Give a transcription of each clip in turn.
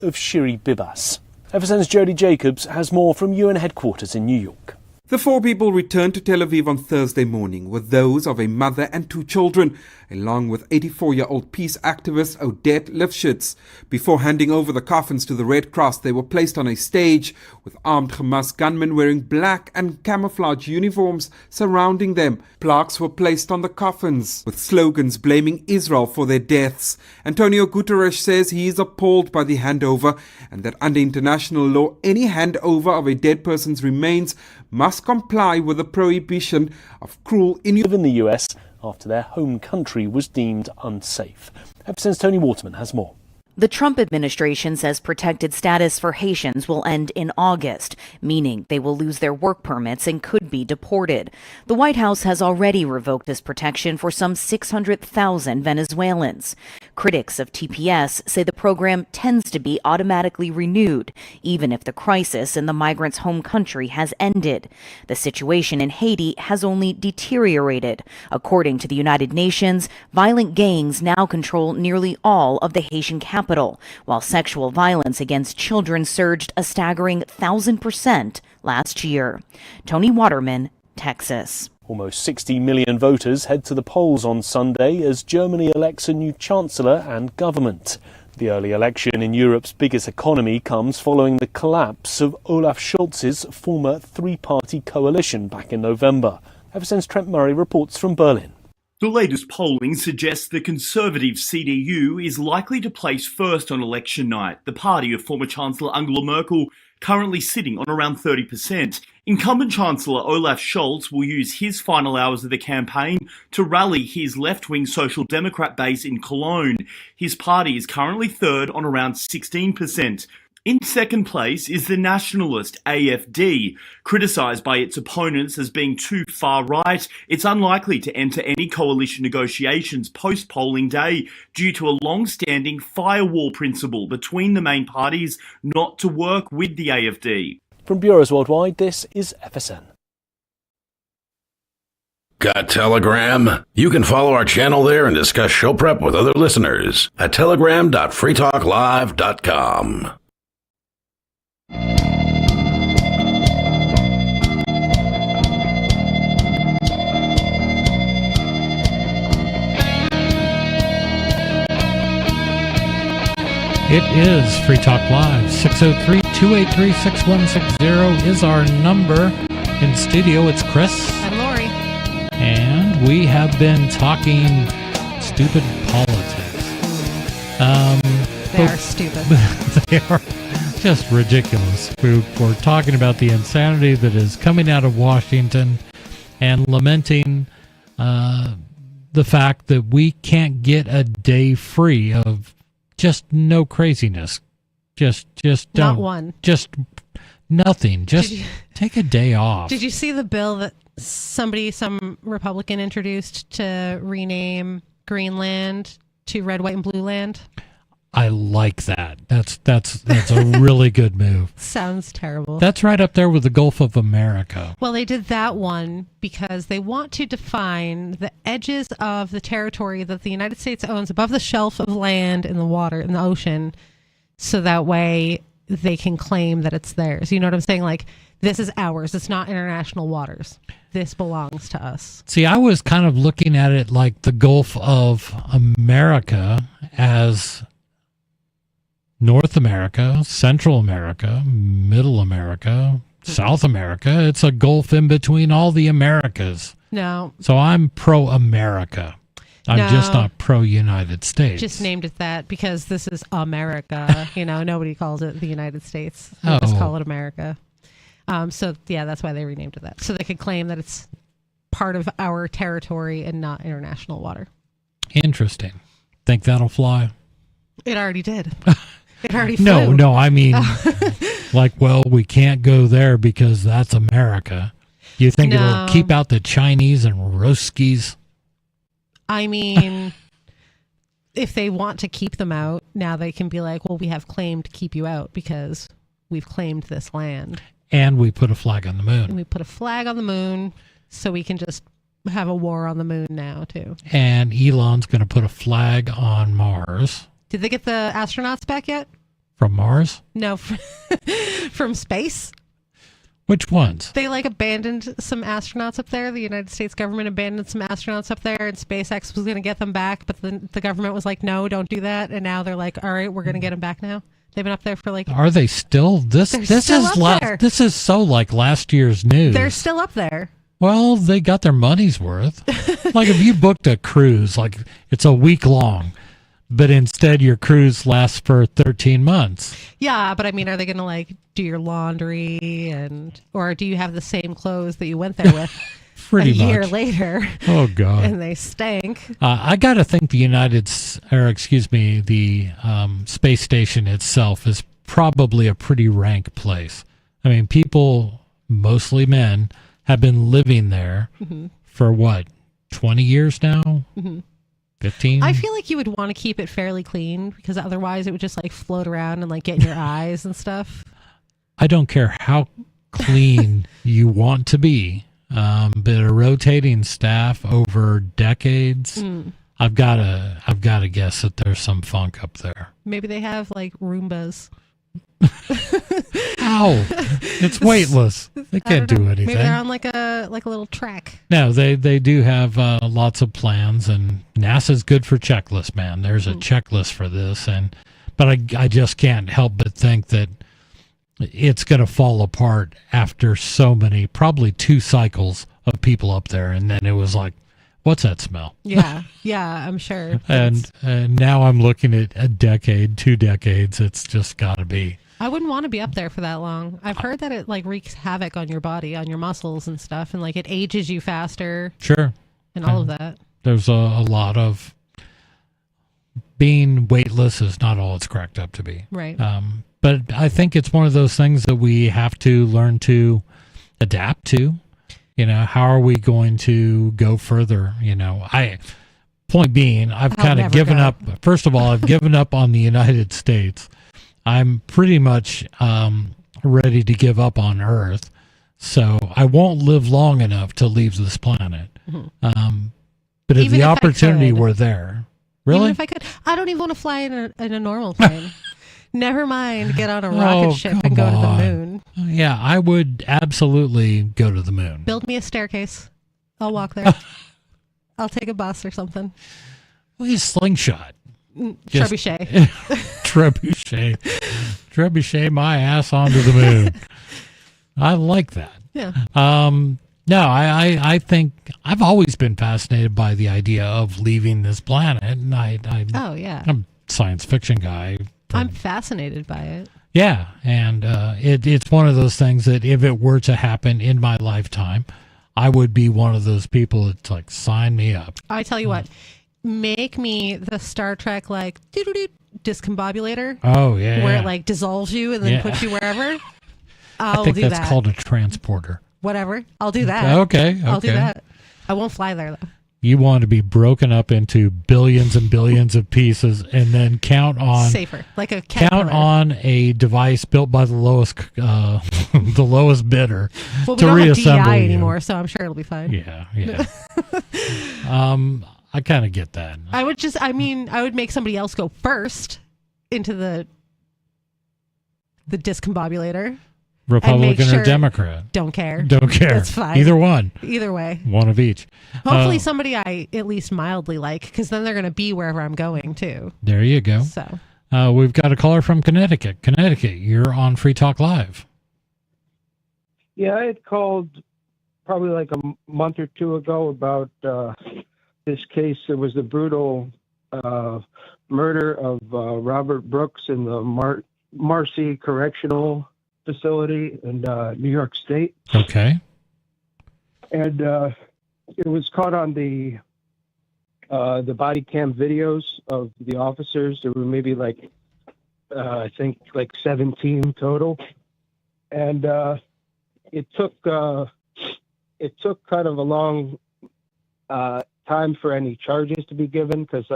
of Shiri Bibas. FSN's Jody Jacobs has more from UN headquarters in New York. The four people returned to Tel Aviv on Thursday morning were those of a mother and two children, along with 84-year-old peace activist Odette Lifshitz. Before handing over the coffins to the Red Cross, they were placed on a stage with armed Hamas gunmen wearing black and camouflage uniforms surrounding them. Plaques were placed on the coffins with slogans blaming Israel for their deaths. Antonio Guterres says he is appalled by the handover and that under international law, any handover of a dead person's remains must comply with the prohibition of cruel inhumanity in the US after their home country was deemed unsafe. FSN's Tony Waterman has more. The Trump administration says protected status for Haitians will end in August, meaning they will lose their work permits and could be deported. The White House has already revoked this protection for some 600,000 Venezuelans. Critics of TPS say the program tends to be automatically renewed, even if the crisis in the migrants' home country has ended. The situation in Haiti has only deteriorated. According to the United Nations, violent gangs now control nearly all of the Haitian capital, while sexual violence against children surged a staggering 1,000% last year. Tony Waterman, Texas. Almost 60 million voters head to the polls on Sunday as Germany elects a new chancellor and government. The early election in Europe's biggest economy comes following the collapse of Olaf Scholz's former three-party coalition back in November. FSN's Trent Murray reports from Berlin. The latest polling suggests the Conservative CDU is likely to place first on election night, the party of former Chancellor Angela Merkel currently sitting on around 30%. Incumbent Chancellor Olaf Scholz will use his final hours of the campaign to rally his left-wing Social Democrat base in Cologne. His party is currently third on around 16%. In second place is the nationalist AfD. Criticised by its opponents as being too far right, it's unlikely to enter any coalition negotiations post-polling day due to a long-standing firewall principle between the main parties not to work with the AfD. From bureaus worldwide, this is FSN. Got Telegram? You can follow our channel there and discuss show prep with other listeners at telegram.freetalklive.com. It is Free Talk Live. 603-283-6160 is our number. In studio, it's Chris. I'm Lori. And we have been talking stupid politics. They are stupid. They are just ridiculous. We're talking about the insanity that is coming out of Washington and lamenting the fact that we can't get a day free of just no craziness. Just don't. Not one. Just nothing. Just take a day off. Did you see the bill that some Republican introduced to rename Greenland to Red, White, and Blue Land? I like that. That's a really good move. Sounds terrible. That's right up there with the Gulf of America. Well, they did that one because they want to define the edges of the territory that the United States owns above the shelf of land in the water, in the ocean, so that way they can claim that it's theirs. You know what I'm saying? Like, this is ours. It's not international waters. This belongs to us. See, I was kind of looking at it like the Gulf of America as North America, Central America, Middle America, South America. It's a gulf in between all the Americas. No. So I'm pro-America. I'm just not pro-United States. Just named it that because this is America. Nobody calls it the United States. They just call it America. So, yeah, that's why they renamed it that. So they could claim that it's part of our territory and not international water. Interesting. Think that'll fly? It already did. It already flew. No, I mean, we can't go there because that's America. You think it'll keep out the Chinese and Ruskies? I mean, if they want to keep them out, now they can be like, well, we have claim to keep you out because we've claimed this land. And we put a flag on the moon. And we put a flag on the moon so we can just have a war on the moon now, too. And Elon's going to put a flag on Mars. Did they get the astronauts back yet? From Mars? No, from space. Which ones? They like abandoned some astronauts up there. The United States government abandoned some astronauts up there, and SpaceX was going to get them back, but then the government was like, "No, don't do that." And now they're like, "All right, we're going to get them back now." They've been up there for like. Are they still this? They're This still is up there. this is so like last year's news. They're still up there. Well, they got their money's worth. Like if you booked a cruise, like it's a week long, but instead your cruise lasts for 13 months. Yeah, but I mean, are they going to like do your laundry or do you have the same clothes that you went there with Pretty a year much. later? Oh God! And they stank. I got to think the space station itself is probably a pretty rank place. I mean, people, mostly men, have been living there for what, 20 years now? 15? I feel like you would want to keep it fairly clean because otherwise it would just like float around and like get in your eyes and stuff. I don't care how clean you want to be, but a rotating staff over decades, I've got to guess that there's some funk up there. Maybe they have like Roombas. Ow! It's weightless. They can't do anything. Maybe they're on like a little track. No, they do have lots of plans, and NASA's good for checklists, man. There's a checklist for this, but I just can't help but think that it's going to fall apart after so many, probably 2 cycles of people up there, and then it was like, what's that smell? Yeah, I'm sure. And now I'm looking at a decade, 2 decades. It's just got to be. I wouldn't want to be up there for that long. I've heard that it like wreaks havoc on your body, on your muscles and stuff, and like it ages you faster. Sure. And all of that. There's a lot of being weightless is not all it's cracked up to be. Right. But I think it's one of those things that we have to learn to adapt to. You know, how are we going to go further? You know, point being, I've kind of given up. First of all, I've given up on the United States. I'm pretty much ready to give up on Earth. So I won't live long enough to leave this planet. But if the opportunity were there, really? Even if I could, I don't even want to fly in a normal plane. Never mind, get on a rocket ship and go to the moon. Yeah, I would absolutely go to the moon. Build me a staircase. I'll walk there. I'll take a bus or something. Well, you slingshot. Trebuchet. Trebuchet my ass onto the moon. I like that. Yeah. No, I think I've always been fascinated by the idea of leaving this planet, and oh yeah, I'm a science fiction guy. I'm fascinated by it. Yeah, and it's one of those things that if it were to happen in my lifetime, I would be one of those people that's like, sign me up. I tell you what, make me the Star Trek like discombobulator. Oh yeah, where it like dissolves you and then puts you wherever. I think that's called a transporter. Whatever, I'll do that. Okay. I'll do that. I won't fly there though. You want to be broken up into billions and billions of pieces, and then count on safer, like a caterpillar. Count on a device built by the lowest bidder well, we to don't reassemble have DI you. anymore, so I'm sure it'll be fine. Yeah. I kind of get that. I would make somebody else go first into the discombobulator. Republican or Democrat. Don't care. That's fine. Either one. Either way. One of each. Hopefully somebody I at least mildly like, because then they're going to be wherever I'm going too. There you go. So we've got a caller from Connecticut. Connecticut, you're on Free Talk Live. Yeah, I had called probably like a month or 2 ago about this case. It was the brutal murder of Robert Brooks in the Marcy Correctional Facility in New York State. Okay. And it was caught on the body cam videos of the officers. There were maybe I think 17 total. And it took kind of a long time for any charges to be given, because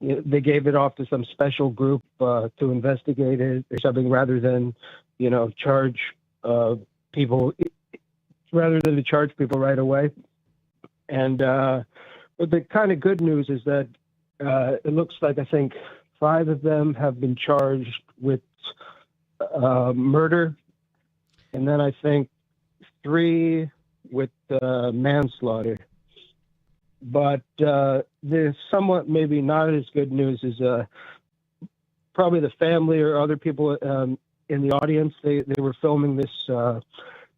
they gave it off to some special group to investigate it or something, rather than charge people right away. And but the kind of good news is that it looks like, I think 5 of them have been charged with murder, and then I think 3 with manslaughter. But there's somewhat maybe not as good news is probably the family or other people in the audience. They were filming this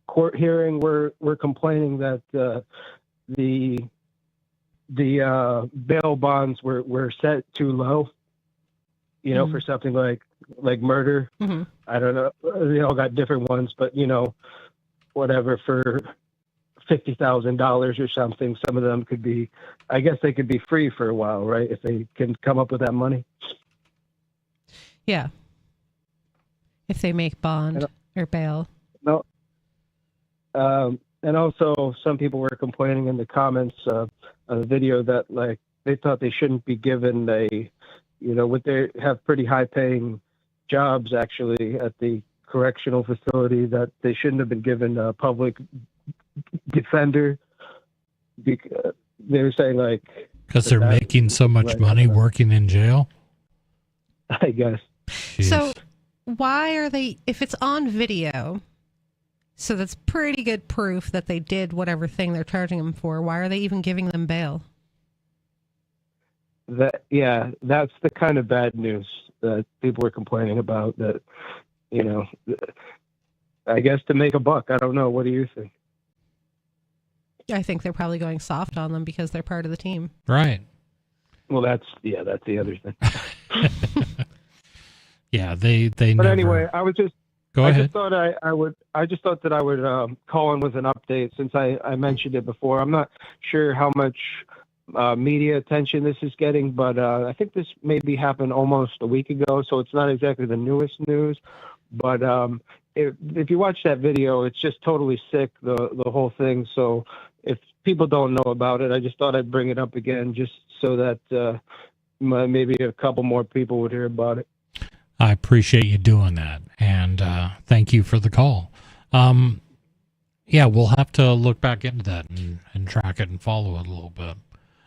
court hearing. Were complaining that the bail bonds were set too low. You know, for something like murder. Mm-hmm. I don't know. They all got different ones, but you know, whatever for $50,000 or something. Some of them could be, I guess they could be free for a while, right? If they can come up with that money. Yeah. If they make bond or bail. No. And also some people were complaining in the comments of the video that like they thought they shouldn't be given they have pretty high paying jobs actually at the correctional facility, that they shouldn't have been given a public defender. Because they were saying like because they're making so much money working in jail, I guess. Jeez. So why are they, if it's on video, so that's pretty good proof that they did whatever thing they're charging them for, why are they even giving them bail? That's the kind of bad news that people were complaining about, that, you know, I guess to make a buck. I don't know. What do you think? I think they're probably going soft on them because they're part of the team. Right. Well, that's the other thing. Yeah, they But never... anyway, I ahead. just thought I just thought that I would call in with an update, since I mentioned it before. I'm not sure how much media attention this is getting, but I think this maybe happened almost a week ago, so it's not exactly the newest news. But if you watch that video, it's just totally sick, the whole thing. So if people don't know about it, I just thought I'd bring it up again, just so that maybe a couple more people would hear about it. I appreciate you doing that, and thank you for the call. Yeah, we'll have to look back into that and track it and follow it a little bit.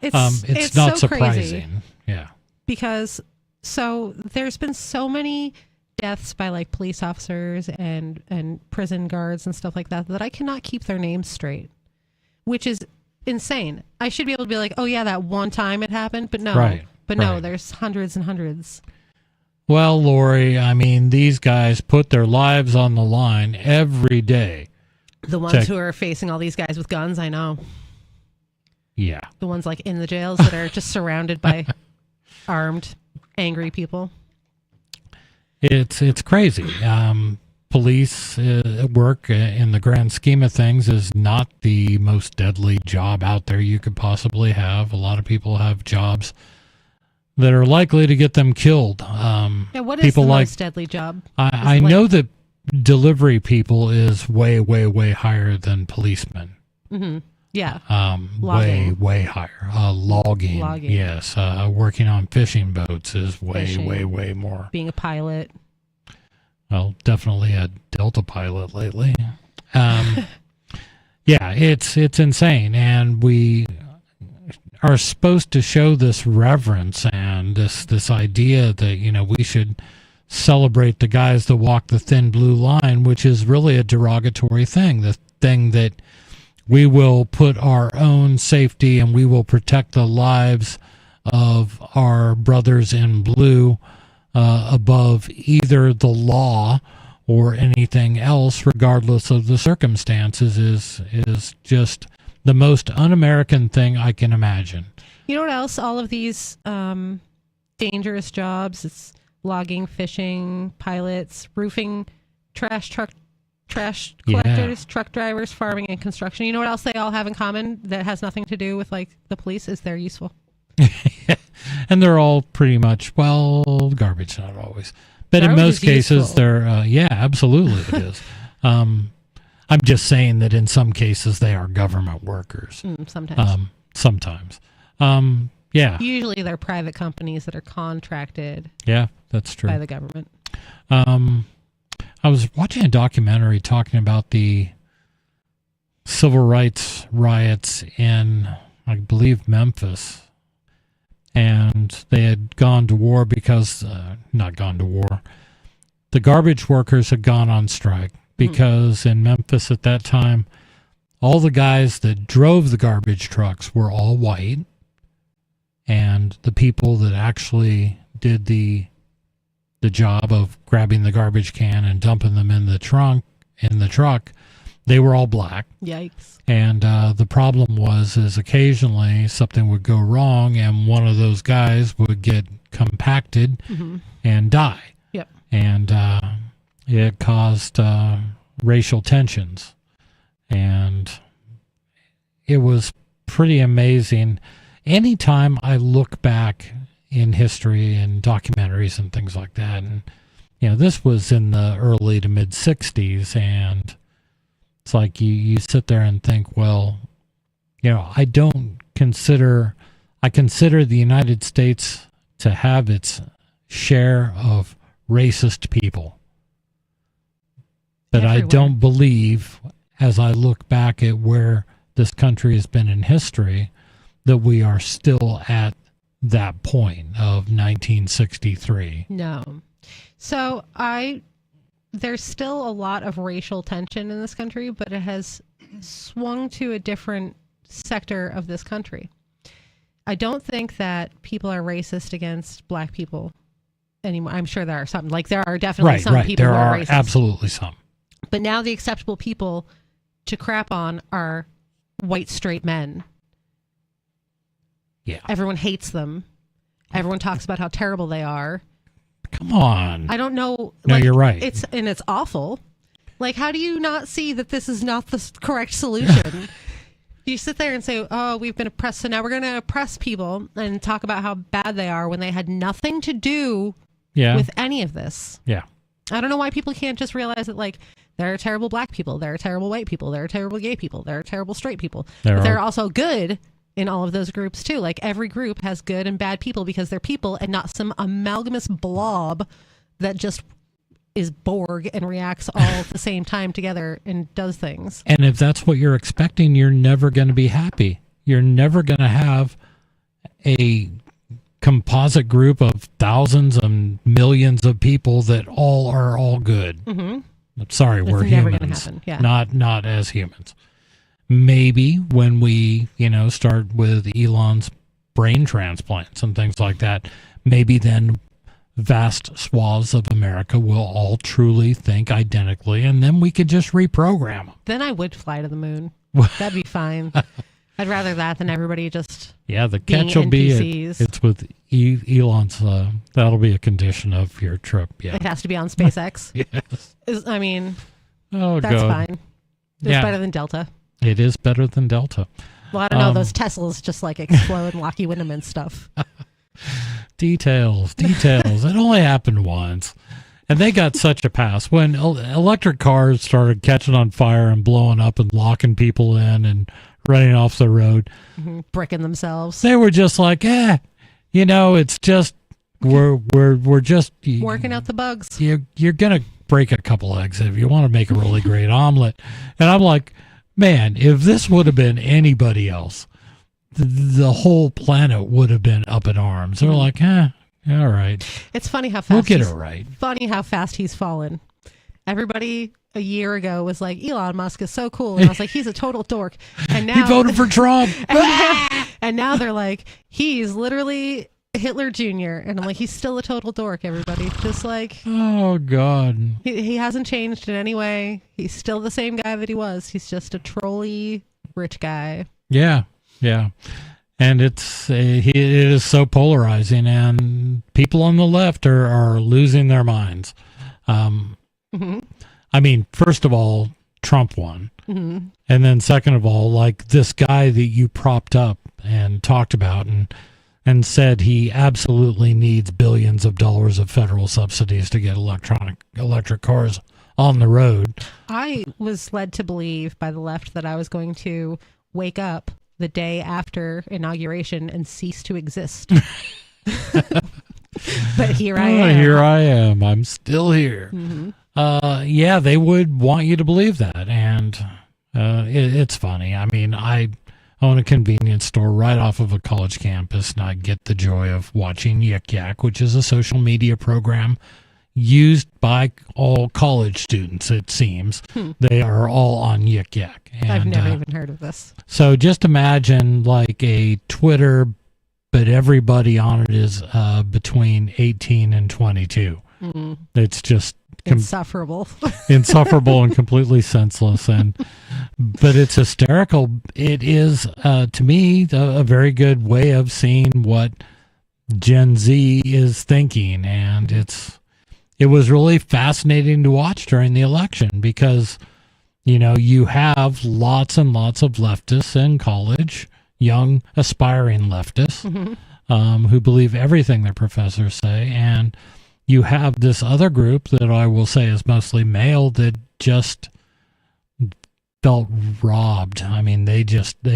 It's not so surprising. Crazy yeah. Because there's been so many deaths by like police officers and prison guards and stuff like that I cannot keep their names straight, which is insane. I should be able to be like, oh yeah, that one time it happened, but no. Right. But no, there's hundreds and hundreds. Well, Lori, I mean, these guys put their lives on the line every day. The ones who are facing all these guys with guns, I know. Yeah. The ones like in the jails that are just surrounded by armed, angry people. It's crazy. Police work in the grand scheme of things is not the most deadly job out there you could possibly have. A lot of people have jobs that are likely to get them killed. What is the most deadly job? I know that delivery people is way, way, way higher than policemen. Mm-hmm. Yeah. Way higher. Logging. Yes. Working on fishing boats is way more. Being a pilot. Well, definitely a Delta pilot lately. Yeah, it's insane. And we are supposed to show this reverence and this idea that, you know, we should celebrate the guys that walk the thin blue line, which is really a derogatory thing. The thing that we will put our own safety and we will protect the lives of our brothers in blue above either the law or anything else, regardless of the circumstances, is just the most un-American thing I can imagine. You know what else? All of these dangerous jobs, it's logging, fishing, pilots, roofing, trash collectors, truck drivers, farming, and construction. You know what else they all have in common that has nothing to do with like the police? Is they're useful. And they're all pretty much, well, garbage, not always. But Garbage in most cases, useful. they're, yeah, absolutely it is. I'm just saying that in some cases they are government workers. Sometimes. Yeah. Usually they're private companies that are contracted. Yeah, that's true. By the government. I was watching a documentary talking about the civil rights riots in, I believe, Memphis. and they had gone to war because, not gone to war, the garbage workers had gone on strike because in Memphis at that time, all the guys that drove the garbage trucks were all white, and the people that actually did the job of grabbing the garbage can and dumping them in the truck, they were all black. Yikes. And the problem is occasionally something would go wrong and one of those guys would get compacted and die. Yep. And it caused racial tensions. And it was pretty amazing. Anytime I look back in history and documentaries and things like that, and this was in the early to mid 60s, and it's like you sit there and think, well, I consider the United States to have its share of racist people, but everywhere. I don't believe, as I look back at where this country has been in history, that we are still at that point of 1963. No. So there's still a lot of racial tension in this country, but it has swung to a different sector of this country. I don't think that people are racist against black people anymore. I'm sure there are some. Like, there are definitely some people there who are are racist. absolutely some. But now the acceptable people to crap on are white straight men. Yeah. Everyone hates them. Everyone talks about how terrible they are. Come on. I don't know. No, you're right. It's awful. Like, how do you not see that this is not the correct solution? You sit there and say, oh, we've been oppressed, so now we're going to oppress people and talk about how bad they are when they had nothing to do with any of this. Yeah. I don't know why people can't just realize that, like, there are terrible black people, there are terrible white people, there are terrible gay people, there are terrible straight people. But there are also good in all of those groups too. Like, every group has good and bad people because they're people and not some amalgamous blob that just is Borg and reacts all at the same time together and does things. And if that's what you're expecting, you're never going to be happy. You're never going to have a composite group of thousands and millions of people that are all good. I'm sorry, we're never humans. gonna happen. Yeah. Not as humans. Maybe when we, start with Elon's brain transplants and things like that, maybe then vast swaths of America will all truly think identically, and then we could just reprogram them. Then I would fly to the moon. That'd be fine. I'd rather that than everybody just the being catch will be NPCs. it's with Elon's. That'll be a condition of your trip. Yeah, It has to be on SpaceX. yes. That's God. fine. It's better than Delta. It is better than Delta. Well, I don't know. Those Teslas just like explode and Lockheed Wyndham and stuff. Details. It only happened once. And they got such a pass. When electric cars started catching on fire and blowing up and locking people in and running off the road, Bricking themselves. they were just like, it's just, we're just Working out the bugs. You're going to break a couple eggs if you want to make a really great omelet. And I'm like, man, if this would have been anybody else, the whole planet would have been up in arms. They're like, all right. It's funny how fast We'll get it right. Funny how fast he's fallen. Everybody a year ago was like, Elon Musk is so cool. And I was like, he's a total dork. And now He voted for Trump. and now they're like, he's literally Hitler Jr. And I'm like, he's still a total dork, everybody. Just like, Oh, God. he hasn't changed in any way. He's still the same guy that he was. He's just a trolly rich guy. Yeah. And it is so polarizing, and people on the left are losing their minds. I mean, first of all, Trump won. And then second of all, like this guy that you propped up and talked about and said he absolutely needs billions of dollars of federal subsidies to get electric cars on the road. I was led to believe by the left that I was going to wake up the day after inauguration and cease to exist. But here I am. Here I am. I'm still here. They would want you to believe that. And it's funny. I mean, own a convenience store right off of a college campus, and I get the joy of watching Yik Yak, which is a social media program used by all college students, it seems. They are all on Yik Yak. And, I've never even heard of this. So just imagine like a Twitter, but everybody on it is between 18 and 22. It's just Insufferable. insufferable and completely senseless, but it's hysterical. It is, to me, a very good way of seeing what Gen Z is thinking, and it was really fascinating to watch during the election because, you know, you have lots and lots of leftists in college, young aspiring leftists, who believe everything their professors say, and you have this other group that I will say is mostly male that just felt robbed. I mean, they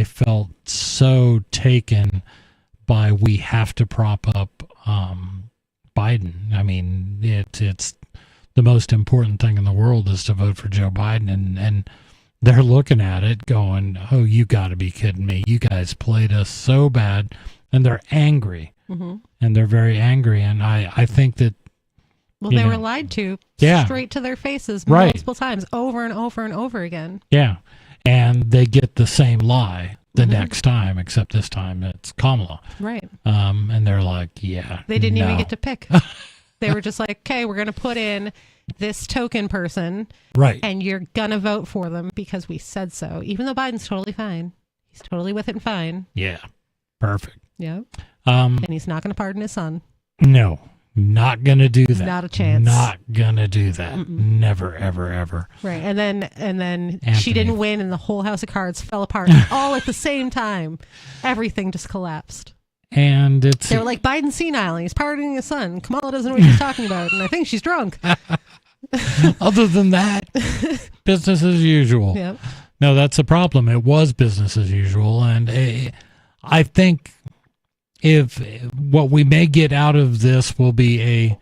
felt so taken by we have to prop up Biden. I mean, it's the most important thing in the world is to vote for Joe Biden, and they're looking at it going, oh, you got to be kidding me. You guys played us so bad, and they're angry, and they're very angry, and I think that well, they were lied to straight to their faces multiple times, over and over and over again. Yeah, and they get the same lie the next time, except this time it's Kamala. Right. And they're like, yeah. They didn't even get to pick. They were just like, okay, we're going to put in this token person. Right. And you're going to vote for them because we said so. Even though Biden's totally fine. He's totally with it and fine. Yeah. Perfect. Yeah. And he's not going to pardon his son. No. Not going to do that. Not a chance. Not going to do that. Never, ever, ever. Right. And then Anthony. She didn't win and the whole house of cards fell apart all at the same time. Everything just collapsed. And they were like, Biden's senile and he's pardoning his son. Kamala doesn't know what she's talking about. And I think she's drunk. Other than that, business as usual. Yep. No, that's the problem. It was business as usual. And I think if what we may get out of this will be a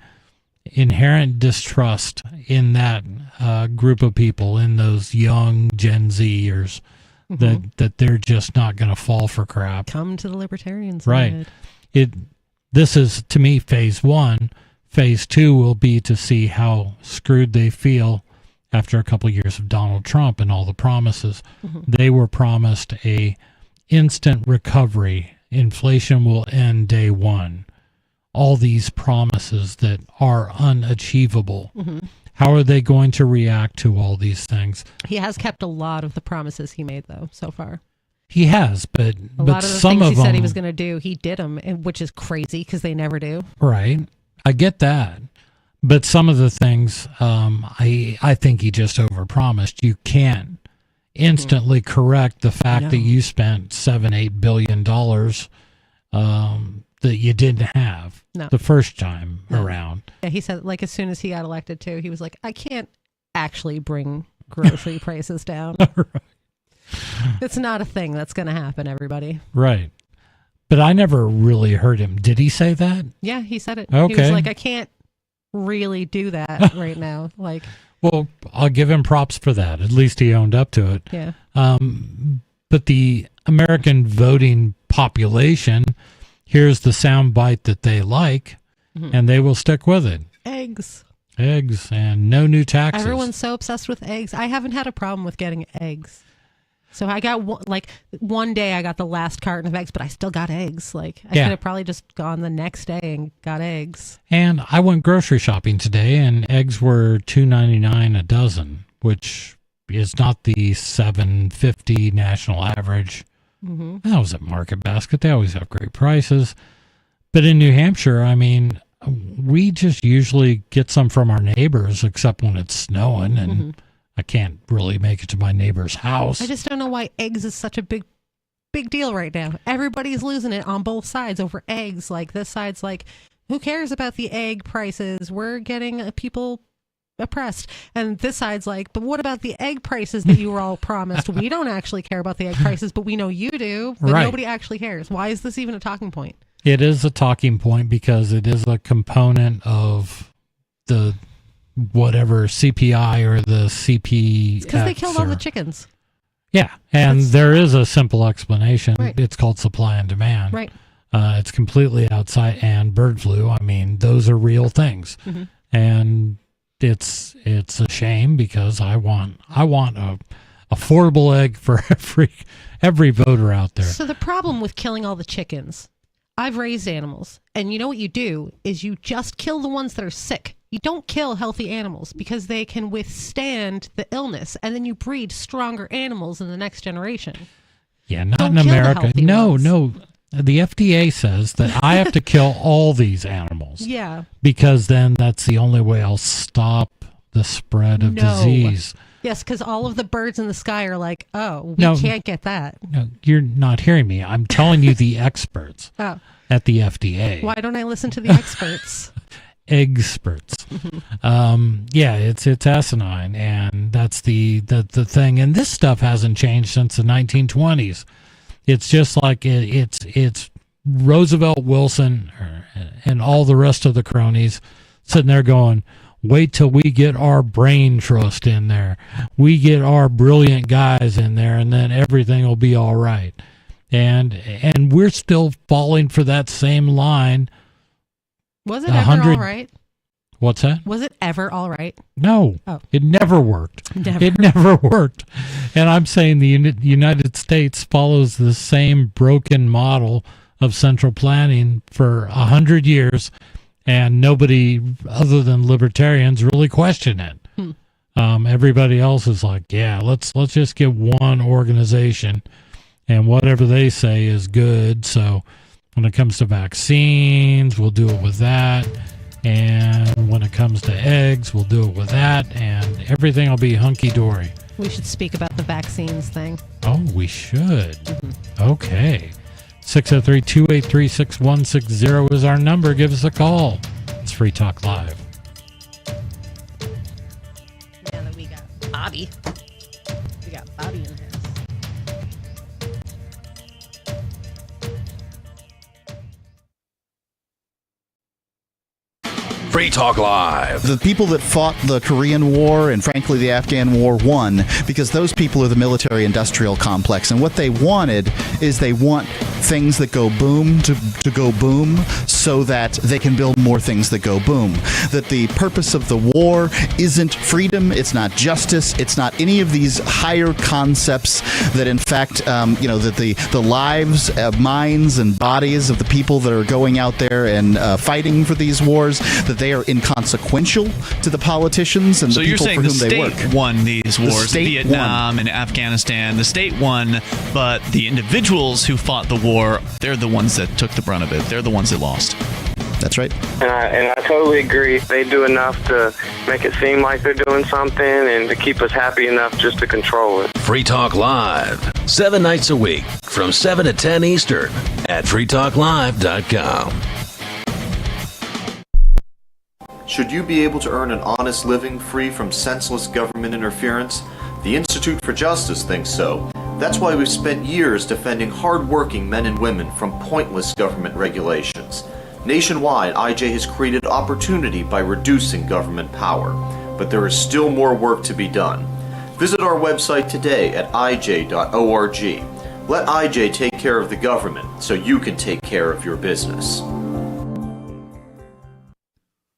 inherent distrust in that group of people, in those young Gen Zers, that they're just not going to fall for crap. Come to the Libertarians. Right. This is, to me, phase one. Phase two will be to see how screwed they feel after a couple of years of Donald Trump and all the promises. They were promised a instant recovery. Inflation will end day one. All these promises that are unachievable. How are they going to react to all these things? He has kept a lot of the promises he made, though, so far. He has, but a lot of the some things of he them, said he was going to do, he did them, which is crazy because they never do. Right. I get that. But some of the things, I think he just overpromised. You can't instantly correct the fact that you spent $7-8 billion that you didn't have the first time around. Yeah, he said, like, as soon as he got elected, too, he was like, I can't actually bring grocery prices down. Right. It's not a thing that's going to happen, everybody. Right. But I never really heard him. Did he say that? Yeah, he said it. Okay. He was like, I can't really do that right now. Like, well, I'll give him props for that. At least he owned up to it. Yeah. But the American voting population here's the sound bite that they like, and they will stick with it. Eggs And no new taxes. Everyone's so obsessed with eggs. I haven't had a problem with getting eggs. So I got one day I got the last carton of eggs, but I still got eggs. Like I could have probably just gone the next day and got eggs. And I went grocery shopping today, and eggs were $2.99 a dozen, which is not the $7.50 national average. That was at Market Basket. They always have great prices. But in New Hampshire, I mean, we just usually get some from our neighbors, except when it's snowing, and I can't really make it to my neighbor's house. I just don't know why eggs is such a big deal right now. Everybody's losing it on both sides over eggs. Like this side's like, who cares about the egg prices? We're getting people oppressed. And this side's like, but what about the egg prices that you were all promised? We don't actually care about the egg prices, but we know you do. But nobody actually cares. Why is this even a talking point? It is a talking point because it is a component of the whatever CPI or the CP. It's because they killed all the chickens. Yeah, and there is a simple explanation. Right. It's called supply and demand. Right. It's completely outside, and bird flu. I mean, those are real things, and it's a shame because I want a affordable egg for every voter out there. So the problem with killing all the chickens, I've raised animals, and you know what you do is you just kill the ones that are sick. You don't kill healthy animals because they can withstand the illness, and then you breed stronger animals in the next generation. Yeah, not Don't in kill the America. healthy No, ones. no. The FDA says that I have to kill all these animals. Yeah. Because then that's the only way I'll stop the spread of disease. Yes, because all of the birds in the sky are like, oh, we No. can't get that. No, you're not hearing me. I'm telling you the experts Oh, at the FDA. why don't I listen to the experts? Experts. Yeah, it's asinine, and that's the thing. And this stuff hasn't changed since the 1920s. It's just like it's Roosevelt, Wilson, and all the rest of the cronies sitting there going, wait till we get our brain trust in there. We get our brilliant guys in there, and then everything will be all right. And we're still falling for that same line. Was it ever all right? What's that? Was it ever all right? No, Oh. It never worked. Never. It never worked. And I'm saying the United States follows the same broken model of central planning for 100 years, and nobody other than libertarians really question it. Everybody else is like, yeah, let's just get one organization, and whatever they say is good. So when it comes to vaccines, we'll do it with that. And when it comes to eggs, we'll do it with that, and everything will be hunky-dory. We should speak about the vaccines thing. Oh, we should. Okay. 603-283-6160 is our number. Give us a call. It's Free Talk Live. Now that we got Bobby. We got Bobby in the house. Free Talk Live. The people that fought the Korean War and frankly the Afghan War won because those people are the military-industrial complex, and what they wanted is they want things that go boom to go boom so that they can build more things that go boom. That the purpose of the war isn't freedom, it's not justice, it's not any of these higher concepts that in fact, that the lives, minds, and bodies of the people that are going out there and fighting for these wars, that they are inconsequential to the politicians and so the people for whom they work. So you're saying the state won these wars, state Vietnam and Afghanistan. The state won, but the individuals who fought the war, they're the ones that took the brunt of it. They're the ones that lost. That's right. And I totally agree. They do enough to make it seem like they're doing something and to keep us happy enough just to control it. Free Talk Live, 7 nights a week from 7 to 10 Eastern at freetalklive.com. Should you be able to earn an honest living free from senseless government interference? The Institute for Justice thinks so. That's why we've spent years defending hard-working men and women from pointless government regulations. Nationwide, IJ has created opportunity by reducing government power, but there is still more work to be done. Visit our website today at ij.org. Let IJ take care of the government so you can take care of your business.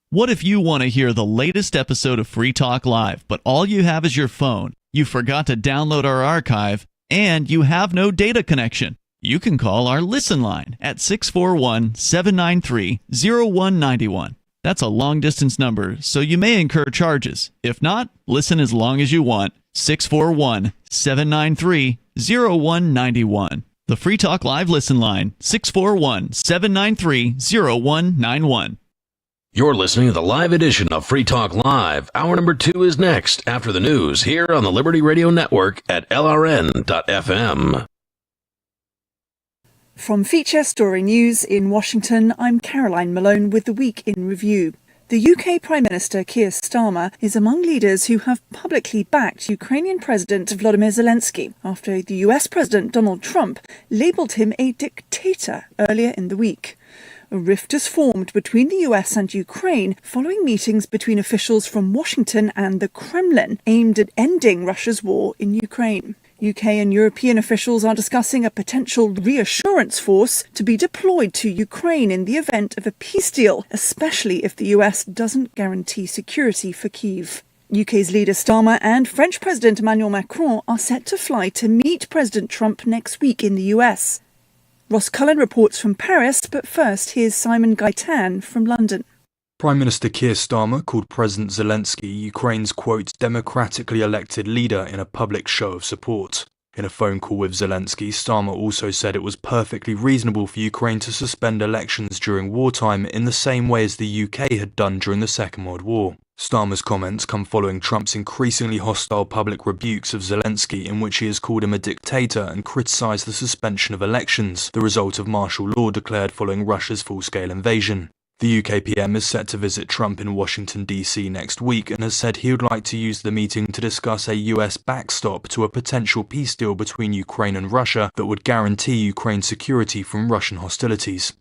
What if you want to hear the latest episode of Free Talk Live, but all you have is your phone, you forgot to download our archive, and you have no data connection? You can call our Listen line at 641-793-0191. That's a long-distance number, so you may incur charges. If not, listen as long as you want. 641-793-0191. The Free Talk Live Listen line, 641-793-0191. You're listening to the live edition of Free Talk Live. Hour number 2 is next after the news here on the Liberty Radio Network at LRN.FM. From Feature Story News in Washington, I'm Caroline Malone with the Week in Review. The UK Prime Minister Keir Starmer is among leaders who have publicly backed Ukrainian President Volodymyr Zelensky after the US President Donald Trump labelled him a dictator earlier in the week. A rift has formed between the US and Ukraine following meetings between officials from Washington and the Kremlin aimed at ending Russia's war in Ukraine. UK and European officials are discussing a potential reassurance force to be deployed to Ukraine in the event of a peace deal, especially if the US doesn't guarantee security for Kyiv. UK's leader Starmer and French President Emmanuel Macron are set to fly to meet President Trump next week in the US. Ross Cullen reports from Paris, but first here's Simon Gaitan from London. Prime Minister Keir Starmer called President Zelensky Ukraine's, quote, democratically elected leader in a public show of support. In a phone call with Zelensky, Starmer also said it was perfectly reasonable for Ukraine to suspend elections during wartime in the same way as the UK had done during the Second World War. Starmer's comments come following Trump's increasingly hostile public rebukes of Zelensky, in which he has called him a dictator and criticised the suspension of elections, the result of martial law declared following Russia's full-scale invasion. The UK PM is set to visit Trump in Washington, D.C. next week and has said he would like to use the meeting to discuss a US backstop to a potential peace deal between Ukraine and Russia that would guarantee Ukraine's security from Russian hostilities.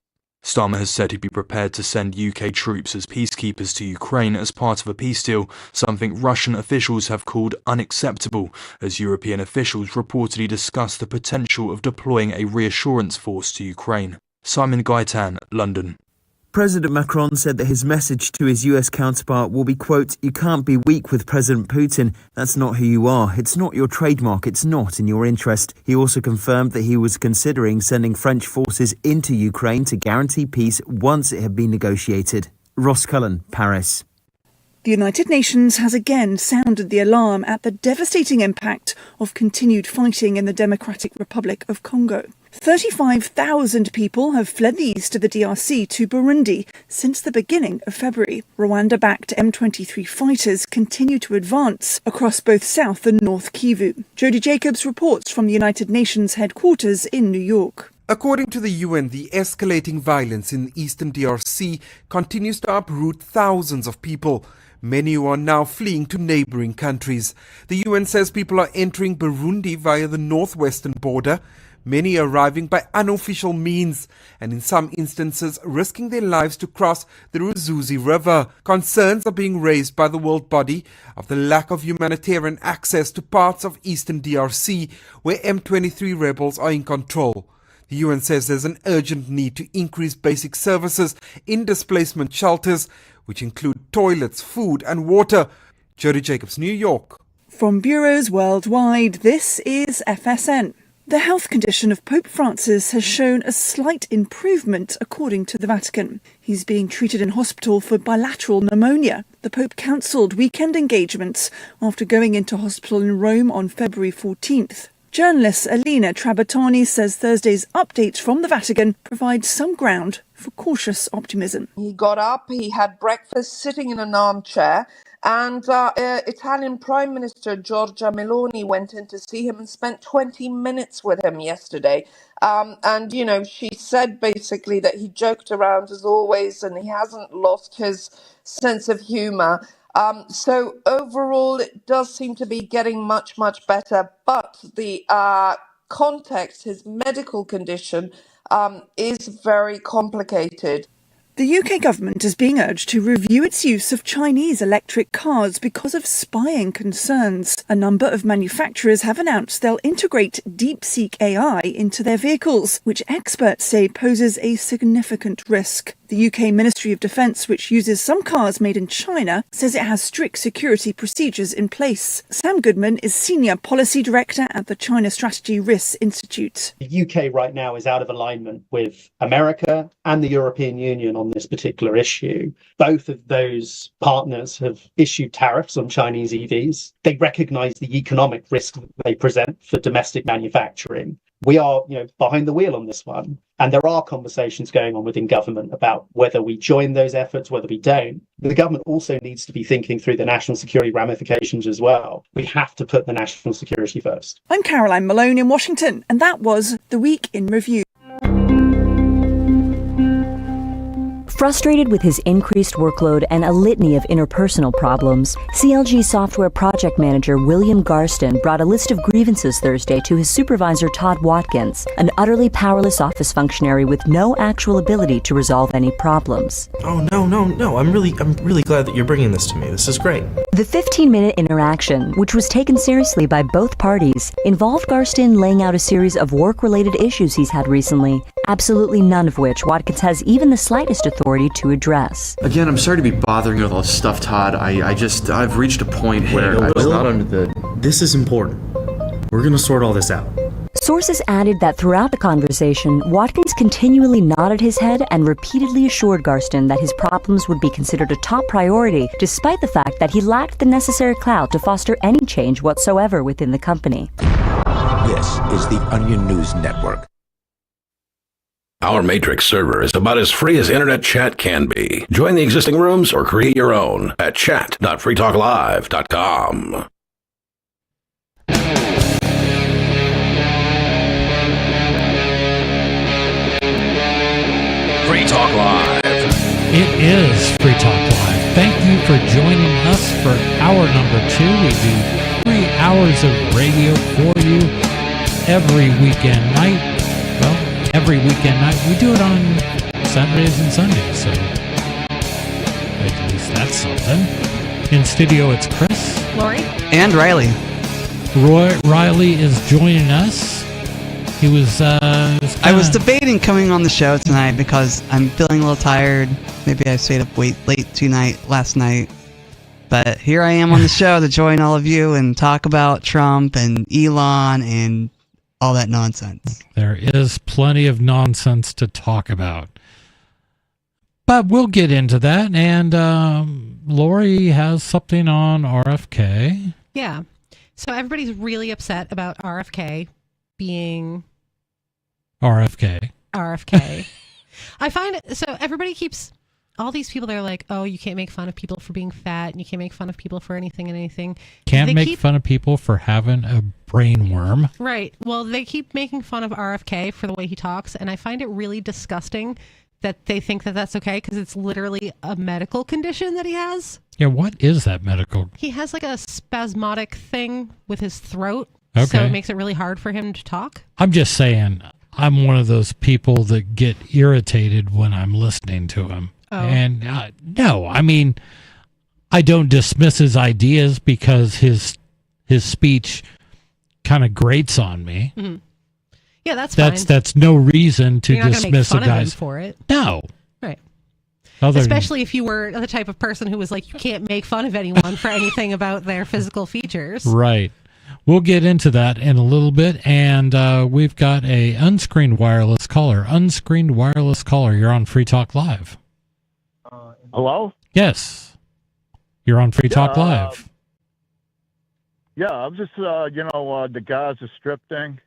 Starmer has said he'd be prepared to send UK troops as peacekeepers to Ukraine as part of a peace deal, something Russian officials have called unacceptable, as European officials reportedly discussed the potential of deploying a reassurance force to Ukraine. Simon Gaitan, London. President Macron said that his message to his US counterpart will be, quote, you can't be weak with President Putin. That's not who you are. It's not your trademark. It's not in your interest. He also confirmed that he was considering sending French forces into Ukraine to guarantee peace once it had been negotiated. Ross Cullen, Paris. The United Nations has again sounded the alarm at the devastating impact of continued fighting in the Democratic Republic of Congo. 35,000 people have fled the east of the DRC to Burundi since the beginning of February. Rwanda-backed M23 fighters continue to advance across both South and North Kivu. Jody Jacobs reports from the United Nations headquarters in New York. According to the UN, the escalating violence in eastern DRC continues to uproot thousands of people. Many who are now fleeing to neighboring countries. The UN says people are entering Burundi via the northwestern border, many arriving by unofficial means, and in some instances risking their lives to cross the Ruzizi River. Concerns are being raised by the world body of the lack of humanitarian access to parts of eastern DRC where M23 rebels are in control. The UN says there's an urgent need to increase basic services in displacement shelters, which include toilets, food and water. Jody Jacobs, New York. From bureaus worldwide, this is FSN. The health condition of Pope Francis has shown a slight improvement, according to the Vatican. He's being treated in hospital for bilateral pneumonia. The Pope cancelled weekend engagements after going into hospital in Rome on February 14th. Journalist Alina Trabatani says Thursday's updates from the Vatican provide some ground for cautious optimism. He got up, he had breakfast sitting in an armchair, and Italian Prime Minister Giorgia Meloni went in to see him and spent 20 minutes with him yesterday. She said basically that he joked around as always and he hasn't lost his sense of humour. So overall, it does seem to be getting much, much better. But the context, his medical condition, is very complicated. The UK government is being urged to review its use of Chinese electric cars because of spying concerns. A number of manufacturers have announced they'll integrate DeepSeek AI into their vehicles, which experts say poses a significant risk. The UK Ministry of Defence, which uses some cars made in China, says it has strict security procedures in place. Sam Goodman is Senior Policy Director at the China Strategy Risks Institute. The UK right now is out of alignment with America and the European Union on this particular issue. Both of those partners have issued tariffs on Chinese EVs. They recognise the economic risk that they present for domestic manufacturing. We are, behind the wheel on this one. And there are conversations going on within government about whether we join those efforts, whether we don't. The government also needs to be thinking through the national security ramifications as well. We have to put the national security first. I'm Caroline Malone in Washington, and that was The Week in Review. Frustrated with his increased workload and a litany of interpersonal problems, CLG software project manager William Garston brought a list of grievances Thursday to his supervisor Todd Watkins, an utterly powerless office functionary with no actual ability to resolve any problems. Oh, no. I'm really glad that you're bringing this to me. This is great. The 15-minute interaction, which was taken seriously by both parties, involved Garston laying out a series of work-related issues he's had recently, absolutely none of which Watkins has even the slightest authority to address. Again, I'm sorry to be bothering you with all this stuff, Todd. I've reached a point where I was not under the... This is important. We're gonna sort all this out. Sources added that throughout the conversation, Watkins continually nodded his head and repeatedly assured Garston that his problems would be considered a top priority, despite the fact that he lacked the necessary clout to foster any change whatsoever within the company. This is the Onion News Network. Our Matrix server is about as free as internet chat can be. Join the existing rooms or create your own at chat.freetalklive.com. Free Talk Live. It is Free Talk Live. Thank you for joining us for hour number 2. We do 3 hours of radio for you every weekend night. Well, every weekend night. We do it on Saturdays and Sundays, so at least that's something. In studio, it's Chris. Lori. And Riley. Riley is joining us. He was, I was debating coming on the show tonight because I'm feeling a little tired. Maybe I stayed up late last night. But here I am on the show to join all of you and talk about Trump and Elon and all that nonsense. There is plenty of nonsense to talk about. But we'll get into that. And Lori has something on RFK. Yeah. So everybody's really upset about RFK being RFK. I find it, so everybody keeps, all these people, they're like, oh, you can't make fun of people for being fat and you can't make fun of people for anything and anything. Can't make fun of people for having a brain worm. Right. Well, they keep making fun of RFK for the way he talks, and I find it really disgusting that they think that that's okay because it's literally a medical condition that he has. Yeah, what is that medical? He has like a spasmodic thing with his throat. Okay. So it makes it really hard for him to talk. I'm just saying, I'm one of those people that get irritated when I'm listening to him. Oh. And no, I mean, I don't dismiss his ideas because his speech kind of grates on me. Mm-hmm. Yeah, that's fine. That's no reason to You're not dismiss gonna make fun a guy's of him for it. No. Right. Especially if you were the type of person who was like, you can't make fun of anyone for anything about their physical features. Right. We'll get into that in a little bit, and we've got a unscreened wireless caller. Unscreened wireless caller, you're on Free Talk Live. Hello? Yes. You're on Free Talk Live. Yeah, I'm just, the Gaza Strip thing.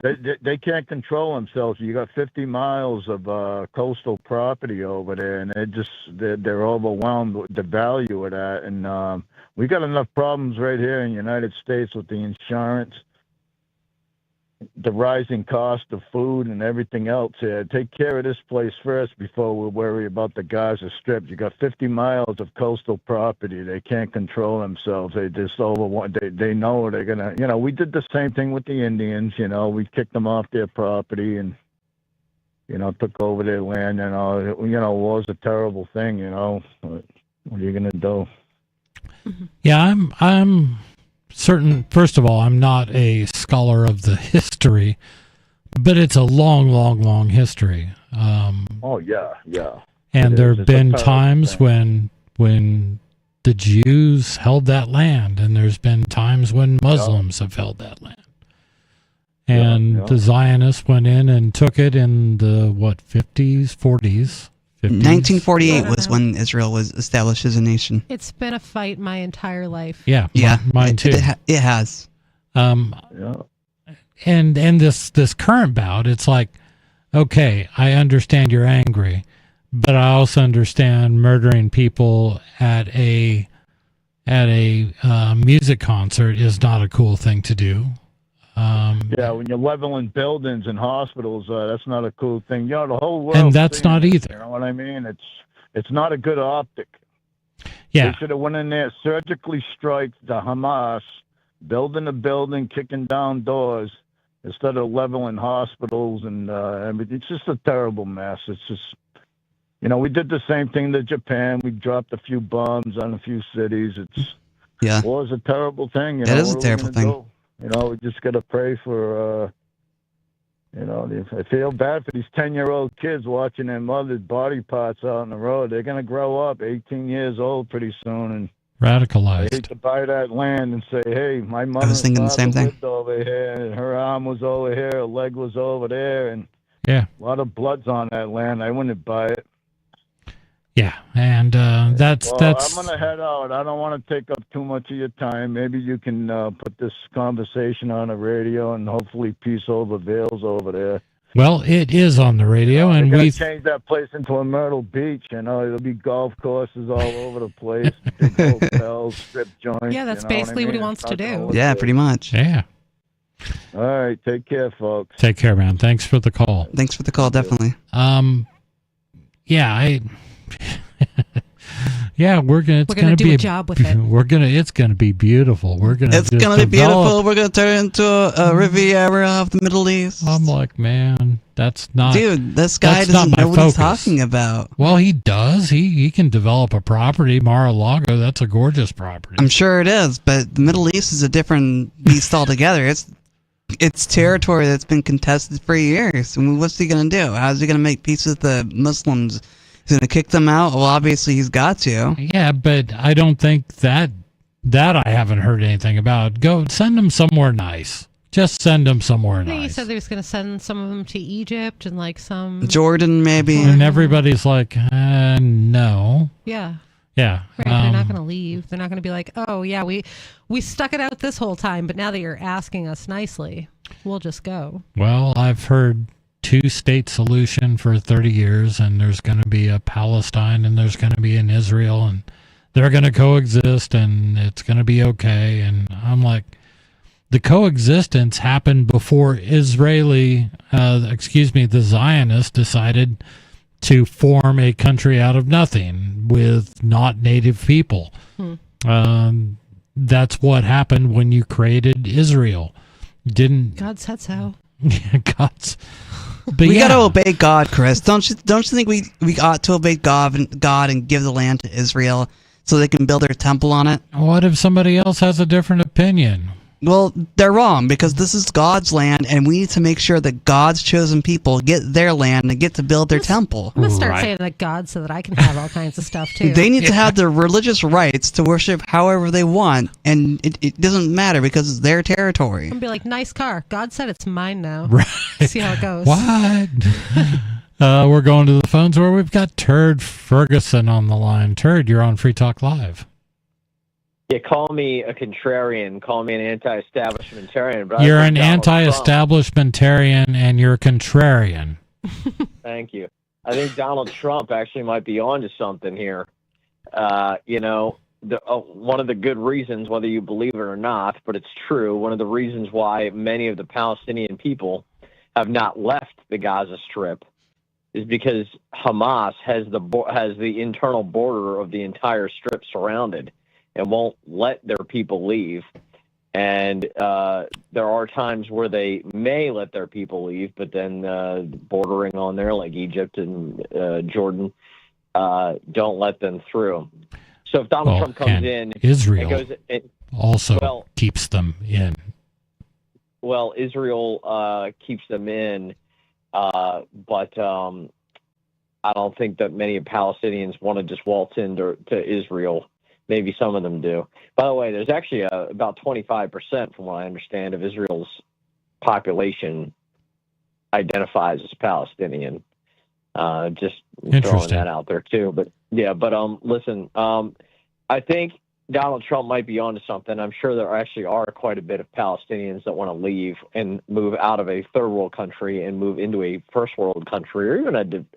They can't control themselves. You got 50 miles of coastal property over there, and they're overwhelmed with the value of that. And we got enough problems right here in the United States with the insurance, the rising cost of food, and everything else here. Take care of this place first before we worry about the Gaza Strip. You got 50 miles of coastal property. They can't control themselves. They just they know they're gonna. We did the same thing with the Indians. We kicked them off their property and took over their land. War's a terrible thing. What are you gonna do? Yeah, I'm certain. First of all, I'm not a scholar of the history, but it's a long history. Oh yeah. And there have been times when the Jews held that land, and there's been times when Muslims have held that land. And the Zionists went in and took it in the 50s, 40s. 1948 was when Israel was established as a nation. It's been a fight my entire life. Yeah, mine too. It has. And this current bout, it's like, okay, I understand you're angry, but I also understand murdering people at a music concert is not a cool thing to do. Yeah, when you're leveling buildings and hospitals, that's not a cool thing. You know, the whole world. And that's not either. You know what I mean? It's not a good optic. Yeah. They should have went in there, surgically strike the Hamas, building a building, kicking down doors, instead of leveling hospitals and everything. It's just a terrible mess. It's just, you know, we did the same thing to Japan. We dropped a few bombs on a few cities. War is a terrible thing. You know, It is a what are we terrible gonna thing. do? You know, we just got to pray for, you know, I feel bad for these 10-year-old kids watching their mother's body parts out on the road. They're going to grow up 18 years old pretty soon. And radicalized. I hate to buy that land and say, hey, my mother was thinking the same thing. lived over here, and her arm was over here, her leg was over there, and Yeah. a lot of blood's on that land. I wouldn't buy it. Yeah, and that's. I'm going to head out. I don't want to take up too much of your time. Maybe you can put this conversation on the radio, and hopefully peace prevails over there. Well, it is on the radio, and we we've changed that place into a Myrtle Beach. You know, there'll be golf courses all over the place, big hotels, strip joints. Yeah, that's you know basically what he I mean? wants It's to not gonna do. look Yeah, good. pretty much. Yeah. All right, take care, folks. Take care, man. Thanks for the call. Thanks for the call, definitely. Yeah, yeah, we're gonna do be a job with it. It's gonna be beautiful. It's gonna be beautiful. We're gonna turn it into a Riviera of the Middle East. I'm like, man, that's not. Dude, this guy that's not doesn't my know what he's focus. talking about. Well, he does. He can develop a property, Mar-a-Lago. That's a gorgeous property. I'm sure it is, but the Middle East is a different beast altogether. It's territory that's been contested for years. I mean, what's he gonna do? How's he gonna make peace with the Muslims? He's gonna kick them out? Well, obviously he's got to. Yeah, but I don't think that I haven't heard anything about. Go send them somewhere nice. Just send them somewhere I think he nice. said they was going to send some of them to Egypt and like some. Jordan, maybe. And everybody's like, no. Yeah. Yeah. Right, they're not going to leave. They're not going to be like, oh yeah, we stuck it out this whole time, but now that you're asking us nicely, we'll just go. Well, I've heard two-state solution for 30 years, and there's going to be a Palestine, and there's going to be an Israel, and they're going to coexist, and it's going to be okay. And I'm like, the coexistence happened before the Zionists decided to form a country out of nothing with not native people. That's what happened when you created Israel. God said so. God's. But we got to obey God, Chris. Don't you think we ought to obey God and give the land to Israel so they can build their temple on it? What if somebody else has a different opinion? Well, they're wrong because this is God's land, and we need to make sure that God's chosen people get their land and get to build their temple. I'm going to start saying that God so that I can have all kinds of stuff too. They need to have the religious rights to worship however they want, and it doesn't matter because it's their territory. I'm going to be like, nice car. God said it's mine now. Right. See how it goes. What? We're going to the phones where we've got Turd Ferguson on the line. Turd, you're on Free Talk Live. Yeah, call me a contrarian, call me an anti-establishmentarian. But You're an anti-establishmentarian and you're contrarian. Thank you. I think Donald Trump actually might be onto something here. You know, one of the good reasons, whether you believe it or not, but it's true, one of the reasons why many of the Palestinian people have not left the Gaza Strip is because Hamas has the internal border of the entire strip surrounded and won't let their people leave. And there are times where they may let their people leave, but then bordering on there, like Egypt and Jordan, don't let them through. So if Donald Trump comes in, Israel and also keeps them in. Well, Israel keeps them in, but I don't think that many Palestinians want to just waltz into Israel. Maybe some of them do. By the way, there's actually about 25%, from what I understand, of Israel's population identifies as Palestinian. Just throwing that out there too. But yeah, listen, I think Donald Trump might be onto something. I'm sure there actually are quite a bit of Palestinians that want to leave and move out of a third world country and move into a first world country, or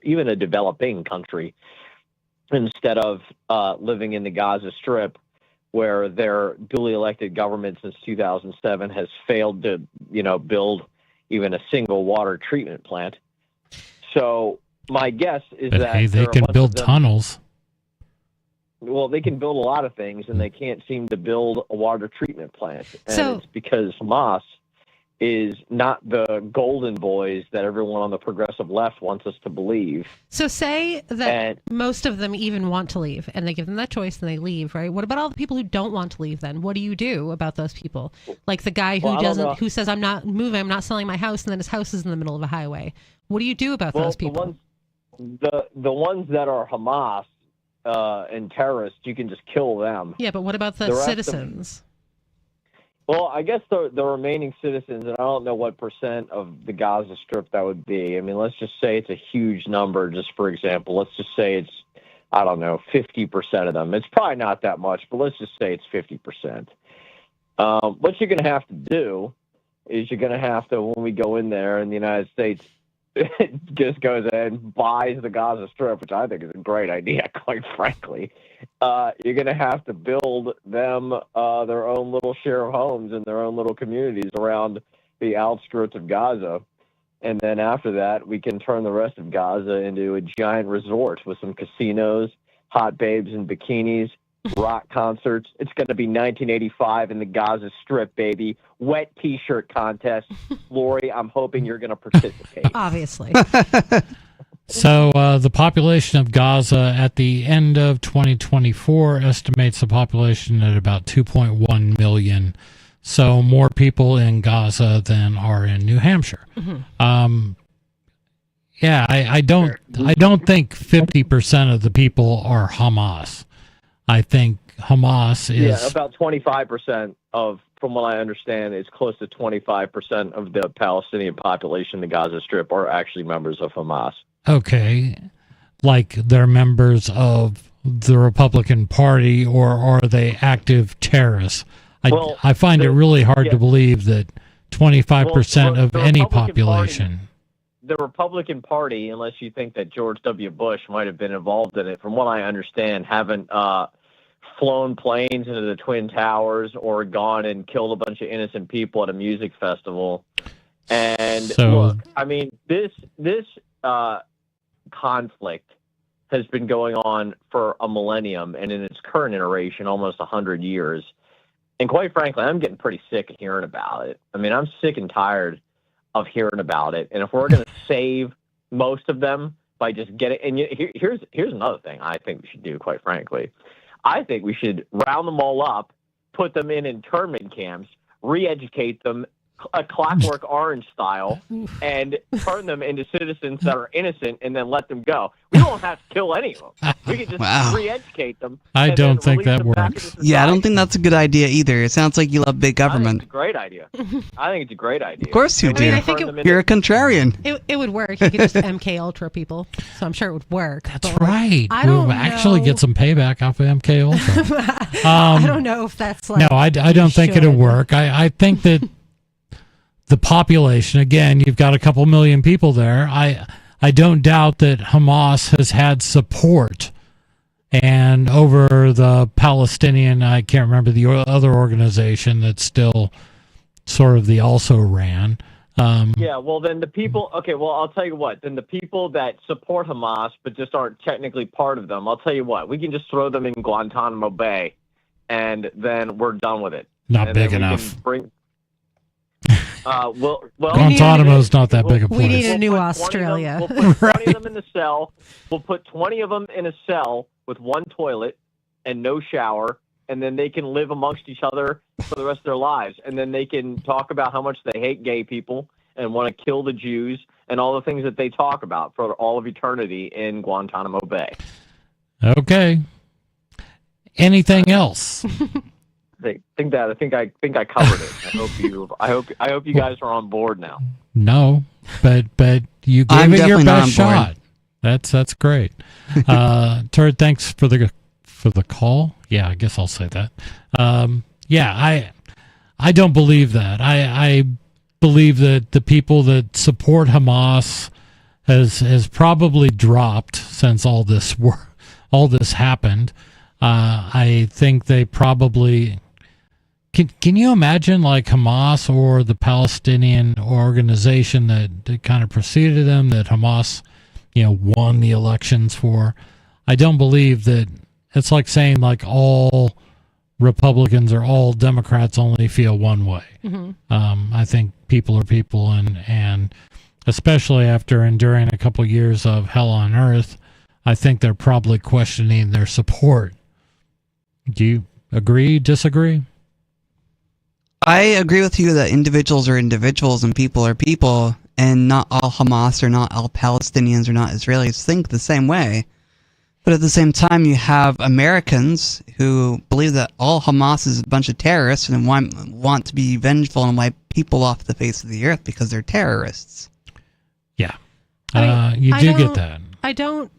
even a developing country, instead of living in the Gaza Strip, where their duly elected government since 2007 has failed to, build even a single water treatment plant. So my guess is But that hey, they there are a can bunch build of them- tunnels. Well, they can build a lot of things, and they can't seem to build a water treatment plant. And it's because Hamas is not the golden boys that everyone on the progressive left wants us to believe. So say that most of them even want to leave, and they give them that choice and they leave, right? What about all the people who don't want to leave then? What do you do about those people? Like the guy who who says, I'm not moving, I'm not selling my house, and then his house is in the middle of a highway. What do you do about those people? The ones that are Hamas and terrorists, you can just kill them. Yeah, but what about the citizens? Well, I guess the remaining citizens, and I don't know what percent of the Gaza Strip that would be. I mean, let's just say it's a huge number, just for example. Let's just say it's, 50% of them. It's probably not that much, but let's just say it's 50%. What you're going to have to do is you're going to have to, when we go in there in the United States, just goes ahead and buys the Gaza Strip, which I think is a great idea, quite frankly. You're going to have to build them their own little share of homes in their own little communities around the outskirts of Gaza. And then after that, we can turn the rest of Gaza into a giant resort with some casinos, hot babes in bikinis, rock concerts. It's going to be 1985 in the Gaza Strip, baby. Wet T-shirt contest. Lori, I'm hoping you're going to participate. Obviously. So the population of Gaza at the end of 2024 estimates the population at about 2.1 million. So more people in Gaza than are in New Hampshire. Mm-hmm. I don't think 50% of the people are Hamas. I think Hamas is about 25% of, from what I understand, it's close to 25% of the Palestinian population in the Gaza Strip are actually members of Hamas. Okay, like they're members of the Republican Party, or are they active terrorists? I find it really hard to believe that 25% of any population. The Republican Party, unless you think that George W. Bush might have been involved in it, from what I understand, haven't flown planes into the Twin Towers or gone and killed a bunch of innocent people at a music festival. And look, I mean, this conflict has been going on for a millennium, and in its current iteration, almost 100 years. And quite frankly, I'm getting pretty sick of hearing about it. I mean, I'm sick and tired of hearing about it. And if we're going to save most of them by just getting, and here's another thing I think we should do, quite frankly. I think we should round them all up, put them in internment camps, re-educate them, a Clockwork Orange style, and turn them into citizens that are innocent, and then let them go. We don't have to kill any of them. We can just re-educate them. I don't think that works. Yeah, I don't think that's a good idea either. It sounds like you love big government. It's a great idea. I think it's a great idea. Of course you do. I think You're a contrarian. It would work. You could just MK Ultra people, so I'm sure it would work. That's right. We'll actually get some payback off of MK Ultra. I don't know if that's like. No, I don't think it'll work. I think that the population, again, you've got a couple million people there. I don't doubt that Hamas has had support, and over the Palestinian, I can't remember the other organization that's still sort of the also ran. Yeah, well, then the people, okay, well, I'll tell you what, then the people that support Hamas but just aren't technically part of them, I'll tell you what, we can just throw them in Guantanamo Bay, and then we're done with it. Not big enough. Guantanamo's not that big a place. We need a new Australia. We'll put 20 of them in the cell. We'll put 20 of them in a cell with one toilet and no shower, and then they can live amongst each other for the rest of their lives. And then they can talk about how much they hate gay people and want to kill the Jews and all the things that they talk about for all of eternity in Guantanamo Bay. Okay. Anything else? I think I covered it. I hope you guys are on board now. No, but you gave it your best shot. That's great. Turd, thanks for the call. Yeah, I guess I'll say that. I don't believe that. I believe that the people that support Hamas has probably dropped since all this happened. I think they probably can you imagine like Hamas or the Palestinian organization that kind of preceded them that Hamas, won the elections for? I don't believe that. It's like saying like all Republicans or all Democrats only feel one way. Mm-hmm. I think people are people, and especially after enduring a couple years of hell on earth, I think they're probably questioning their support. Do you agree, disagree? I agree with you that individuals are individuals and people are people, and not all Hamas or not all Palestinians or not Israelis think the same way. But at the same time, you have Americans who believe that all Hamas is a bunch of terrorists and want to be vengeful and wipe people off the face of the earth because they're terrorists. Yeah. You do get that. I don't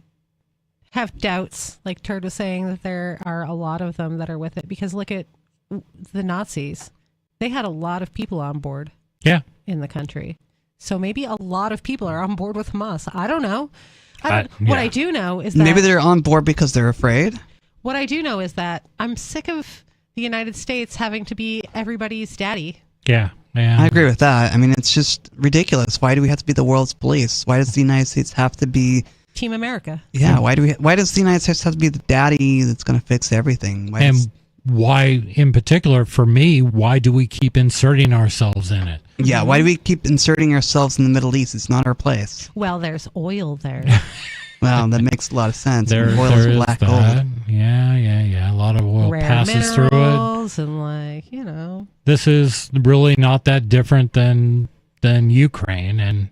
have doubts, like Turd was saying, that there are a lot of them that are with it, because look at the Nazis. They had a lot of people on board in the country. So maybe a lot of people are on board with Hamas. I don't know. What I do know is that... Maybe they're on board because they're afraid? What I do know is that I'm sick of the United States having to be everybody's daddy. Yeah. I agree with that. I mean, it's just ridiculous. Why do we have to be the world's police? Why does the United States have to be... Team America. Yeah, why does the United States have to be the daddy that's going to fix everything? Why, in particular, for me, why do we keep inserting ourselves in it? Yeah, why do we keep inserting ourselves in the Middle East? It's not our place. Well, there's oil there. Well, that makes a lot of sense. There Oil's is black that. gold. Yeah. A lot of oil Rare passes through it. And This is really not that different than Ukraine. And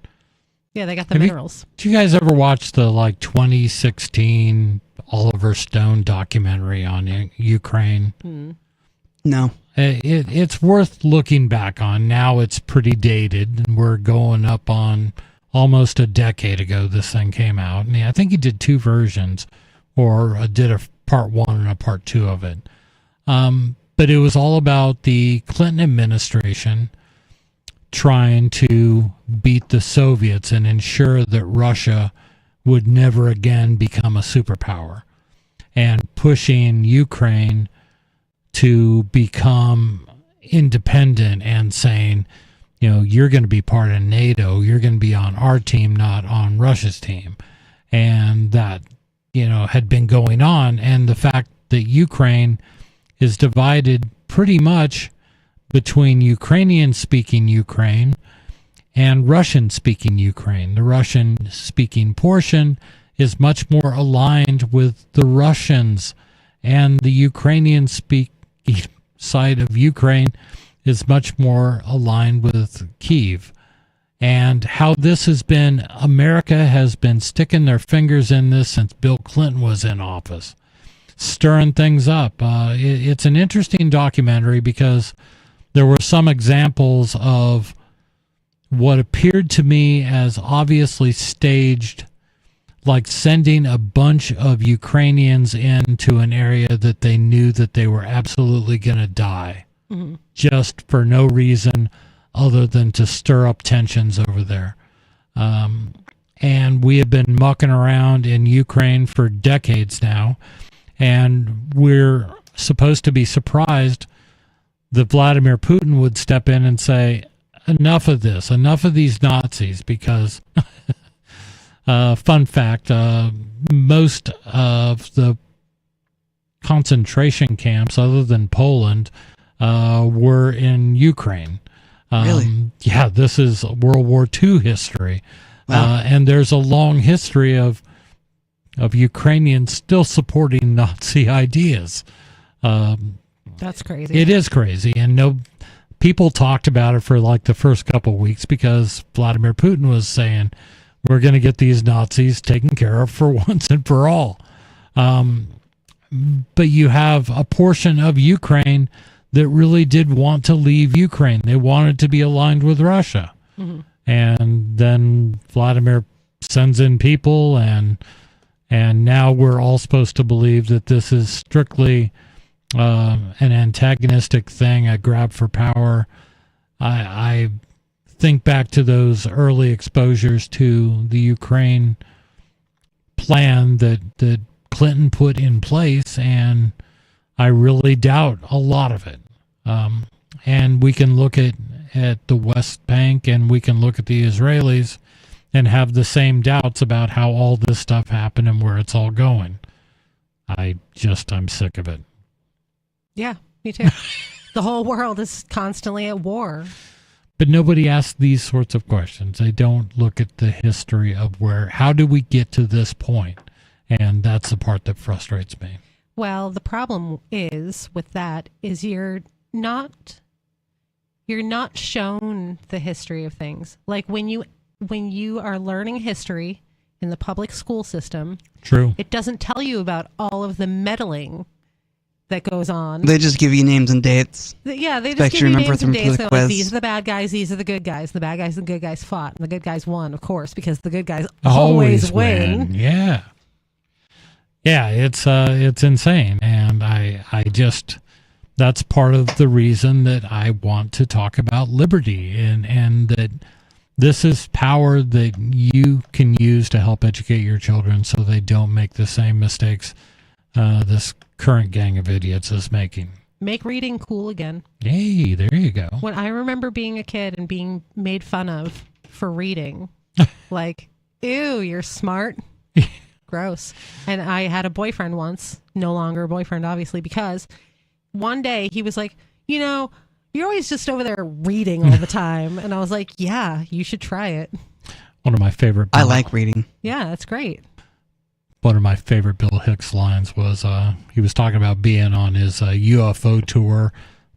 yeah, they got the minerals. Did you guys ever watch the 2016 Oliver Stone documentary on Ukraine? No. It's worth looking back on. Now it's pretty dated, and we're going up on almost a decade ago this thing came out. And I think he did two versions, or did a part one and a part two of it. But it was all about the Clinton administration trying to beat the Soviets and ensure that Russia would never again become a superpower, and pushing Ukraine to become independent and saying, you're going to be part of NATO, you're going to be on our team, not on Russia's team. And that, had been going on. And the fact that Ukraine is divided pretty much between Ukrainian-speaking Ukraine and Russian-speaking Ukraine. The Russian-speaking portion is much more aligned with the Russians, and the Ukrainian-speaking side of Ukraine is much more aligned with Kyiv. And how this has been, America has been sticking their fingers in this since Bill Clinton was in office, stirring things up. It's an interesting documentary because there were some examples of what appeared to me as obviously staged, like sending a bunch of Ukrainians into an area that they knew that they were absolutely going to die, just for no reason other than to stir up tensions over there. And we have been mucking around in Ukraine for decades now, and we're supposed to be surprised that Vladimir Putin would step in and say, enough of this, enough of these Nazis, because fun fact, most of the concentration camps other than Poland were in Ukraine. Really? Yeah, this is World War II history. Wow. And there's a long history of Ukrainians still supporting Nazi ideas. That's crazy. It is crazy. And people talked about it for like the first couple of weeks because Vladimir Putin was saying, we're going to get these Nazis taken care of for once and for all. But you have a portion of Ukraine that really did want to leave Ukraine. They wanted to be aligned with Russia. Mm-hmm. And then Vladimir sends in people, and now we're all supposed to believe that this is strictly an antagonistic thing, a grab for power. I think back to those early exposures to the Ukraine plan that Clinton put in place, and I really doubt a lot of it. And we can look at the West Bank, and we can look at the Israelis and have the same doubts about how all this stuff happened and where it's all going. I'm sick of it. Yeah, me too. The whole world is constantly at war. But nobody asks these sorts of questions. They don't look at the history of how do we get to this point? And that's the part that frustrates me. Well, the problem is with that is you're not shown the history of things. Like when you are learning history in the public school system, true, it doesn't tell you about all of the meddling that goes on. They just give you names and dates. Yeah, they just give you names and dates. They're like, these are the bad guys, these are the good guys. The bad guys and the good guys fought, and the good guys won, of course, because the good guys always win. Yeah. Yeah, it's insane, and I just, that's part of the reason that I want to talk about liberty, and that this is power that you can use to help educate your children so they don't make the same mistakes this current gang of idiots is making. Make reading cool again. Hey, there you go. When I remember being a kid and being made fun of for reading, like, ew, you're smart. Gross. And I had a boyfriend once, no longer a boyfriend, obviously, because one day he was like, you're always just over there reading all the time. And I was like, yeah, you should try it. One of my favorite. I like reading. Yeah, that's great. One of my favorite Bill Hicks lines was he was talking about being on his UFO tour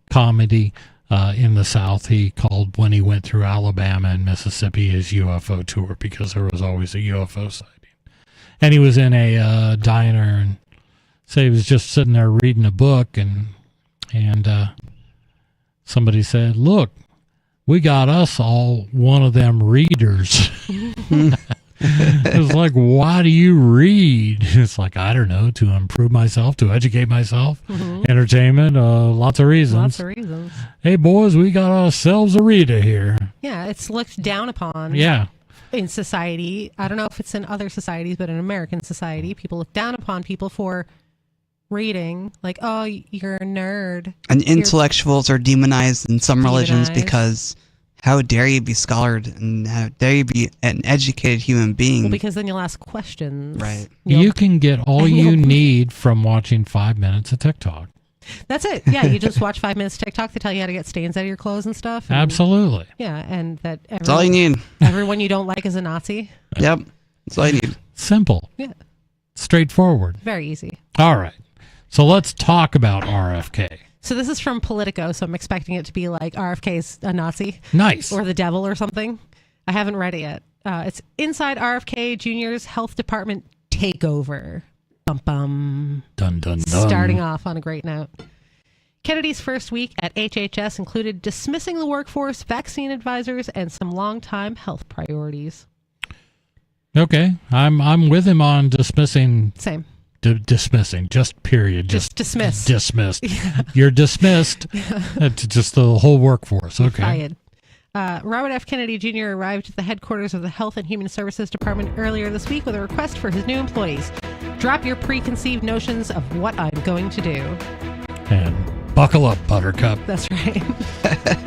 comedy in the South. He called when he went through Alabama and Mississippi his UFO tour because there was always a UFO sighting. And he was in a diner, and so he was just sitting there reading a book, and somebody said, "Look, we got us all one of them readers." It was like, why do you read? It's like, I don't know, to improve myself, to educate myself, entertainment, lots of reasons. Lots of reasons. Hey, boys, we got ourselves a reader here. Yeah, it's looked down upon. Yeah. In society. I don't know if it's in other societies, but in American society, people look down upon people for reading. Like, oh, you're a nerd. And intellectuals are demonized in some religions because how dare you be scholared and how dare you be an educated human being? Well, because then you'll ask questions. Right. You can get all you need from watching 5 minutes of TikTok. That's it. Yeah, you just watch 5 minutes of TikTok. They tell you how to get stains out of your clothes and stuff. And, absolutely. Yeah, and that that's all you need. Everyone you don't like is a Nazi. Yep. That's all you need. Simple. Yeah. Straightforward. Very easy. All right. So let's talk about RFK. So this is from Politico, so I'm expecting it to be like RFK's a Nazi. Nice. Or the devil or something. I haven't read it yet. It's Inside RFK Jr.'s Health Department Takeover. Bum, bum. Dun, dun, dun. Starting off on a great note. Kennedy's first week at HHS included dismissing the workforce, vaccine advisors, and some long-time health priorities. Okay. I'm with him on dismissing. Same. Dismissing, just period. Just dismiss. Dismissed. Yeah. You're dismissed. Just the whole workforce. Okay. Robert F. Kennedy Jr. arrived at the headquarters of the Health and Human Services Department earlier this week with a request for his new employees. Drop your preconceived notions of what I'm going to do. And buckle up, Buttercup. That's right.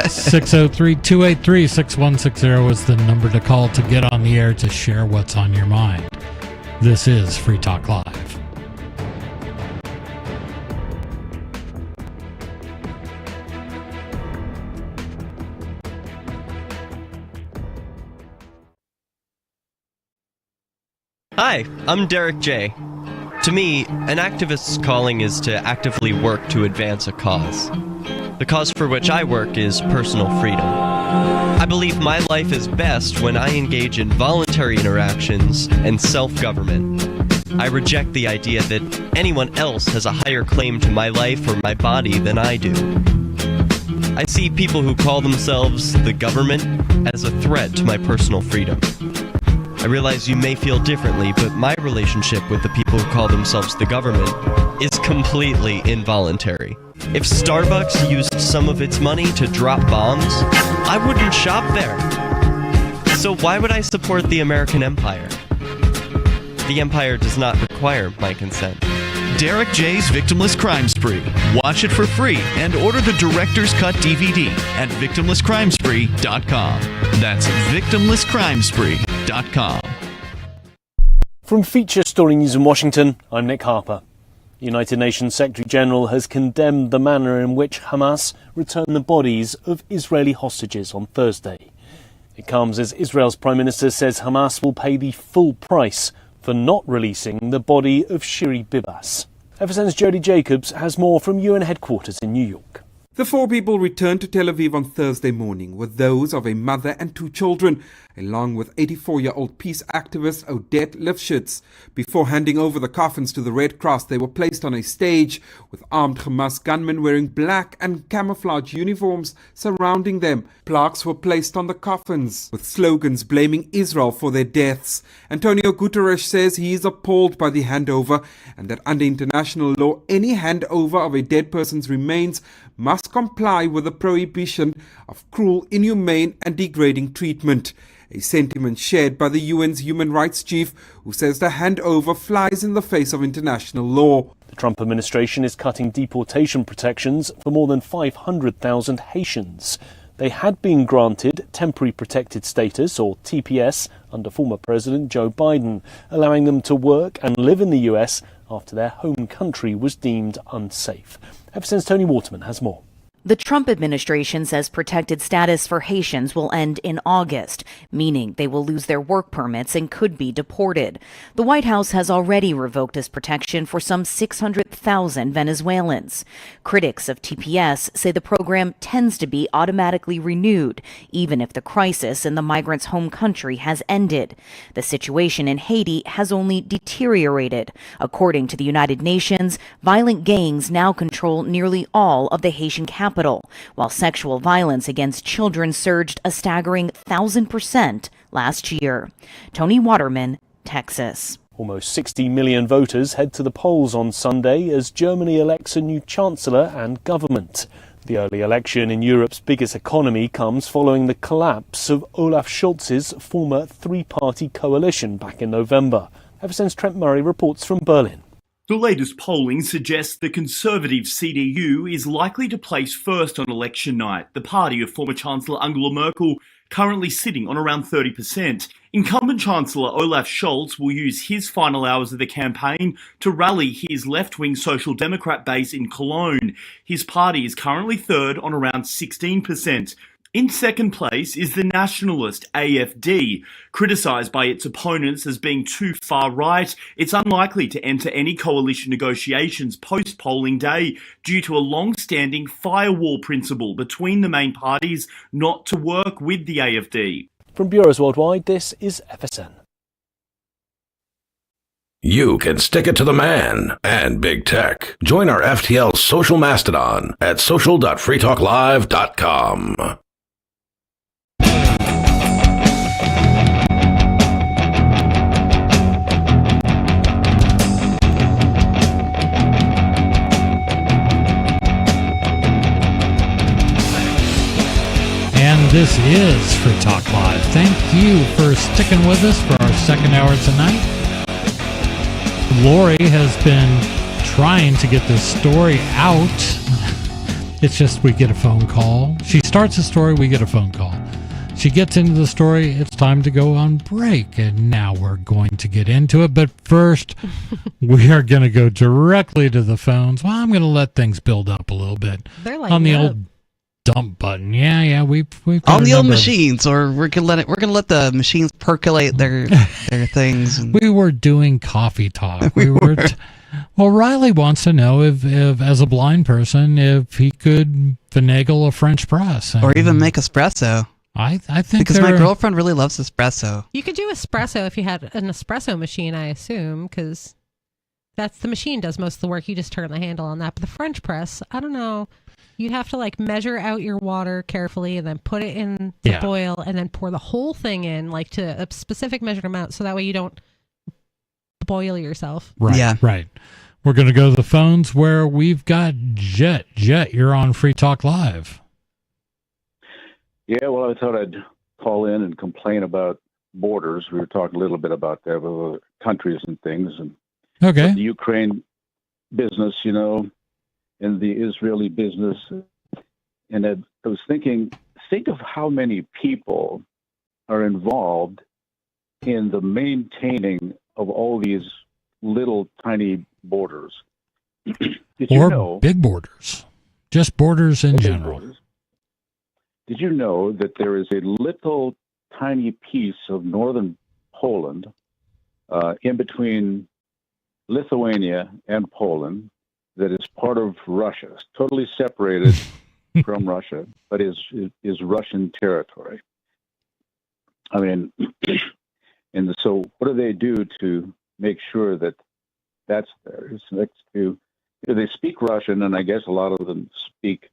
603-283-6160 is the number to call to get on the air to share what's on your mind. This is Free Talk Live. Hi, I'm Derek J. To me, an activist's calling is to actively work to advance a cause. The cause for which I work is personal freedom. I believe my life is best when I engage in voluntary interactions and self-government. I reject the idea that anyone else has a higher claim to my life or my body than I do. I see people who call themselves the government as a threat to my personal freedom. I realize you may feel differently, but my relationship with the people who call themselves the government is completely involuntary. If Starbucks used some of its money to drop bombs, I wouldn't shop there. So why would I support the American empire? The Empire does not require my consent. Derek J's Victimless Crime Spree. Watch it for free and order the Director's Cut DVD at victimlesscrimespree.com. That's victimlesscrimespree.com. From Feature Story News in Washington, I'm Nick Harper. The United Nations Secretary General has condemned the manner in which Hamas returned the bodies of Israeli hostages on Thursday. It comes as Israel's Prime Minister says Hamas will pay the full price for not releasing the body of Shiri Bibas. FSN's Jody Jacobs has more from UN headquarters in New York. The four people returned to Tel Aviv on Thursday morning were those of a mother and two children, along with 84-year-old peace activist Odette Lifshitz. Before handing over the coffins to the Red Cross, they were placed on a stage with armed Hamas gunmen wearing black and camouflage uniforms surrounding them. Plaques were placed on the coffins with slogans blaming Israel for their deaths. Antonio Guterres says he is appalled by the handover and that under international law, any handover of a dead person's remains must comply with the prohibition of cruel, inhumane and degrading treatment. A sentiment shared by the UN's human rights chief, who says the handover flies in the face of international law. The Trump administration is cutting deportation protections for more than 500,000 Haitians. They had been granted temporary protected status, or TPS, under former President Joe Biden, allowing them to work and live in the US after their home country was deemed unsafe. FSN's Tony Waterman has more. The Trump administration says protected status for Haitians will end in August, meaning they will lose their work permits and could be deported. The White House has already revoked this protection for some 600,000 Venezuelans. Critics of TPS say the program tends to be automatically renewed, even if the crisis in the migrants' home country has ended. The situation in Haiti has only deteriorated. According to the United Nations, violent gangs now control nearly all of the Haitian capital, while sexual violence against children surged a staggering 1,000% last year. Tony Waterman, Texas. Almost 60 million voters head to the polls on Sunday as Germany elects a new chancellor and government. The early election in Europe's biggest economy comes following the collapse of Olaf Scholz's former three-party coalition back in November. FSN's Trent Murray reports from Berlin. The latest polling suggests the Conservative CDU is likely to place first on election night, the party of former Chancellor Angela Merkel currently sitting on around 30%. Incumbent Chancellor Olaf Scholz will use his final hours of the campaign to rally his left-wing Social Democrat base in Cologne. His party is currently third on around 16%. In second place is the nationalist AfD. Criticised by its opponents as being too far right, it's unlikely to enter any coalition negotiations post-polling day due to a long-standing firewall principle between the main parties not to work with the AfD. From Bureaus Worldwide, this is FSN. You can stick it to the man and big tech. Join our FTL social mastodon at social.freetalklive.com. And this is Free Talk Live. Thank you for sticking with us for our second hour tonight. Lori has been trying to get this story out. It's just we get a phone call. She starts a story, we get a phone call. She gets into the story, it's time to go on break. And now we're going to get into it. But first, we are going to go directly to the phones. Well, I'm going to let things build up a little bit. They're on the old dump button. Yeah, we've on the old machines, or we're gonna let the machines percolate their things. And we were doing coffee talk. We were. Well, Riley wants to know if, as a blind person, if he could finagle a French press or even make espresso. I think because my girlfriend really loves espresso. You could do espresso if you had an espresso machine, I assume, because that's the machine does most of the work. You just turn the handle on that. But the French press, I don't know. You'd have to like measure out your water carefully and then put it in the boil and then pour the whole thing in like to a specific measured amount, so that way you don't boil yourself. Right. Yeah. Right. We're going to go to the phones where we've got Jet. Jet, you're on Free Talk Live. Yeah, well, I thought I'd call in and complain about borders. We were talking a little bit about that with countries and things, and Okay. the Ukraine business, and the Israeli business. And I was thinking, think of how many people are involved in the maintaining of all these little tiny borders. Did you know, big borders, just borders in general. Did you know that there is a little tiny piece of northern Poland in between Lithuania and Poland that is part of Russia? It's totally separated from Russia, but is Russian territory. I mean, and so what do they do to make sure that that's there? It's next to, they speak Russian, and I guess a lot of them speak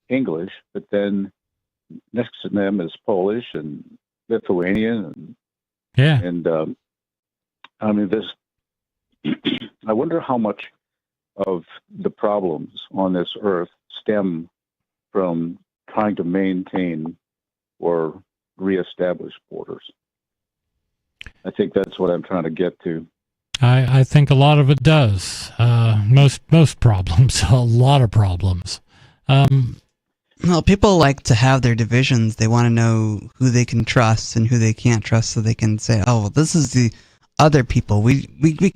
English, but then next to them is Polish and Lithuanian, and I mean, this. I wonder how much of the problems on this earth stem from trying to maintain or reestablish borders. I think that's what I'm trying to get to. I think a lot of it does. Most problems, a lot of problems. Well, people like to have their divisions. They want to know who they can trust and who they can't trust, so they can say, "Oh, well, this is the other people. We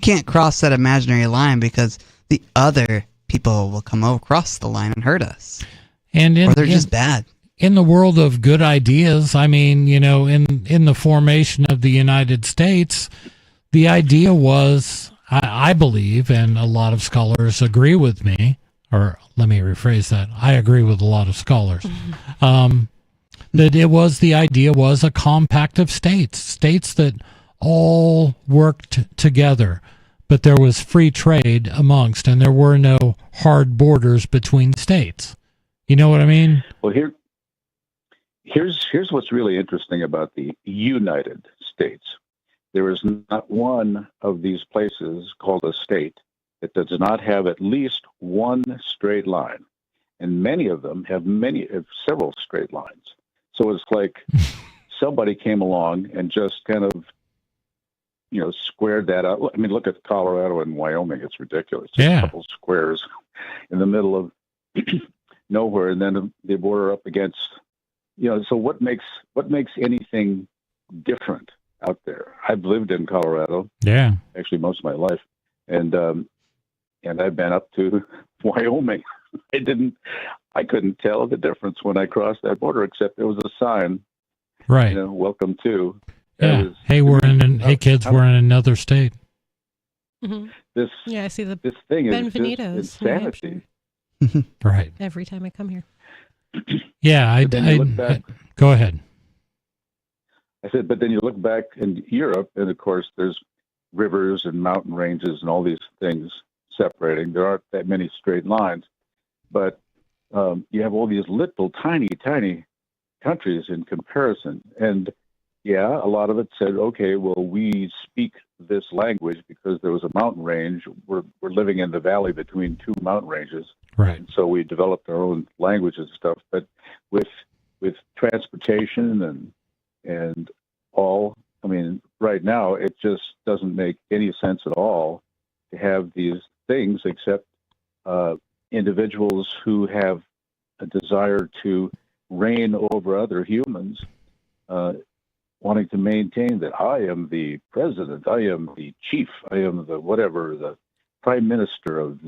can't cross that imaginary line because the other people will come across the line and hurt us." Or they're just bad. In the world of good ideas, I mean, in the formation of the United States, the idea was, I believe, and a lot of scholars agree with me, or let me rephrase that, I agree with a lot of scholars, that the idea was a compact of states that all worked together, but there was free trade amongst, and there were no hard borders between states. You know what I mean? Well, here's what's really interesting about the United States. There is not one of these places called a state that does not have at least one straight line, and many of them have several straight lines. So it's like somebody came along and just kind of, squared that out. I mean, look at Colorado and Wyoming; it's ridiculous. Just a couple squares in the middle of nowhere, and then they border up against. So what makes anything different out there? I've lived in Colorado, actually most of my life, and I've been up to Wyoming. I couldn't tell the difference when I crossed that border, except there was a sign, right? Welcome to. Yeah. Hey, hey kids, we're in another state. Mm-hmm. I see the this thing Benvenitos, is insanity. Right. Every time I come here. Yeah, go ahead. I said, but then you look back in Europe, and of course, there's rivers and mountain ranges and all these things separating. There aren't that many straight lines, but you have all these little tiny countries in comparison. And a lot of it said, okay, well, we speak this language because there was a mountain range. We're living in the valley between two mountain ranges. Right. And so we developed our own language and stuff. But with transportation and all, I mean, right now it just doesn't make any sense at all to have these things except individuals who have a desire to reign over other humans, wanting to maintain that I am the president, I am the chief, I am the whatever, the prime minister of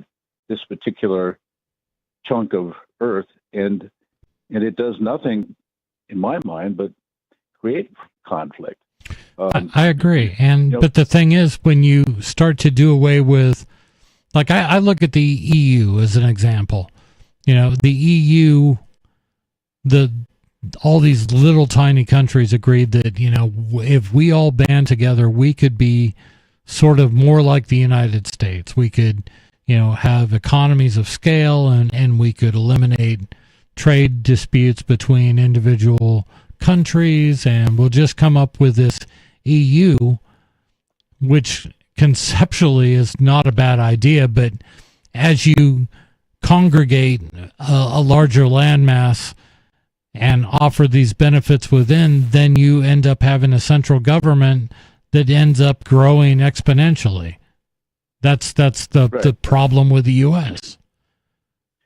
this particular chunk of earth, and it does nothing, in my mind, but create conflict. I agree, but the thing is, when you start to do away with, like I look at the EU as an example. The EU, all these little tiny countries agreed that, if we all band together, we could be sort of more like the United States. We could, have economies of scale, and we could eliminate trade disputes between individual countries, and we'll just come up with this EU, which conceptually is not a bad idea, but as you congregate a larger landmass and offer these benefits within, then you end up having a central government that ends up growing exponentially. That's the problem with the U.S.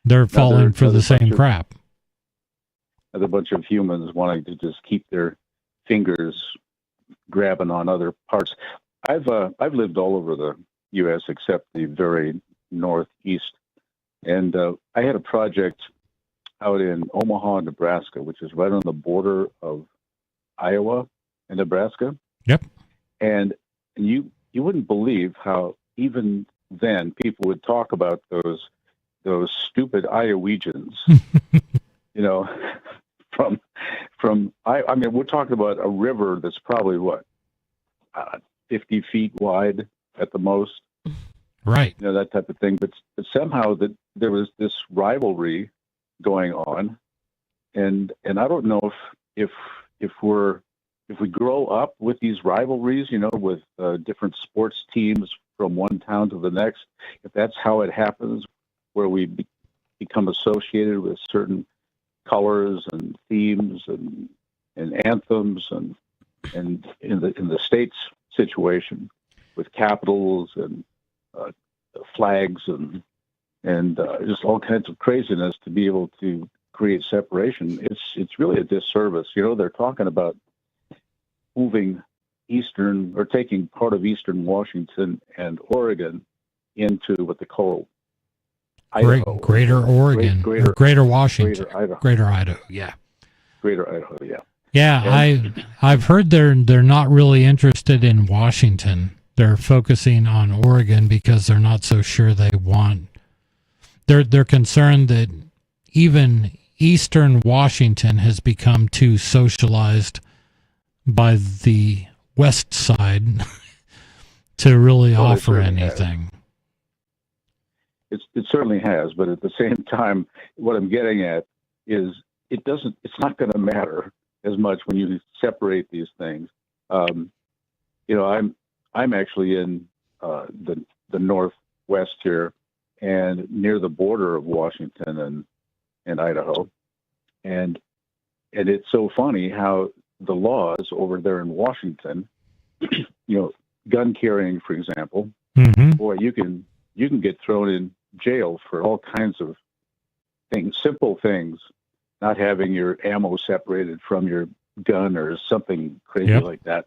They're falling for the same crap. There's a bunch of humans wanting to just keep their fingers grabbing on other parts. I've lived all over the U.S. except the very northeast, and I had a project out in Omaha, Nebraska, which is right on the border of Iowa and Nebraska. Yep. And you wouldn't believe how even then people would talk about those stupid Iowegians. You know, I mean, we're talking about a river that's probably 50 feet wide at the most. Right. You know, that type of thing. But somehow there was this rivalry going on, and I don't know if we grow up with these rivalries, you know, with different sports teams from one town to the next, if that's how it happens, where we become associated with certain colors and themes and anthems and in the states situation with capitals and flags and just all kinds of craziness, to be able to create separation, it's really a disservice. You know, they're talking about moving eastern or taking part of eastern Washington and Oregon into what they call Idaho. Greater Oregon, Greater Washington, Greater Idaho, yeah. Greater Idaho, yeah. Yeah, I've heard they're not really interested in Washington. They're focusing on Oregon because they're not so sure they want. They're concerned that even eastern Washington has become too socialized by the west side to really offer anything. It certainly has, but at the same time, what I'm getting at is it's not going to matter as much when you separate these things. You know, I'm actually in the northwest here, and near the border of Washington and Idaho, and it's so funny how the laws over there in Washington, you know, gun carrying, for example, boy, you can get thrown in jail for all kinds of things, simple things, not having your ammo separated from your gun or something crazy like that.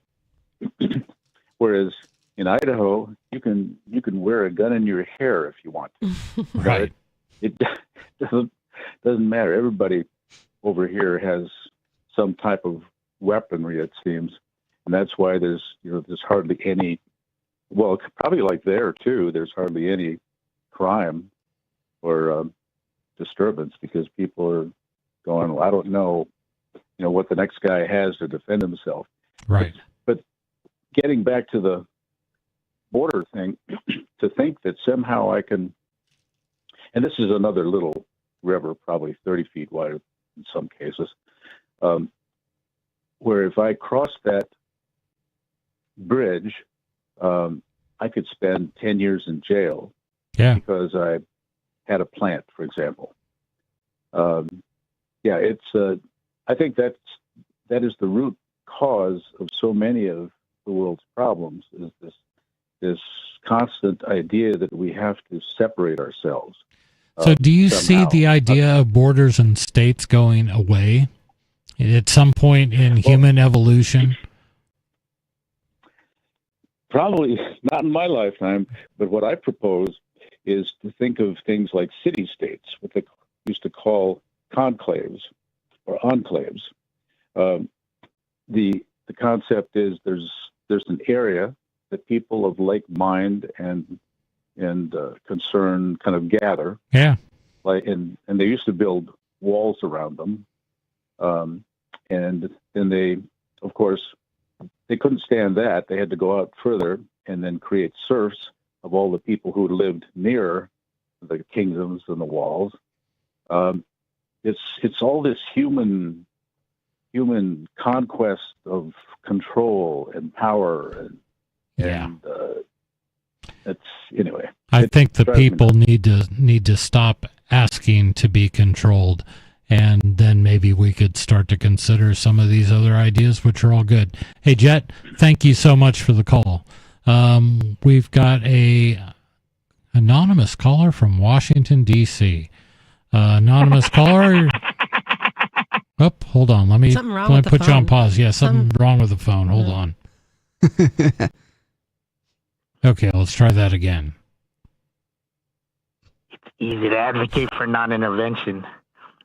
Whereas in Idaho, you can wear a gun in your hair if you want to. Right. It doesn't matter. Everybody over here has some type of weaponry, it seems, and that's why there's hardly any. Well, probably like there too. There's hardly any crime or disturbance because people are going, well, I don't know, you know, what the next guy has to defend himself. Right. But getting back to the border thing, to think that somehow I can, and this is another little river, probably 30 feet wide in some cases, where if I cross that bridge, I could spend 10 years in jail because I had a plant, for example. I think that is the root cause of so many of the world's problems, is this constant idea that we have to separate ourselves. So do you somehow. see the idea of borders and states going away at some point in human evolution? Probably not in my lifetime, but what I propose is to think of things like city-states, what they used to call conclaves or enclaves. The concept is there's an area that people of like mind and concern kind of gather. Yeah. And they used to build walls around them. And then they, of course, they couldn't stand that. They had to go out further and then create serfs of all the people who lived near the kingdoms and the walls. It's all this human conquest of control and power and it's anyway. I think the people need to stop asking to be controlled And then maybe we could start to consider some of these other ideas, which are all good. Hey, Jet, thank you so much for the call. We've got a anonymous caller from Washington, D.C. Anonymous caller. Oh, hold on. Let me put you on pause. Yeah, something wrong with the phone. Hold on. Okay, let's try that again. It's easy to advocate for non-intervention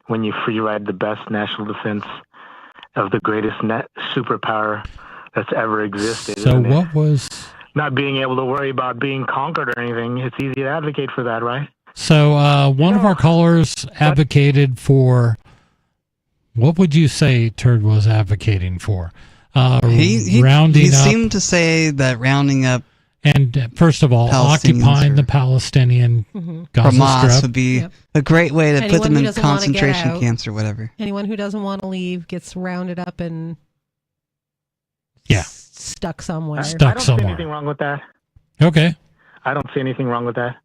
when you free ride the best national defense of the greatest superpower that's ever existed. So what was... Not being able to worry about being conquered or anything. It's easy to advocate for that, right? So one of our callers advocated for... What would you say Turd was advocating for? He rounding up... He seemed to say that rounding up... And first of all, occupying the Palestinian Gaza Hamas Strip would be a great way to put them in concentration camps or whatever. Anyone who doesn't want to leave gets rounded up and stuck somewhere. I don't see anything wrong with that. Okay. I don't see anything wrong with that.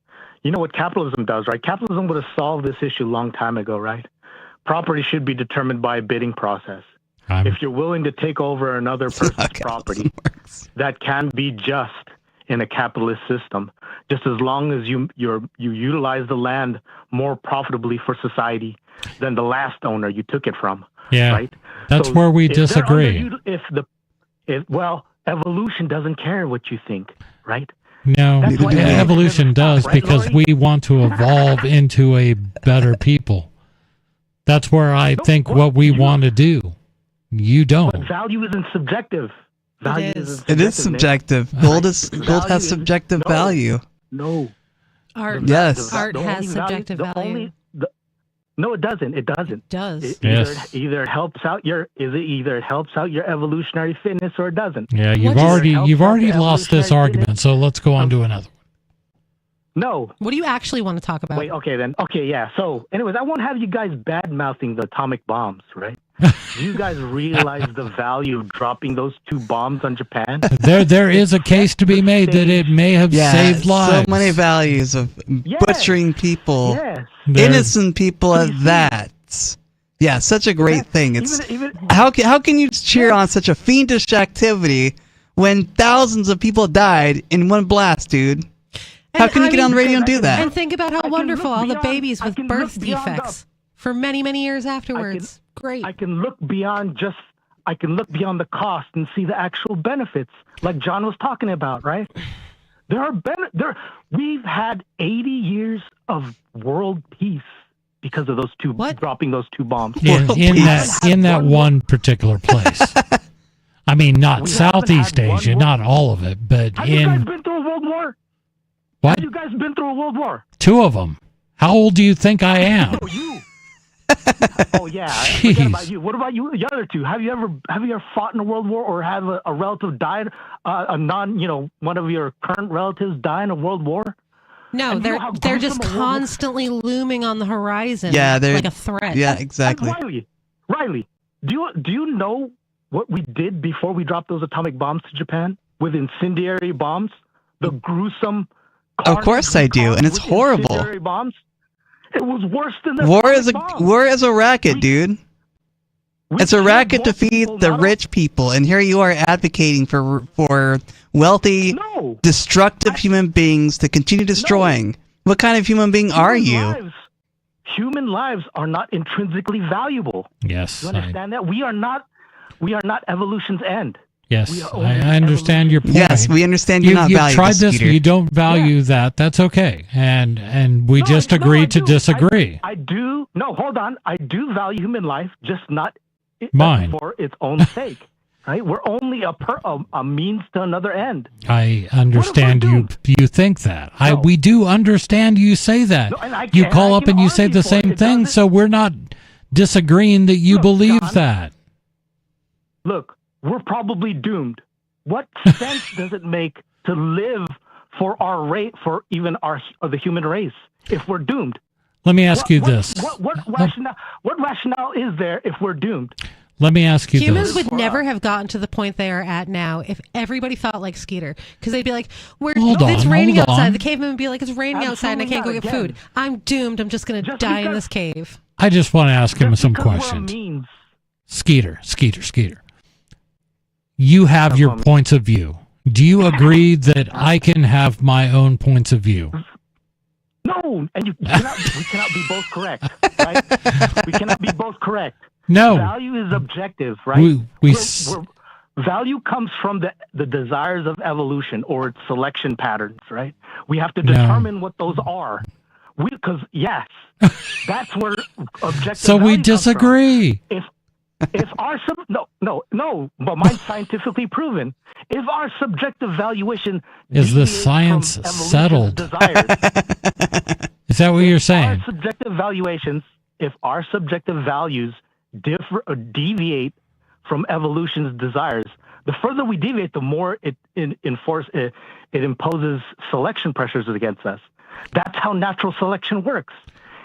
You know what capitalism does, right? Capitalism would have solved this issue a long time ago, right? Property should be determined by a bidding process. If you're willing to take over another person's property, that can be just in a capitalist system, just as long as you utilize the land more profitably for society than the last owner you took it from. Yeah, right? That's where we disagree. Well, evolution doesn't care what you think, right? No, evolution does, because we want to evolve into a better people. That's where I think what we want to do. You don't. But value isn't subjective. It is subjective. Gold has subjective value. No. Art. Yes. Art has subjective value. No, it doesn't. It doesn't. It does. Either it helps out your evolutionary fitness or it doesn't. Yeah, you've already lost this argument, so let's go on to another one. No. What do you actually want to talk about? Wait, okay then. Okay, yeah. So, anyways, I won't have you guys bad-mouthing the atomic bombs, right? Do you guys realize the value of dropping those 2 bombs on Japan? There is a case to be made that it may have saved lives. So many values of butchering people, innocent people at that. Yeah, such a great thing. It's how can you cheer on such a fiendish activity when thousands of people died in one blast, dude? How can you get on the radio and do that? And think about how wonderful all the babies with birth defects for many, many years afterwards. Great. I can look beyond the cost and see the actual benefits, like John was talking about, right? We've had 80 years of world peace because of dropping those 2 bombs. In that one particular place. I mean, not Southeast Asia, not all of it, but Have you guys been through a world war? What? Have you guys been through a world war? 2 of them. How old do you think I am? No, you. Oh yeah, forget about you. What about you? The other 2? Have you ever fought in a world war or have a relative died? One of your current relatives die in a world war? No, they're just constantly looming on the horizon. Yeah, they're like a threat. Yeah, exactly. Riley, do you know what we did before we dropped those atomic bombs to Japan with incendiary bombs? The gruesome. Of course I do, and it's horrible. Incendiary bombs. It was worse than the war is a racket, dude. It's a racket to feed the rich people, and here you are advocating for wealthy, destructive human beings to continue destroying. What kind of human being are you? Human lives are not intrinsically valuable. Yes, you understand that? We are not evolution's end. Yes, I understand your point. Yes, we understand you're not valuable. You've tried this, you don't value that. That's okay. And we just agreed to disagree. I do. No, hold on. I do value human life, just not mine for its own sake. Right? We're only a means to another end. I understand you think that. We do understand you say that. No, you call up and you say the same thing, so we're not disagreeing that you believe John, that. Look, we're probably doomed. What sense does it make to live for our rate, for even the human race, if we're doomed? Let me ask you this. What rationale is there if we're doomed? Let me ask you this. Humans would never have gotten to the point they are at now if everybody thought like Skeeter. Because they'd be like, it's raining outside. The cavemen would be like, it's raining outside and I can't go get food. I'm doomed. I'm just going to die in this cave. I just want to ask him some because we're a questions. means. Skeeter. You have your points of view. Do you agree that I can have my own points of view? No, and we cannot be both correct, right? We cannot be both correct. No. Value is objective, right? We're value comes from the desires of evolution or its selection patterns, right? We have to determine what those are. Because, yes, that's where objective So we value comes disagree. from. If our no, but mine's scientifically proven. If our subjective valuation Is the deviates science from evolution's settled? desires, Is that what you're saying? our subjective valuations, if our subjective values differ or deviate from evolution's desires, the further we deviate, the more it imposes selection pressures against us. That's how natural selection works.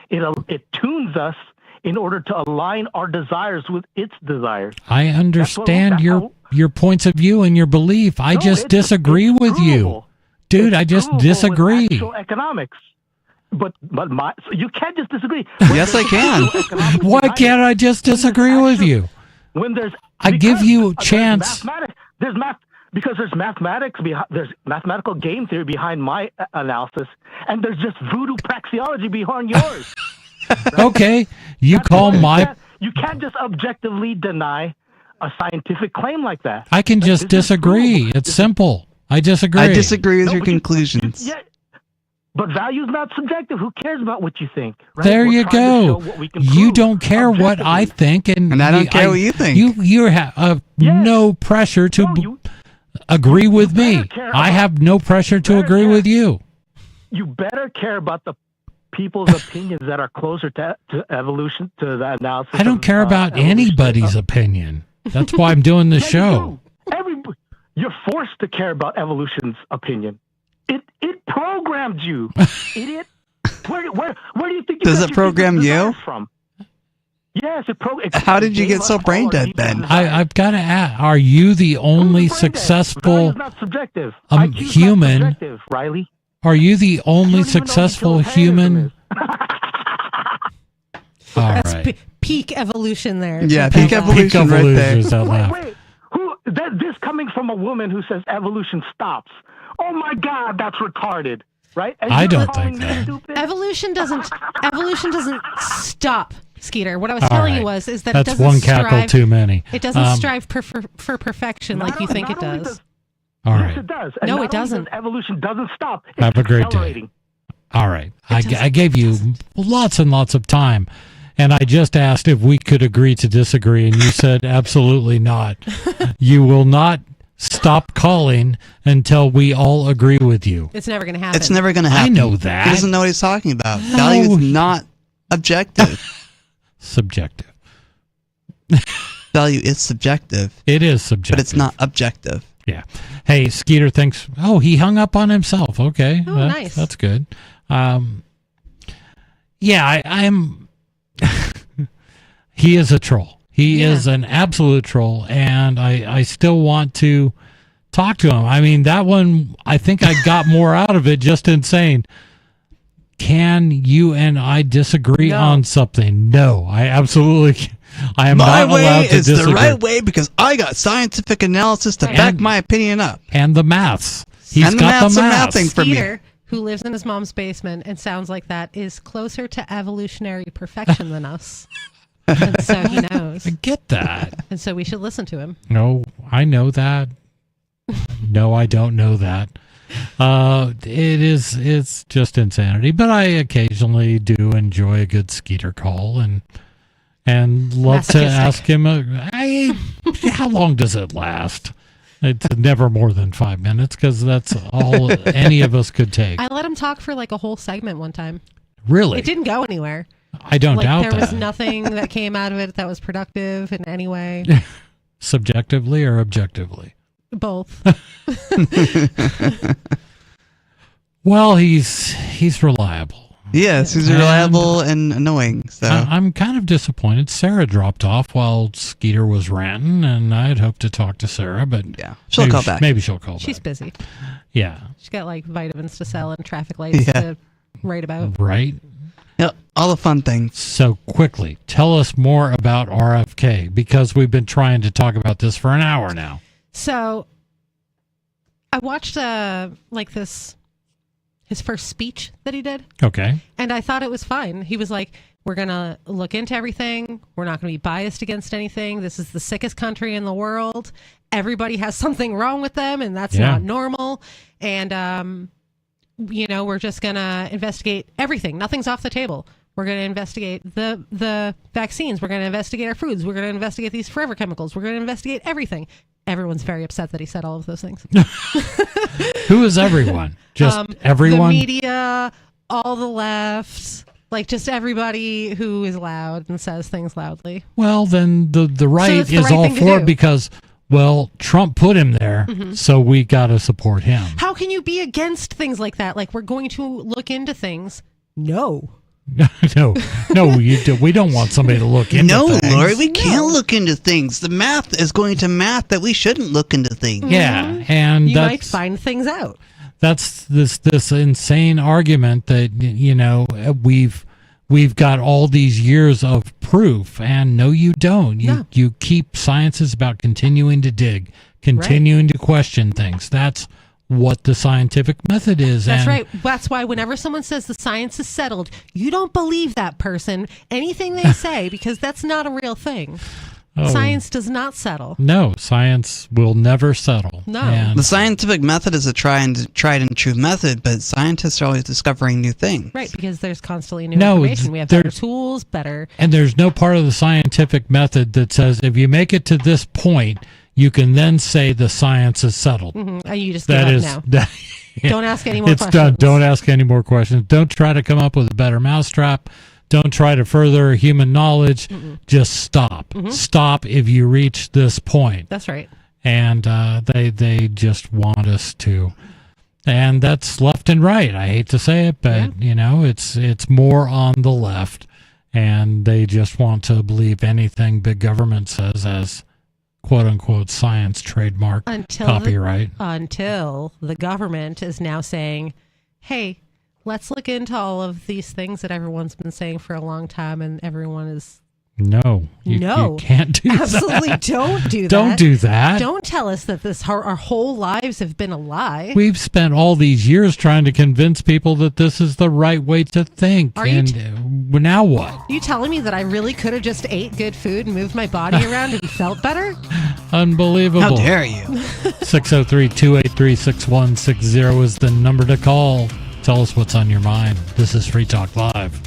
It tunes us in order to align our desires with its desires. I understand your points of view and your belief. I just disagree with you. Dude, I just disagree. With actual economics. But you can't just disagree. Yes, I can. Why can't I just disagree with you? I give you a chance. There's mathematics there's mathematical game theory behind my analysis, and there's just voodoo praxeology behind yours. Right? Okay, you can't just objectively deny a scientific claim like that. I can just disagree. It's simple. I disagree. I disagree with your conclusions. But value is not subjective. Who cares about what you think? Right? There you go. You don't care what I think, and I don't care what you think. You have no pressure to agree with me. I have no pressure to agree with you. You better care about the people's opinions that are closer to evolution, to the analysis. I don't care about anybody's opinion. That's why I'm doing the show. You're forced to care about evolution's opinion. It programmed you, idiot. Where do you think? Does it program you? From? Yes, How did you get so brain dead, Ben? I've got to ask: are you the only successful not subjective. human? Not subjective, Riley. Are you the only successful human? That's peak evolution there. Yeah, peak evolution right there. Wait. This coming from a woman who says evolution stops. Oh my God, that's retarded, right? And I don't think that. Evolution doesn't stop, Skeeter. What I was telling you is that that's it doesn't one cackle too many. It doesn't strive for perfection like you think it does. All right. Yes, it does. And no, it doesn't. Evolution doesn't stop. It's Have a great accelerating. day. All right. I gave you lots and lots of time, and I just asked if we could agree to disagree, and you said absolutely not. You will not stop calling until we all agree with you. It's never going to happen. It's never going to happen. I know that. He doesn't know what he's talking about. Value is not objective. Subjective. Value is subjective. It is subjective. But it's not objective. Yeah. Hey, Skeeter thinks, he hung up on himself. Okay. Oh, nice. That's good. Yeah, I'm he is a troll. He is an absolute troll, and I still want to talk to him. I mean, that one, I think I got more out of it just in saying, can you and I disagree on something? No, I absolutely I am not allowed to disagree. My way is the right way because I got scientific analysis to back my opinion up. And the maths. He's got the maths. Mathing for Skeeter, me. who lives in his mom's basement and sounds like that, is closer to evolutionary perfection than us. And so he knows. I get that. And so we should listen to him. No, I know that. No, I don't know that. It's just insanity. But I occasionally do enjoy a good Skeeter call and love to ask him, how long does it last? It's never more than 5 minutes because that's all any of us could take. I let him talk for like a whole segment one time. Really? It didn't go anywhere. I don't doubt that. There was nothing that came out of it that was productive in any way. Subjectively or objectively? Both. Well, he's reliable. Yes, he's reliable and annoying. So I'm kind of disappointed. Sarah dropped off while Skeeter was ranting, and I'd hoped to talk to Sarah, but yeah, she'll call back. Maybe she'll call back. She's busy. Yeah. She's got like vitamins to sell and traffic lights to write about. Right. Yeah, all the fun things. So quickly, tell us more about RFK, because we've been trying to talk about this for an hour now. So I watched his first speech that he did. Okay. And I thought it was fine. He was like, we're going to look into everything. We're not going to be biased against anything. This is the sickest country in the world. Everybody has something wrong with them, and that's not normal. And, we're just going to investigate everything. Nothing's off the table. We're going to investigate the vaccines. We're going to investigate our foods. We're going to investigate these forever chemicals. We're going to investigate everything. Everyone's very upset that he said all of those things. Who is everyone? Just everyone? The media, all the left, like just everybody who is loud and says things loudly. Well, then the right So is all for it because, well, Trump put him there, so we got to support him. How can you be against things like that? Like, we're going to look into things. No. No, we don't want somebody to look into things. No, Lori, we can't look into things. The math is going to math that we shouldn't look into things. Yeah, and you might find things out. That's this insane argument that we've got all these years of proof, and no, you don't. You keep science is about continuing to dig, continuing to question things. That's what the scientific method is. That's right. That's why whenever someone says the science is settled, you don't believe that person, anything they say, because that's not a real thing. Science does not settle. No, science will never settle. No. The scientific method is a tried and true method, but scientists are always discovering new things. Right, because there's constantly new information. We have better tools, better... And there's no part of the scientific method that says if you make it to this point, you can then say the science is settled. And you just give up now. Don't ask any more questions. It's done. Don't ask any more questions. Don't try to come up with a better mousetrap. Don't try to further human knowledge. Just stop. Stop if you reach this point. That's right. And they just want us to. And that's left and right. I hate to say it, but it's more on the left, and they just want to believe anything big government says as quote-unquote science trademark copyright. Until the government is now saying, hey, let's look into all of these things that everyone's been saying for a long time, and everyone is... No, you can't do absolutely that. Don't do that. Don't do that. Don't tell us that our whole lives have been a lie. We've spent all these years trying to convince people that this is the right way to think. Now what? You telling me that I really could have just ate good food and moved my body around and felt better? Unbelievable. How dare you? 603-283-6160 is the number to call. Tell us what's on your mind. This is Free Talk Live.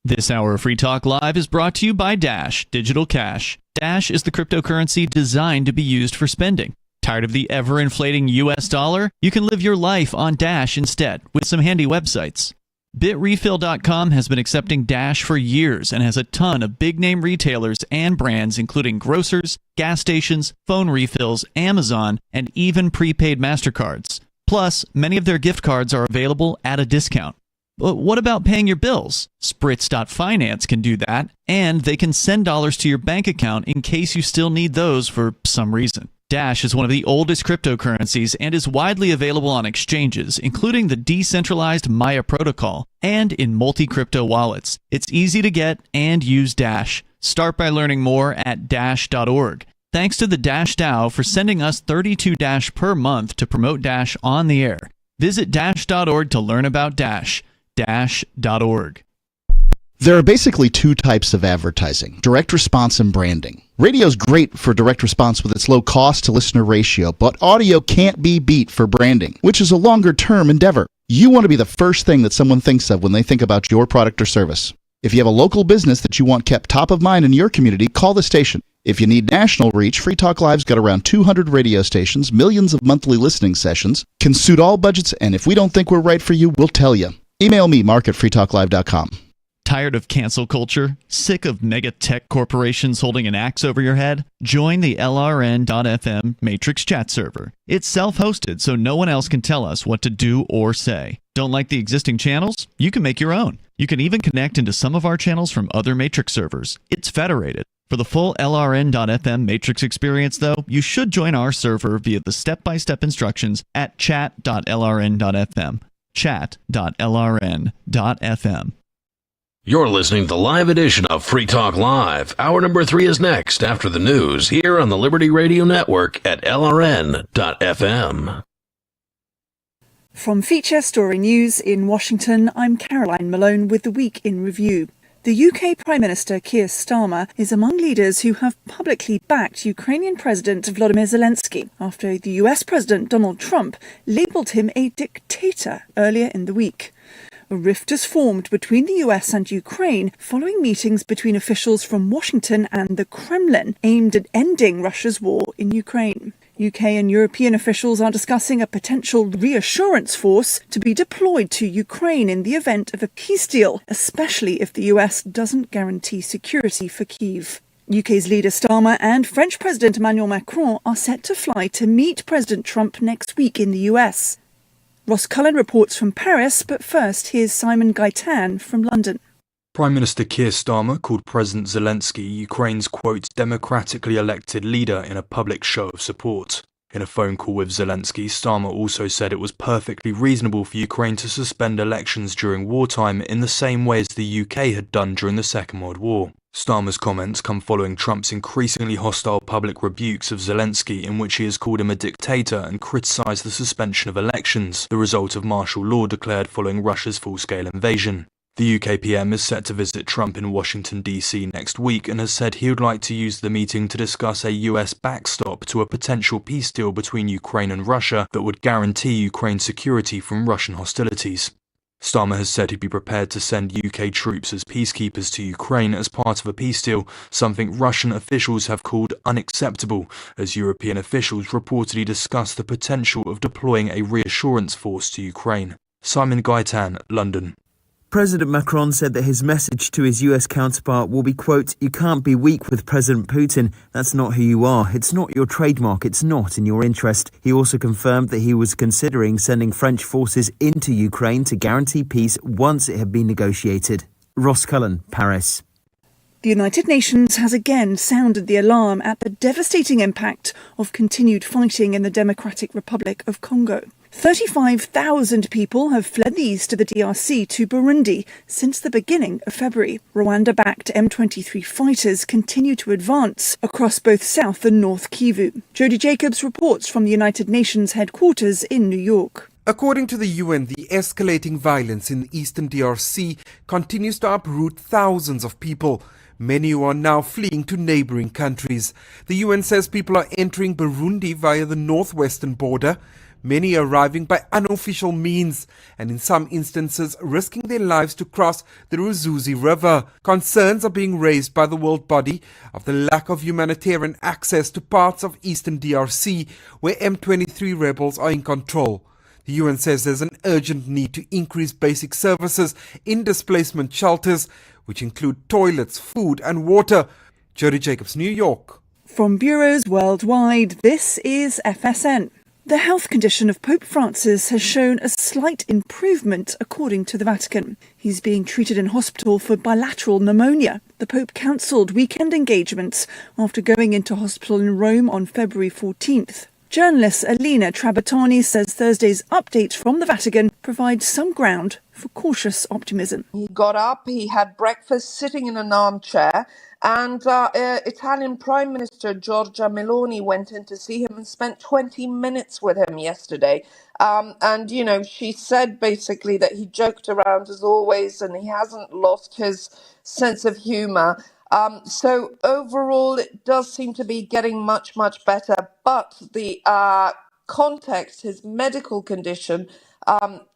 This hour of Free Talk Live is brought to you by Dash Digital Cash. Dash is the cryptocurrency designed to be used for spending. Tired of the ever-inflating US dollar? You can live your life on Dash instead with some handy websites. BitRefill.com has been accepting Dash for years and has a ton of big-name retailers and brands including grocers, gas stations, phone refills, Amazon, and even prepaid MasterCards. Plus, many of their gift cards are available at a discount. But what about paying your bills? Spritz.finance can do that, and they can send dollars to your bank account in case you still need those for some reason. Dash is one of the oldest cryptocurrencies and is widely available on exchanges, including the decentralized Maya protocol and in multi-crypto wallets. It's easy to get and use Dash. Start by learning more at dash.org. Thanks to the Dash DAO for sending us 32 Dash per month to promote Dash on the air. Visit dash.org to learn about Dash. Dash.org. There are basically two types of advertising, direct response and branding. Radio's great for direct response with its low cost to listener ratio, but audio can't be beat for branding, which is a longer term endeavor. You want to be the first thing that someone thinks of when they think about your product or service. If you have a local business that you want kept top of mind in your community, call the station. If you need national reach, Free Talk Live's got around 200 radio stations, millions of monthly listening sessions, can suit all budgets, and if we don't think we're right for you, we'll tell you. Email me, mark@freetalklive.com. Tired of cancel culture? Sick of mega tech corporations holding an axe over your head? Join the LRN.FM Matrix chat server. It's self-hosted, so no one else can tell us what to do or say. Don't like the existing channels? You can make your own. You can even connect into some of our channels from other Matrix servers. It's federated. For the full LRN.FM Matrix experience, though, you should join our server via the step-by-step instructions at chat.lrn.fm. Chat.lrn.fm. You're listening to the live edition of Free Talk Live. Hour number 3 is next after the news here on the Liberty Radio Network at LRN.FM. From Feature Story News in Washington, I'm Caroline Malone with the Week in Review. The UK Prime Minister Keir Starmer is among leaders who have publicly backed Ukrainian President Volodymyr Zelensky after the US President Donald Trump labelled him a dictator earlier in the week. A rift has formed between the US and Ukraine following meetings between officials from Washington and the Kremlin aimed at ending Russia's war in Ukraine. UK and European officials are discussing a potential reassurance force to be deployed to Ukraine in the event of a peace deal, especially if the US doesn't guarantee security for Kyiv. UK's leader Starmer and French President Emmanuel Macron are set to fly to meet President Trump next week in the US. Ross Cullen reports from Paris, but first here's Simon Gaitan from London. Prime Minister Keir Starmer called President Zelensky Ukraine's, quote, democratically elected leader in a public show of support. In a phone call with Zelensky, Starmer also said it was perfectly reasonable for Ukraine to suspend elections during wartime in the same way as the UK had done during the Second World War. Starmer's comments come following Trump's increasingly hostile public rebukes of Zelensky, in which he has called him a dictator and criticised the suspension of elections, the result of martial law declared following Russia's full-scale invasion. The UK PM is set to visit Trump in Washington, D.C. next week and has said he would like to use the meeting to discuss a US backstop to a potential peace deal between Ukraine and Russia that would guarantee Ukraine's security from Russian hostilities. Starmer has said he'd be prepared to send UK troops as peacekeepers to Ukraine as part of a peace deal, something Russian officials have called unacceptable, as European officials reportedly discuss the potential of deploying a reassurance force to Ukraine. Simon Gaitan, London. President Macron said that his message to his US counterpart will be, quote, "You can't be weak with President Putin. That's not who you are. It's not your trademark. It's not in your interest." He also confirmed that he was considering sending French forces into Ukraine to guarantee peace once it had been negotiated. Ross Cullen, Paris. The United Nations has again sounded the alarm at the devastating impact of continued fighting in the Democratic Republic of Congo. 35,000 people have fled the east of the DRC to Burundi since the beginning of February. Rwanda-backed M23 fighters continue to advance across both South and North Kivu. Jody Jacobs reports from the United Nations headquarters in New York. According to the UN, the escalating violence in the eastern DRC continues to uproot thousands of people, many who are now fleeing to neighboring countries. The UN says people are entering Burundi via the northwestern border, many arriving by unofficial means, and in some instances risking their lives to cross the Ruzizi River. Concerns are being raised by the world body of the lack of humanitarian access to parts of eastern DRC where M23 rebels are in control. The UN says there's an urgent need to increase basic services in displacement shelters, which include toilets, food and water. Jody Jacobs, New York. From bureaus worldwide, this is FSN. The health condition of Pope Francis has shown a slight improvement, according to the Vatican. He's being treated in hospital for bilateral pneumonia. The Pope cancelled weekend engagements after going into hospital in Rome on February 14th. Journalist Alina Trabatani says Thursday's update from the Vatican provides some ground for cautious optimism. He got up, he had breakfast sitting in an armchair, and Italian Prime Minister Giorgia Meloni went in to see him and spent 20 minutes with him yesterday. And, you know, she said basically that he joked around as always and he hasn't lost his sense of humour. So overall, it does seem to be getting much, much better. But the context, his medical condition,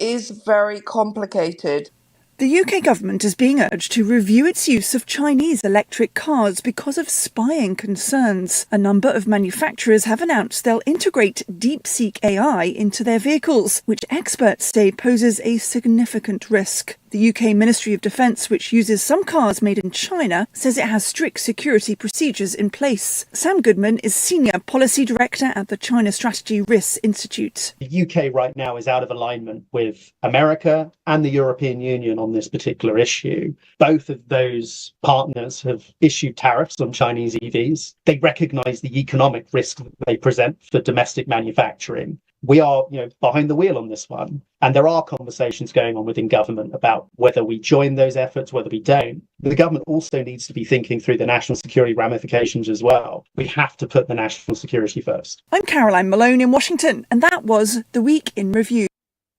is very complicated. The UK government is being urged to review its use of Chinese electric cars because of spying concerns. A number of manufacturers have announced they'll integrate DeepSeek AI into their vehicles, which experts say poses a significant risk. The The UK Ministry of Defence, which uses some cars made in China, says it has strict security procedures in place. Sam Goodman is Senior Policy Director at the China Strategy Risks Institute. The UK right now is out of alignment with America and the European Union on this particular issue. Both of those partners have issued tariffs on Chinese EVs. They recognise the economic risk that they present for domestic manufacturing. We are, behind the wheel on this one. And there are conversations going on within government about whether we join those efforts, whether we don't. The government also needs to be thinking through the national security ramifications as well. We have to put the national security first. I'm Caroline Malone in Washington, and that was The Week in Review.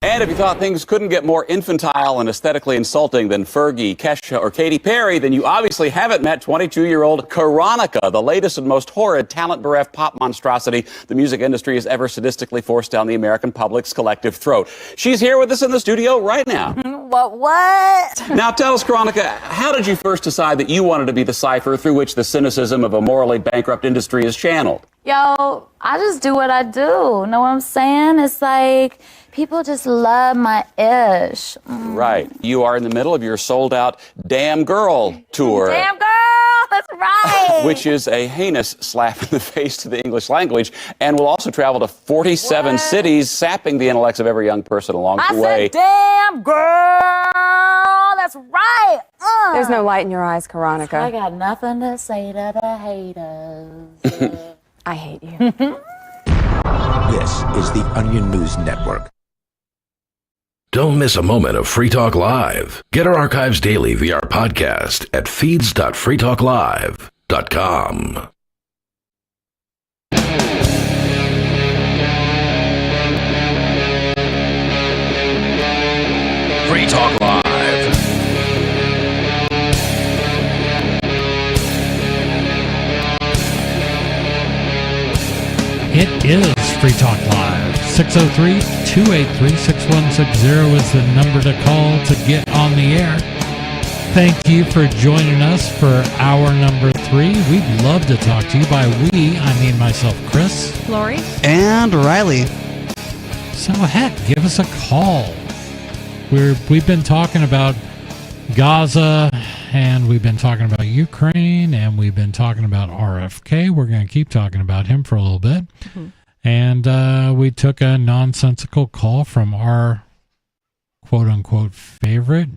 And if you thought things couldn't get more infantile and aesthetically insulting than Fergie, Kesha, or Katy Perry, then you obviously haven't met 22-year-old Karonica, the latest and most horrid, talent-bereft pop monstrosity the music industry has ever sadistically forced down the American public's collective throat. She's here with us in the studio right now. What? Now tell us, Karonica, how did you first decide that you wanted to be the cipher through which the cynicism of a morally bankrupt industry is channeled? Yo, I just do what I do. Know what I'm saying? It's like people just love my ish. Right. You are in the middle of your sold-out Damn Girl tour. Damn girl, that's right. Which is a heinous slap in the face to the English language, and will also travel to 47 cities, sapping the intellects of every young person along the way. I said, damn girl, that's right. There's no light in your eyes, Karonica. I got nothing to say to the haters. I hate you. This is the Onion News Network. Don't miss a moment of Free Talk Live. Get our archives daily via our podcast at feeds.freetalklive.com. Free Talk Live. It is Free Talk Live. 603-283-6160 is the number to call to get on the air. Thank you for joining us for hour number 3. We'd love to talk to you. By we, I mean myself, Chris. Lori. And Riley. So heck, give us a call. We've been talking about Gaza, and we've been talking about Ukraine, and we've been talking about RFK. We're going to keep talking about him for a little bit. Mm-hmm. And we took a nonsensical call from our quote-unquote favorite.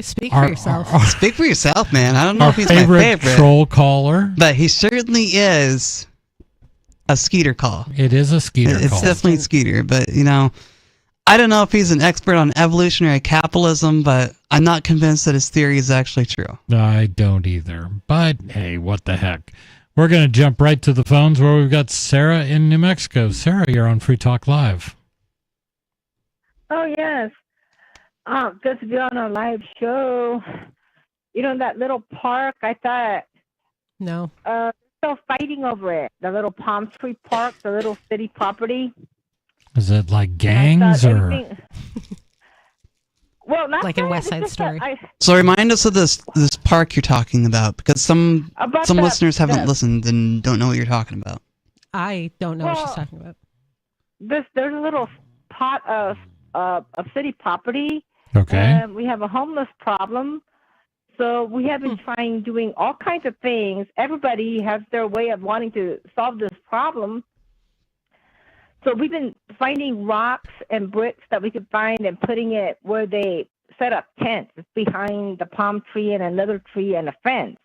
Speak for yourself. Speak for yourself, man. I don't know Our if he's my favorite troll caller. But he certainly is a Skeeter call. It is a Skeeter call. It's definitely Skeeter, but, I don't know if he's an expert on evolutionary capitalism, but I'm not convinced that his theory is actually true. I don't either. But, hey, what the heck. We're going to jump right to the phones where we've got Sarah in New Mexico. Sarah, you're on Free Talk Live. Oh, yes. Good to be on a live show. That little park, I thought... No. Still fighting over it. The little palm tree park, the little city property. Is it like gangs or... Well, not like in West Side Story. So remind us of this park you're talking about, because some listeners haven't listened and don't know what you're talking about. I don't know what she's talking about. There's a little pot of city property. Okay. And we have a homeless problem. So we have been doing all kinds of things. Everybody has their way of wanting to solve this problem. So we've been finding rocks and bricks that we could find and putting it where they set up tents. It's behind the palm tree and another tree and a fence.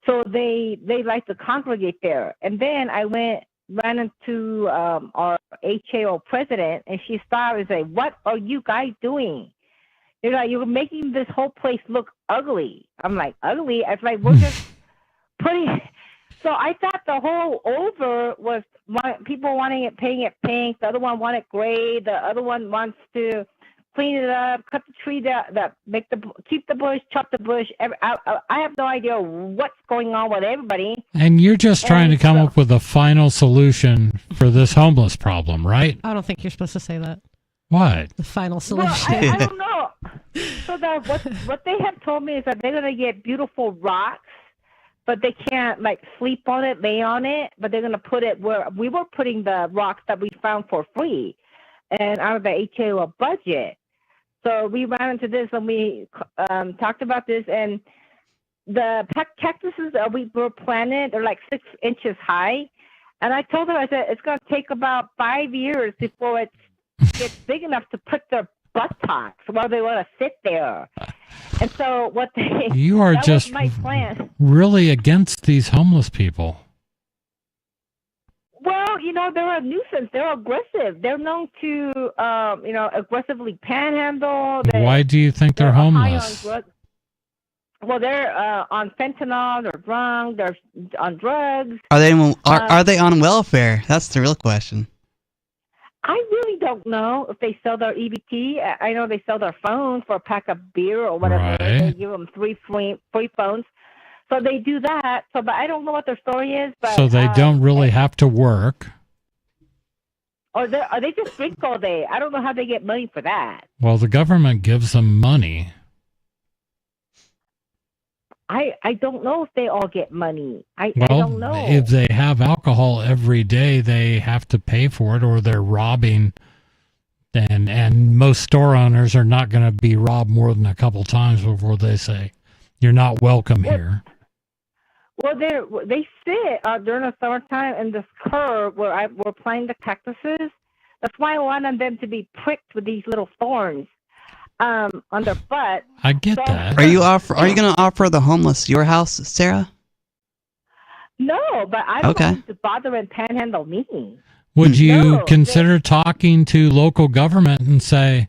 So they like to congregate there. And then I ran into our HAO president, and she stopped and said, "What are you guys doing? You're making this whole place look ugly." I'm like, ugly? It's like we're just putting... So I thought the whole over was people wanting it, painting it pink. The other one wanted gray. The other one wants to clean it up, cut the tree keep the bush, chop the bush. I have no idea what's going on with everybody. And you're just trying to come up with a final solution for this homeless problem, right? I don't think you're supposed to say that. What? The final solution. Well, I don't know. So what they have told me is that they're going to get beautiful rocks, but they can't sleep on it, lay on it, but they're going to put it where we were putting the rocks that we found for free and out of the HAO budget. So we ran into this and we talked about this, and the cactuses that we were planted are like 6 inches high. And I told her, I said, it's going to take about 5 years before it gets big enough to put their buttocks while they want to sit there. And so what they... You are that just was my plan. really against these homeless people. Well, they're a nuisance. They're aggressive. They're known to, aggressively panhandle. Why do you think they're homeless? Well, they're on fentanyl. They're drunk. They're on drugs. Are they on welfare? That's the real question. I really don't know if they sell their EBT. I know they sell their phone for a pack of beer or whatever. Right. They give them free phones. So they do that. But I don't know what their story is. But, So they don't really have to work. Or they just drink all day. I don't know how they get money for that. Well, the government gives them money. I don't know if they all get money. I don't know. If they have alcohol every day, they have to pay for it, or they're robbing. And most store owners are not going to be robbed more than a couple times before they say, "You're not welcome here." Well, they sit during the summertime in this curve where we're planting the cactuses. That's why I wanted them to be pricked with these little thorns on their butt. I get that. Are you going to offer the homeless your house, Sarah? No, but I don't Okay. want to bother and panhandle me. Would you consider talking to local government and say,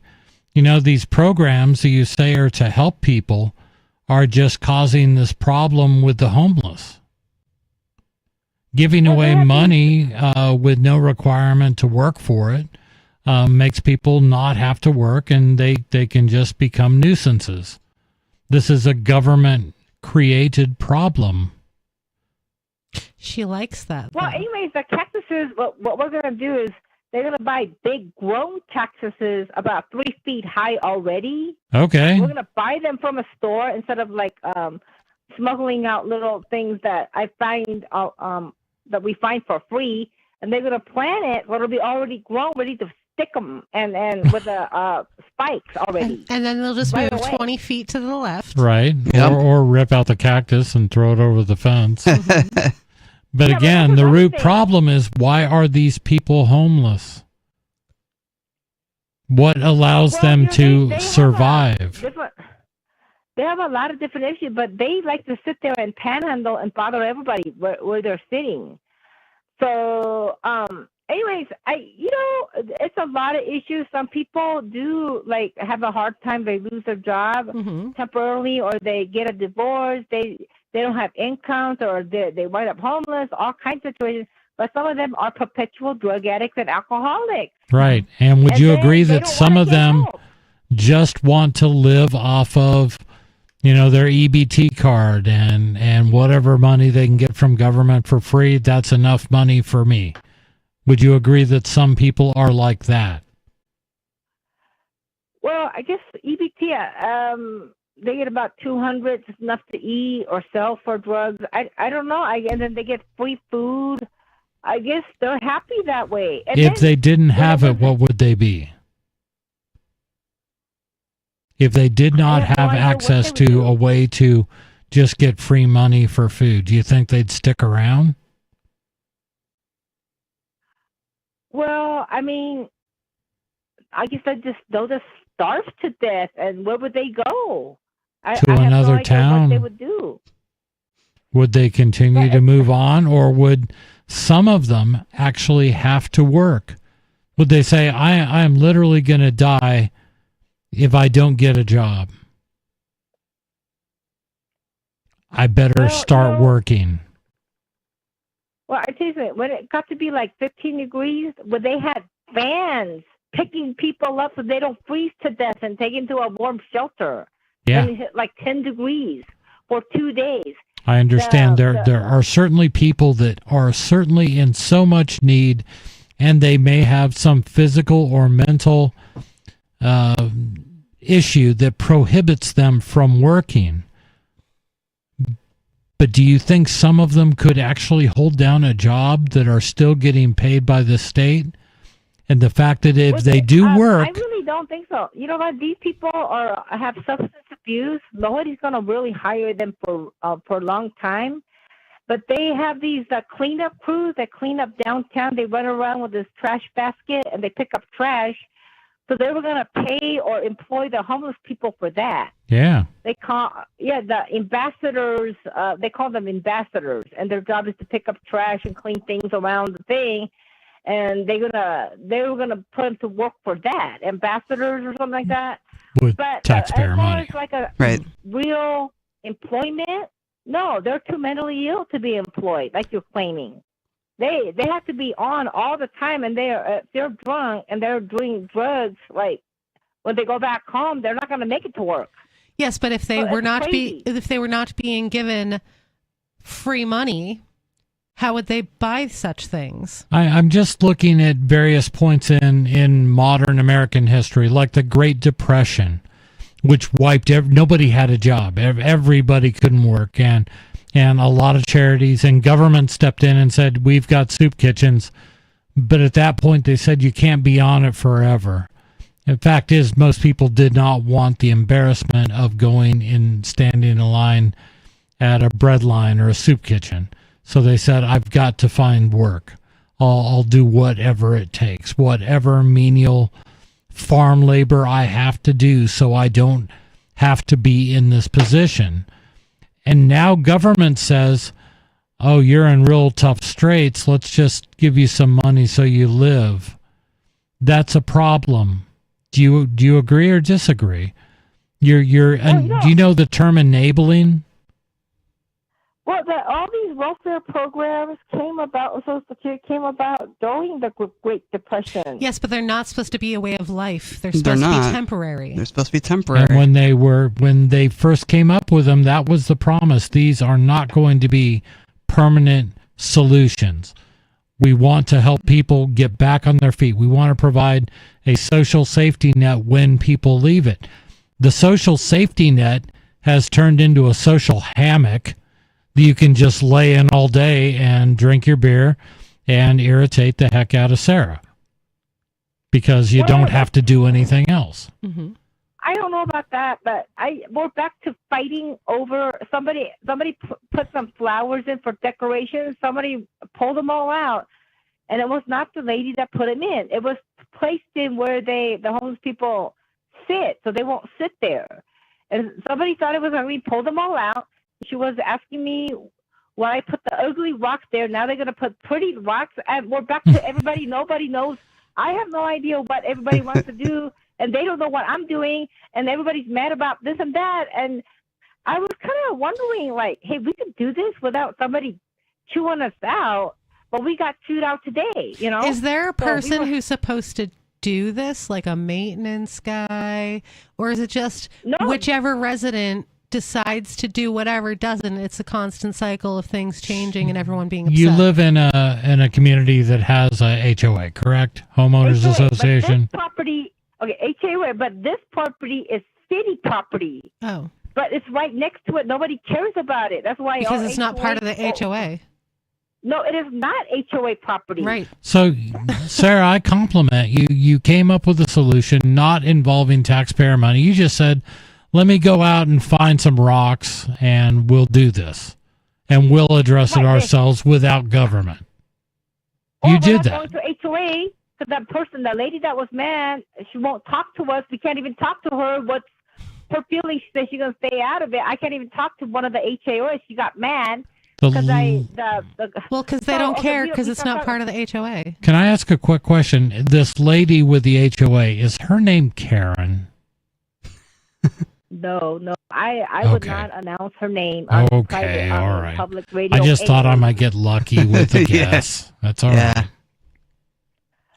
these programs that you say are to help people are just causing this problem with the homeless? Giving away money with no requirement to work for it makes people not have to work, and they can just become nuisances. This is a government-created problem. She likes that. Well, anyways, the cactuses, what we're going to do is they're going to buy big grown cactuses about 3 feet high already. Okay. We're going to buy them from a store instead of smuggling out little things that I find that we find for free. And they're going to plant it where it'll be already grown, ready to stick them and with the spikes already. And then they'll just Right move away. 20 feet to the left. Right. Yep. Or rip out the cactus and throw it over the fence. But Yeah, again, but the that's root another thing. problem is, why are these people homeless? What allows them to survive? They have a lot of different issues, but they like to sit there and panhandle and bother everybody where they're sitting. So, anyways, it's a lot of issues. Some people do have a hard time. They lose their job temporarily, or they get a divorce. They don't have incomes, or they wind up homeless. All kinds of situations. But some of them are perpetual drug addicts and alcoholics. Right. And would you agree that some of them help. just want to live off of, their EBT card and whatever money they can get from government for free? That's enough money for me. Would you agree that some people are like that? Well, I guess EBT, they get about 200, just enough to eat or sell for drugs. I don't know. And then they get free food. I guess they're happy that way. And If then, they didn't have it, what would they be? If they did not have no have idea what access they would to do. a way to just get free money for food, do you think they'd stick around? well, I mean, I guess they'll just starve to death. And where would they go? To I have no another idea town? What they would do. Would they continue to move on, or would some of them actually have to work? Would they say, I am literally going to die if I don't get a job? I better start working. Well, I tell you something, when it got to be like 15 degrees, when they had fans picking people up so they don't freeze to death and taken to a warm shelter. Yeah. When it hit like 10 degrees for 2 days. I understand there are certainly people that are certainly in so much need, and they may have some physical or mental issue that prohibits them from working. But do you think some of them could actually hold down a job that are still getting paid by the state? And the fact that if they do work, don't think so. You know what? These people have substance abuse. Nobody's going to really hire them for a long time. But they have these cleanup crews that clean up downtown. They run around with this trash basket and they pick up trash. So they were going to pay or employ the homeless people for that. Yeah. The ambassadors. They call them ambassadors, and their job is to pick up trash and clean things around the thing. And they were gonna put them to work for that, ambassadors or something like that. With but taxpayer money. As far as like a Right. real employment, no, they're too mentally ill to be employed, like you're claiming. They have to be on all the time, and they're drunk and they're doing drugs. Like when they go back home, they're not gonna make it to work. Yes, but if they were not crazy. being given free money, how would they buy such things? I'm just looking at various points in modern American history, like the Great Depression, which wiped nobody had a job. Everybody couldn't work, and a lot of charities and government stepped in and said, we've got soup kitchens. But at that point, they said you can't be on it forever. The fact is, most people did not want the embarrassment of going and standing in line at a bread line or a soup kitchen. So they said, I've got to find work. I'll do whatever it takes, whatever menial farm labor I have to do so I don't have to be in this position. And now government says, oh, you're in real tough straits. Let's just give you some money so you live. That's a problem. Do you agree or disagree? Do you know the term enabling? Well, all these welfare programs came about, Social Security came about during the Great Depression. Yes, but they're not supposed to be a way of life. They're supposed to be temporary. They're supposed to be temporary. And when they first came up with them, that was the promise. These are not going to be permanent solutions. We want to help people get back on their feet. We want to provide a social safety net when people leave it. The social safety net has turned into a social hammock that you can just lay in all day and drink your beer and irritate the heck out of Sarah because you don't have to do anything else. Mm-hmm. I don't know about that, but we're back to fighting over somebody put some flowers in for decoration. Somebody pulled them all out, and it was not the lady that put them in. It was placed in where the homeless people sit, so they won't sit there. And somebody thought it was ugly, pulled them all out. She was asking me why I put the ugly rocks there. Now they're going to put pretty rocks, and we're back to everybody. Nobody knows. I have no idea what everybody wants to do, and they don't know what I'm doing, and everybody's mad about this and that. And I was kind of wondering, like, hey, we could do this without somebody chewing us out, but we got chewed out today, you know? Is there a person who's supposed to do this, like a maintenance guy, or is it just whichever resident decides to do whatever doesn't? It's a constant cycle of things changing and everyone being upset. You live in a community that has a HOA, correct? Homeowners HOA, Association. But this property, okay, HOA, but this property is city property. Oh. But it's right next to it. Nobody cares about it. That's why because it's not part of the HOA. No, it is not HOA property. Right. So, Sarah, I compliment you. You came up with a solution not involving taxpayer money. You just said, let me go out and find some rocks and we'll do this. And we'll address it ourselves without government. You did that. Going to HOA, because that person, the lady that was mad, she won't talk to us. We can't even talk to her. What's her feeling? She said she's going to stay out of it. I can't even talk to one of the HOAs. She got mad. Because they don't care because it's not part of the HOA. Can I ask a quick question? This lady with the HOA, is her name Karen? No. I would not announce her name on private, all right. public radio. I just thought I might get lucky with the guess. That's all right.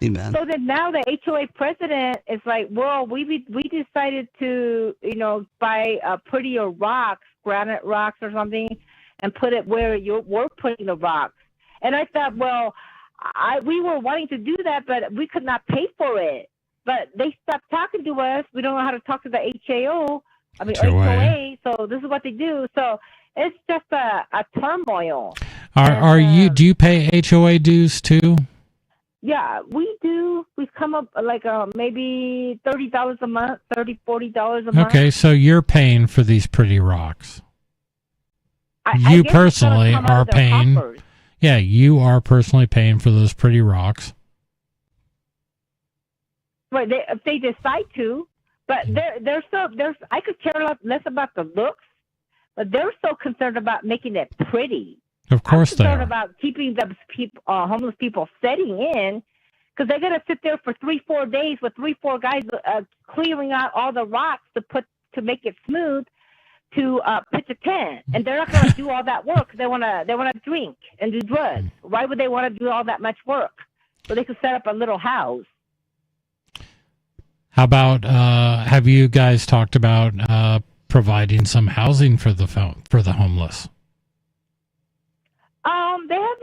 Amen. So then now the HOA president is like, well, we decided to, buy prettier rocks, granite rocks or something, and put it where we're putting the rocks. And I thought, well, we were wanting to do that, but we could not pay for it. But they stopped talking to us. We don't know how to talk to the HOA. So this is what they do. So it's just a turmoil. Do you pay HOA dues too? Yeah, we do. We've come up like maybe $30 a month, $40 a month. Okay, so you're paying for these pretty rocks. I You guess personally it's gonna come out are of their paying. coffers. Yeah, you are personally paying for those pretty rocks. Right, if they decide to, but they're so I could care less about the looks, but they're so concerned about making it pretty. Of course I'm they concerned are. about keeping the homeless people setting in, because they're gonna sit there for 3-4 days with 3-4 guys clearing out all the rocks to make it smooth to pitch a tent, and they're not gonna do all that work. They wanna drink and do drugs. Why would they want to do all that much work? So they could set up a little house. How about have you guys talked about providing some housing for the homeless? They have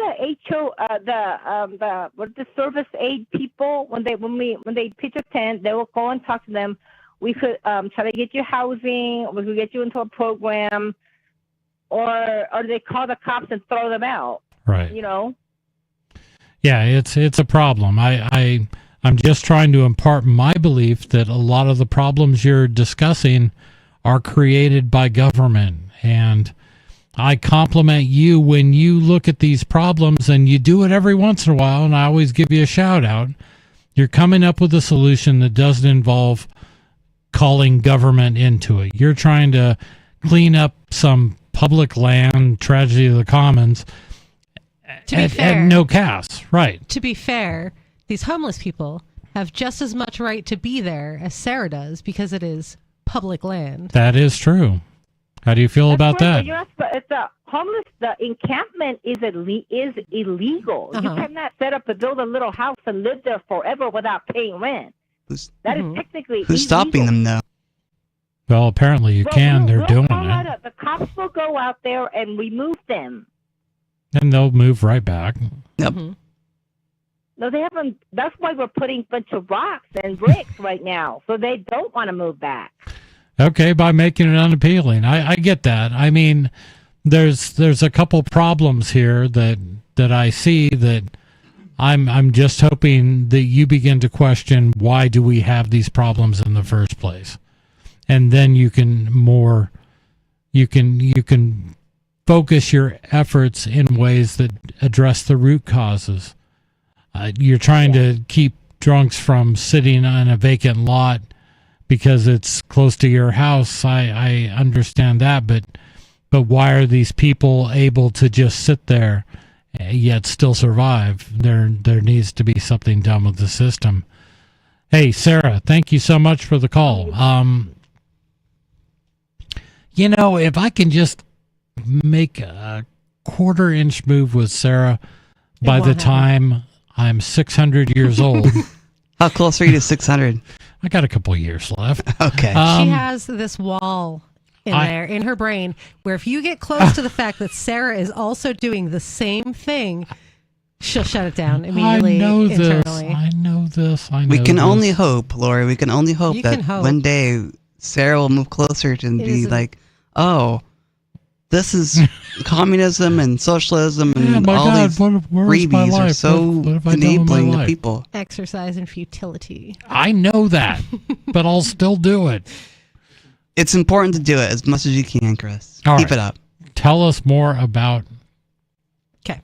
the the service aid people. When they pitch a tent, they will go and talk to them. We could try to get you housing. We could get you into a program, or they call the cops and throw them out. Right. You know. Yeah, it's a problem. I'm just trying to impart my belief that a lot of the problems you're discussing are created by government, and I compliment you when you look at these problems, and you do it every once in a while, and I always give you a shout out. You're coming up with a solution that doesn't involve calling government into it. You're trying to clean up some public land, tragedy of the commons, at no cost. Right. To be fair, these homeless people have just as much right to be there as Sarah does, because it is public land. That is true. How do you feel about that? It's a homeless. The encampment is illegal. You cannot set up to build a little house and live there forever without paying rent. That is technically Who's illegal. stopping them, though? Well, apparently you can. They're doing it. The cops will go out there and remove them. And they'll move right back. Yep. No, they haven't. That's why we're putting a bunch of rocks and bricks right now, so they don't want to move back. Okay, by making it unappealing. I get that. I mean, there's a couple problems here that I see that I'm just hoping that you begin to question, why do we have these problems in the first place? And then you can focus your efforts in ways that address the root causes. You're trying to keep drunks from sitting on a vacant lot because it's close to your house. I understand that, but why are these people able to just sit there yet still survive? There needs to be something done with the system. Hey, Sarah, thank you so much for the call. If I can just make a quarter-inch move with Sarah by the time I'm 600 years old. How close are you to 600? I got a couple years left. Okay. She has this wall there in her brain where if you get close to the fact that Sarah is also doing the same thing, she'll shut it down immediately. I know this. We can only hope, Lori. We can only hope You that can hope. one day Sarah will move closer to be like, oh, this is communism and socialism and all these freebies are so enabling to people. Exercise in futility. I know that, but I'll still do it. It's important to do it as much as you can, Chris. Keep it up. Tell us more about Okay.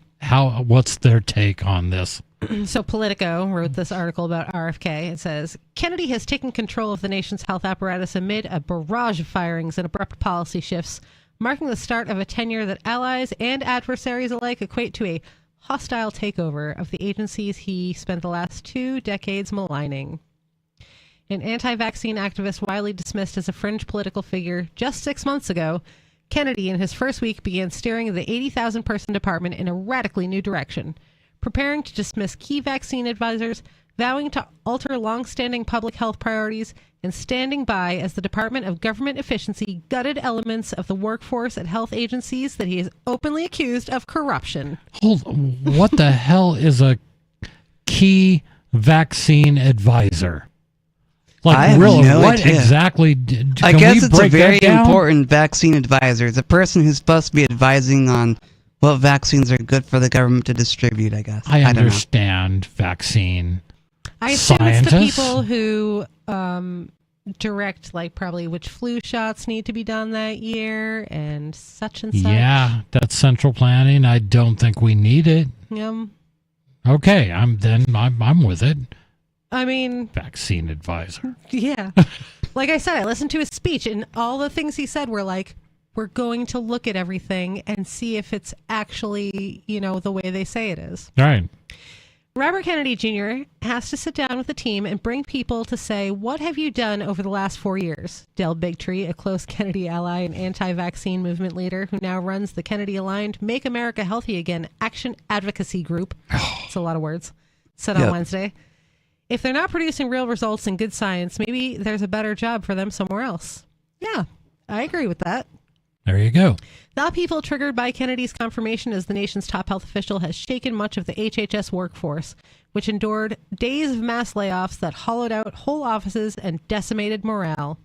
What's their take on this? So Politico wrote this article about RFK. It says, Kennedy has taken control of the nation's health apparatus amid a barrage of firings and abrupt policy shifts, marking the start of a tenure that allies and adversaries alike equate to a hostile takeover of the agencies he spent the last 2 decades maligning. An anti-vaccine activist widely dismissed as a fringe political figure just 6 months ago, Kennedy in his first week began steering the 80,000-person department in a radically new direction, preparing to dismiss key vaccine advisors, vowing to alter long-standing public health priorities, and standing by as the Department of Government Efficiency gutted elements of the workforce at health agencies that he is openly accused of corruption. What the hell is a key vaccine advisor? I have no what idea. Exactly? I guess it's a very important vaccine advisor. It's a person who's supposed to be advising on what vaccines are good for the government to distribute, I guess. I don't know. understand vaccine I assume scientists. it's the people who direct, like, probably which flu shots need to be done that year and such and such. Yeah, that's central planning. I don't think we need it. Okay, I'm with it. I mean, vaccine advisor. Yeah. Like I said, I listened to his speech, and all the things he said were like, we're going to look at everything and see if it's actually, the way they say it is. Right. Robert Kennedy Jr. has to sit down with the team and bring people to say, what have you done over the last 4 years? Del Bigtree, a close Kennedy ally and anti-vaccine movement leader who now runs the Kennedy-aligned Make America Healthy Again Action Advocacy Group. It's a lot of words. Said on Wednesday. If they're not producing real results and good science, maybe there's a better job for them somewhere else. Yeah, I agree with that. There you go. The upheaval triggered by Kennedy's confirmation as the nation's top health official has shaken much of the HHS workforce, which endured days of mass layoffs that hollowed out whole offices and decimated morale.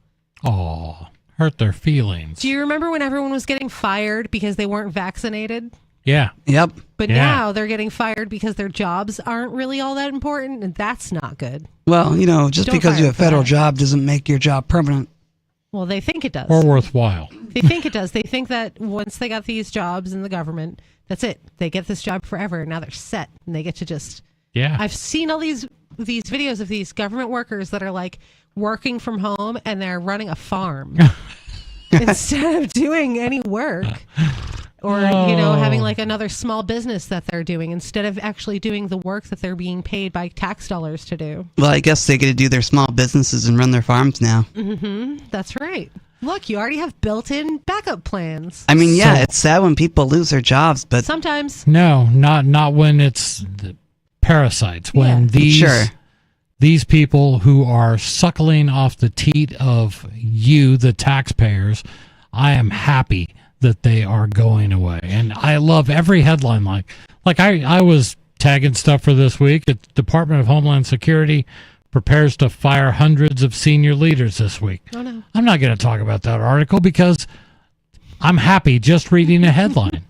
Oh, hurt their feelings. Do you remember when everyone was getting fired because they weren't vaccinated? Yeah. Yep. But now they're getting fired because their jobs aren't really all that important, and that's not good. Well, just Don't because fire you have a federal that. job doesn't make your job permanent. Well, they think it does. Or worthwhile. They think it does. They think that once they got these jobs in the government, that's it. They get this job forever, and now they're set, and they get to just... Yeah. I've seen all these videos of these government workers that are like working from home, and they're running a farm instead of doing any work. Or, having like another small business that they're doing instead of actually doing the work that they're being paid by tax dollars to do. Well, I guess they get to do their small businesses and run their farms now. Mm-hmm. That's right. Look, you already have built-in backup plans. I mean, yeah, it's sad when people lose their jobs, but... Sometimes. No, not when it's the parasites. When these people who are suckling off the teat of you, the taxpayers, I am happy that they are going away. And I love every headline. Like I was tagging stuff for this week. The Department of Homeland Security prepares to fire hundreds of senior leaders this week. Oh, no. I'm not going to talk about that article because I'm happy just reading a headline.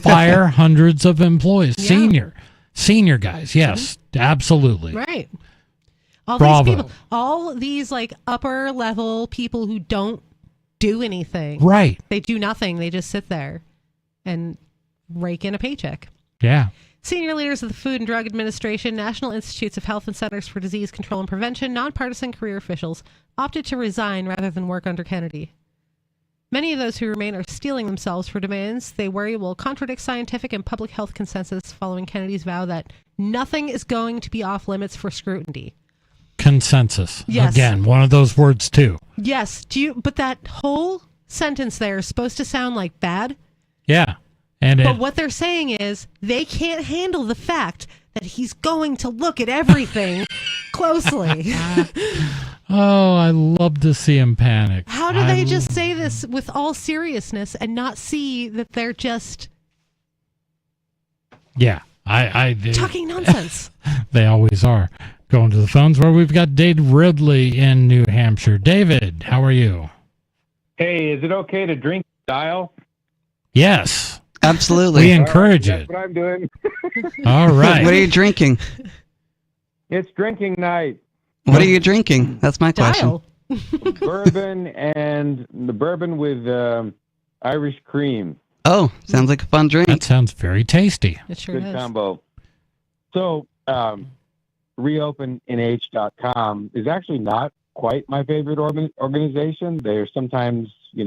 Fire hundreds of employees. Yeah. Senior guys. Yes, absolutely. Right. Bravo. These people, all these like upper level people who don't do anything. Right. They do nothing. They just sit there and rake in a paycheck. Yeah. Senior leaders of the Food and Drug Administration, National Institutes of Health and Centers for Disease Control and Prevention, nonpartisan career officials opted to resign rather than work under Kennedy. Many of those who remain are steeling themselves for demands they worry will contradict scientific and public health consensus following Kennedy's vow that nothing is going to be off limits for scrutiny. Consensus. Yes. Again, one of those words too. Yes. But that whole sentence there is supposed to sound like bad. Yeah. But what they're saying is they can't handle the fact that he's going to look at everything closely. Oh, I love to see him panic. How do they just say this with all seriousness and not see that they're just talking nonsense? They always are. Going to the phones where we've got David Ridley in New Hampshire. David, how are you? Hey, is it okay to drink dial? Yes. Absolutely. We encourage it. That's what I'm doing. All right. What are you drinking? It's drinking night. What are you drinking? That's my question. Bourbon and the bourbon with Irish cream. Oh, sounds like a fun drink. That sounds very tasty. It sure Good combo. So, reopenh.com is actually not quite my favorite organization. They're sometimes, I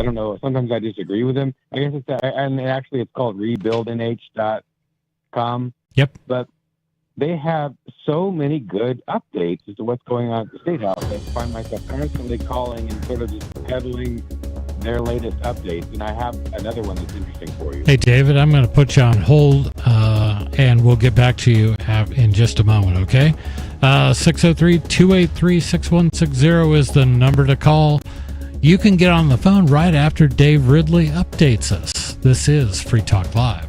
don't know, sometimes I disagree with them. I guess it's called rebuildnh.com. Yep. But they have so many good updates as to what's going on at the State House. I find myself constantly calling and sort of just peddling their latest updates. And I have another one that's interesting for you. Hey, David, I'm going to put you on hold, and we'll get back to you in just a moment, okay? 603-283-6160 is the number to call. You can get on the phone right after Dave Ridley updates us. This is Free Talk Live.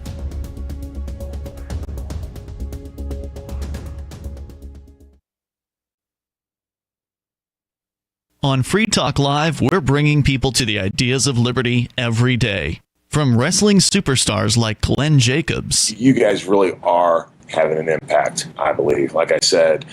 On Free Talk Live, we're bringing people to the ideas of liberty every day. For From wrestling superstars like Glenn Jacobs. You guys really are having an impact, I believe. Like I said,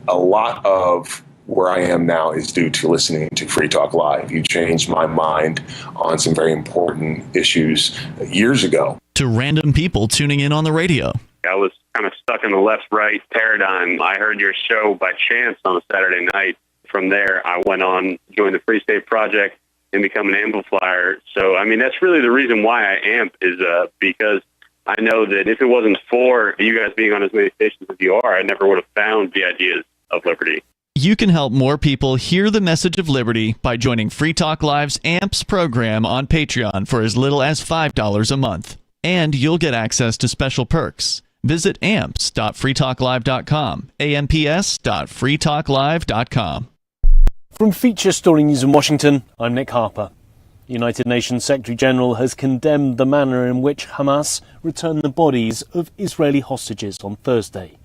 a lot of where I am now is due to listening to Free Talk Live. You changed my mind on some very important issues years ago. To random people tuning in on the radio. I was kind of stuck in the left-right paradigm. I heard your show by chance on a Saturday night. From there, I went on, joined the Free State Project, and become an amplifier. So, I mean, that's really the reason why I amp is because I know that if it wasn't for you guys being on as many stations as you are, I never would have found the ideas of liberty. You can help more people hear the message of liberty by joining Free Talk Live's AMPS program on Patreon for as little as $5 a month. And you'll get access to special perks. Visit amps.freetalklive.com, amps.freetalklive.com. From Feature Story News in Washington, I'm Nick Harper. The United Nations Secretary General has condemned the manner in which Hamas returned the bodies of Israeli hostages on Thursday.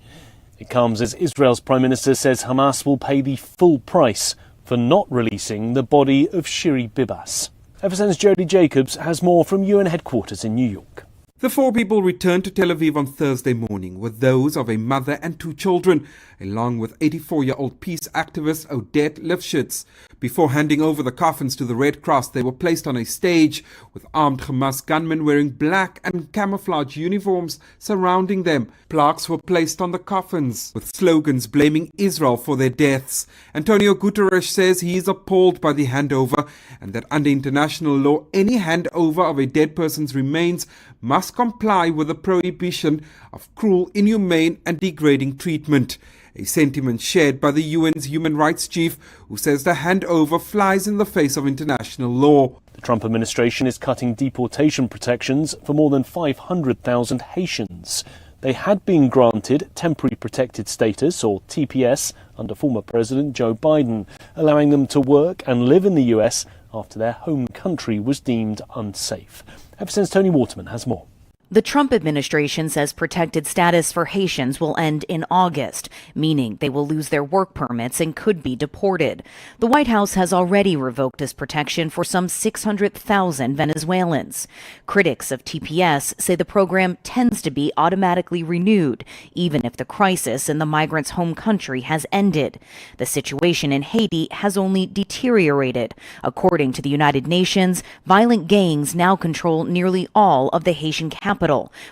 It comes as Israel's Prime Minister says Hamas will pay the full price for not releasing the body of Shiri Bibas. FSN's Jody Jacobs has more from UN headquarters in New York. The four people returned to Tel Aviv on Thursday morning were those of a mother and two children, along with 84-year-old peace activist Odette Lifshitz. Before handing over the coffins to the Red Cross, they were placed on a stage with armed Hamas gunmen wearing black and camouflage uniforms surrounding them. Plaques were placed on the coffins with slogans blaming Israel for their deaths. Antonio Guterres says he is appalled by the handover and that under international law, any handover of a dead person's remains must comply with the prohibition of cruel, inhumane and degrading treatment. A sentiment shared by the UN's human rights chief, who says the handover flies in the face of international law. The Trump administration is cutting deportation protections for more than 500,000 Haitians. They had been granted temporary protected status, or TPS, under former President Joe Biden, allowing them to work and live in the US after their home country was deemed unsafe. FSN's Tony Waterman has more. The Trump administration says protected status for Haitians will end in August, meaning they will lose their work permits and could be deported. The White House has already revoked this protection for some 600,000 Venezuelans. Critics of TPS say the program tends to be automatically renewed, even if the crisis in the migrants' home country has ended. The situation in Haiti has only deteriorated. According to the United Nations, violent gangs now control nearly all of the Haitian capital,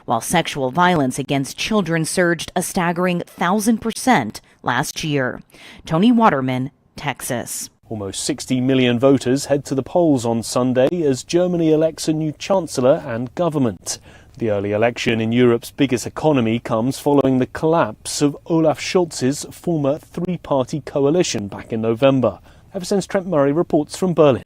while sexual violence against children surged a staggering 1,000% last year. Tony Waterman, Texas. Almost 60 million voters head to the polls on Sunday as Germany elects a new chancellor and government. The early election in Europe's biggest economy comes following the collapse of Olaf Scholz's former three-party coalition back in November. FSN's Trent Murray reports from Berlin.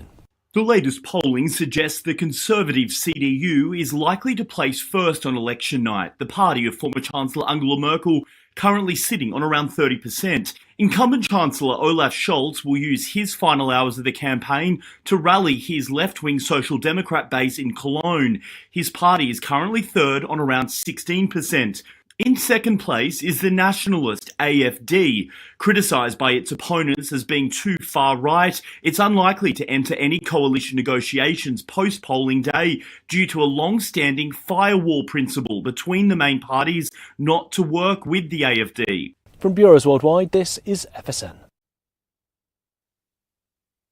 The latest polling suggests the Conservative CDU is likely to place first on election night, the party of former Chancellor Angela Merkel currently sitting on around 30%. Incumbent Chancellor Olaf Scholz will use his final hours of the campaign to rally his left-wing Social Democrat base in Cologne. His party is currently third on around 16%. In second place is the nationalist AfD. Criticised by its opponents as being too far right, it's unlikely to enter any coalition negotiations post-polling day due to a long-standing firewall principle between the main parties not to work with the AfD. From bureaus worldwide, this is FSN.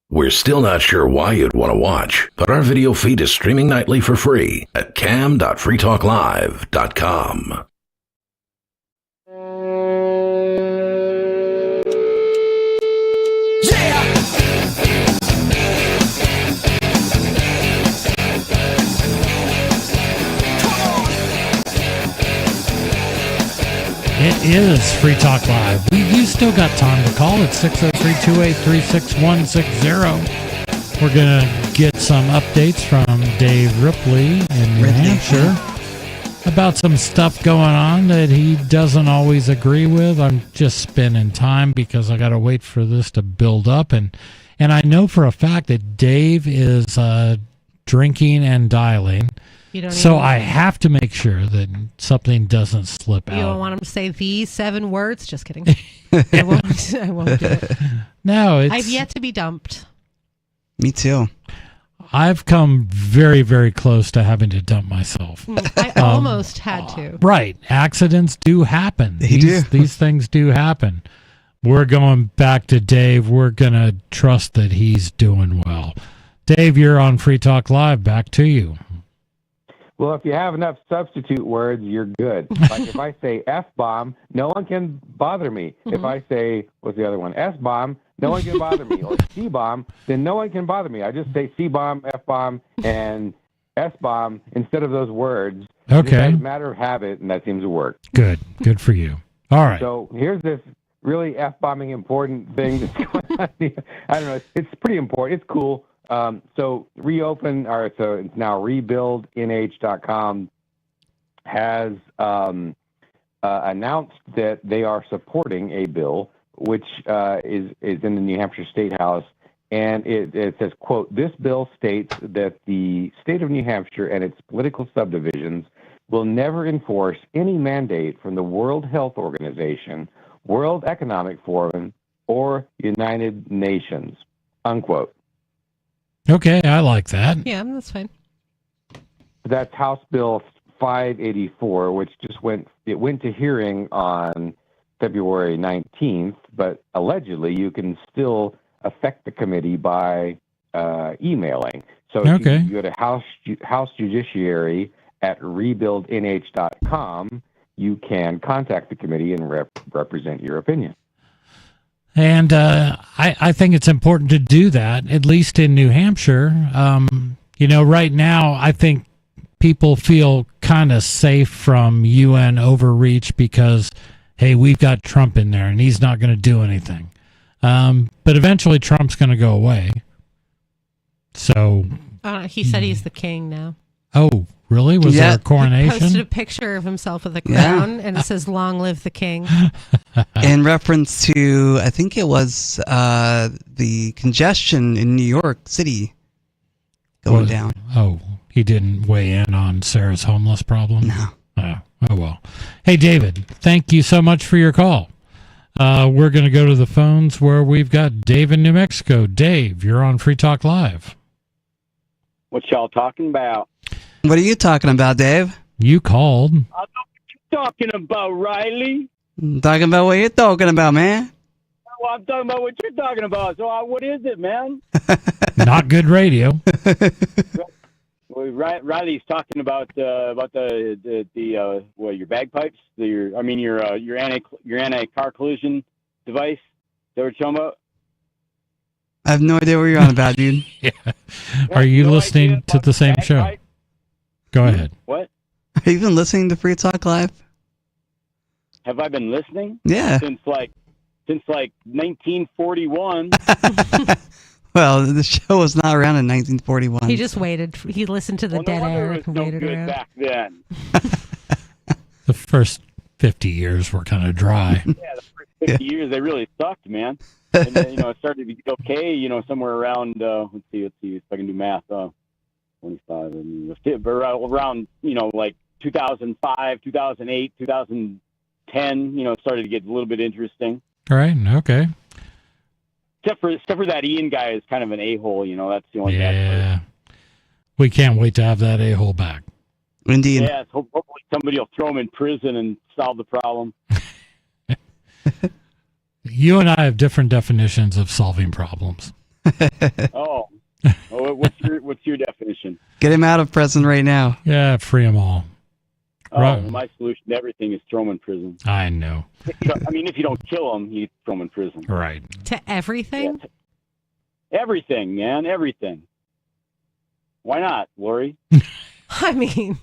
We're still not sure why you'd want to watch, but our video feed is streaming nightly for free at cam.freetalklive.com. It is Free Talk Live. You still got time to call at 603-283-6160. We're going to get some updates from Dave Ripley in New Hampshire about some stuff going on that he doesn't always agree with. I'm just spending time because I got to wait for this to build up. And I know for a fact that Dave is drinking and dialing. So I have to make sure that something doesn't slip out. You don't want him to say these 7 words? Just kidding. I won't do it. No, I've yet to be dumped. Me too. I've come very, very close to having to dump myself. I almost had to. Right. Accidents do happen. These things do happen. We're going back to Dave. We're going to trust that he's doing well. Dave, you're on Free Talk Live. Back to you. Well, if you have enough substitute words, you're good. Like if I say F-bomb, no one can bother me. Mm-hmm. If I say, what's the other one? S-bomb, no one can bother me. Or C-bomb, then no one can bother me. I just say C-bomb, F-bomb, and S-bomb instead of those words. Okay. It's a matter of habit, and that seems to work. Good. Good for you. All right. So here's this really F-bombing important thing that's going on here. I don't know. It's pretty important. It's cool. So it's now rebuildnh.com has announced that they are supporting a bill which is in the New Hampshire State House, and it says, quote, "This bill states that the state of New Hampshire and its political subdivisions will never enforce any mandate from the World Health Organization, World Economic Forum, or United Nations," unquote. Okay, I like that. Yeah, that's fine. That's House Bill 584, which went to hearing on February 19th, but allegedly you can still affect the committee by emailing. So if you go to House Judiciary at rebuildnh.com, you can contact the committee and represent your opinion. And I think it's important to do that, at least in New Hampshire. Right now, I think people feel kind of safe from UN overreach because, hey, we've got Trump in there and he's not going to do anything. But eventually Trump's going to go away. So. He said he's the king now. Oh, really? Was there a coronation? He posted a picture of himself with a crown, and it says, "Long live the king." In reference to, I think it was the congestion in New York City going down. Oh, he didn't weigh in on Sarah's homeless problem? No. Oh, well. Hey, David, thank you so much for your call. We're going to go to the phones where we've got Dave in New Mexico. Dave, you're on Free Talk Live. What y'all talking about? What are you talking about, Dave? You called. I'm talking about, Riley. I'm talking about what you're talking about, man. Well, I'm talking about what you're talking about. So what is it, man? Not good radio. Well, Riley's talking about your bagpipes, your anti-car collision device. Is that what you're talking about? I have no idea what you're on about, dude. Yeah. Are you listening to the same show? Go ahead. What? Have you been listening to Free Talk Live? Have I been listening? Yeah. Since 1941. Well, the show was not around in 1941. He just waited. He listened to the dead air and waited around. Back then. The first 50 years were kind of dry. Yeah, the first 50 years they really sucked, man. And then, it started to get okay, somewhere around, let's see if I can do math, 25, around, like 2005, 2008, 2010, it started to get a little bit interesting. All right, okay. Except for that Ian guy is kind of an a-hole, that's the only bad part. We can't wait to have that a-hole back. Indeed. Yeah, hopefully somebody will throw him in prison and solve the problem. You and I have different definitions of solving problems. Oh, what's your definition? Get him out of prison right now. Yeah, free them all. Oh, Right. my solution to everything is throw him in prison. I know. I mean, if you don't kill him, you throw him in prison. Right. To everything? Yeah. Everything, man, everything. Why not, Lori? I mean,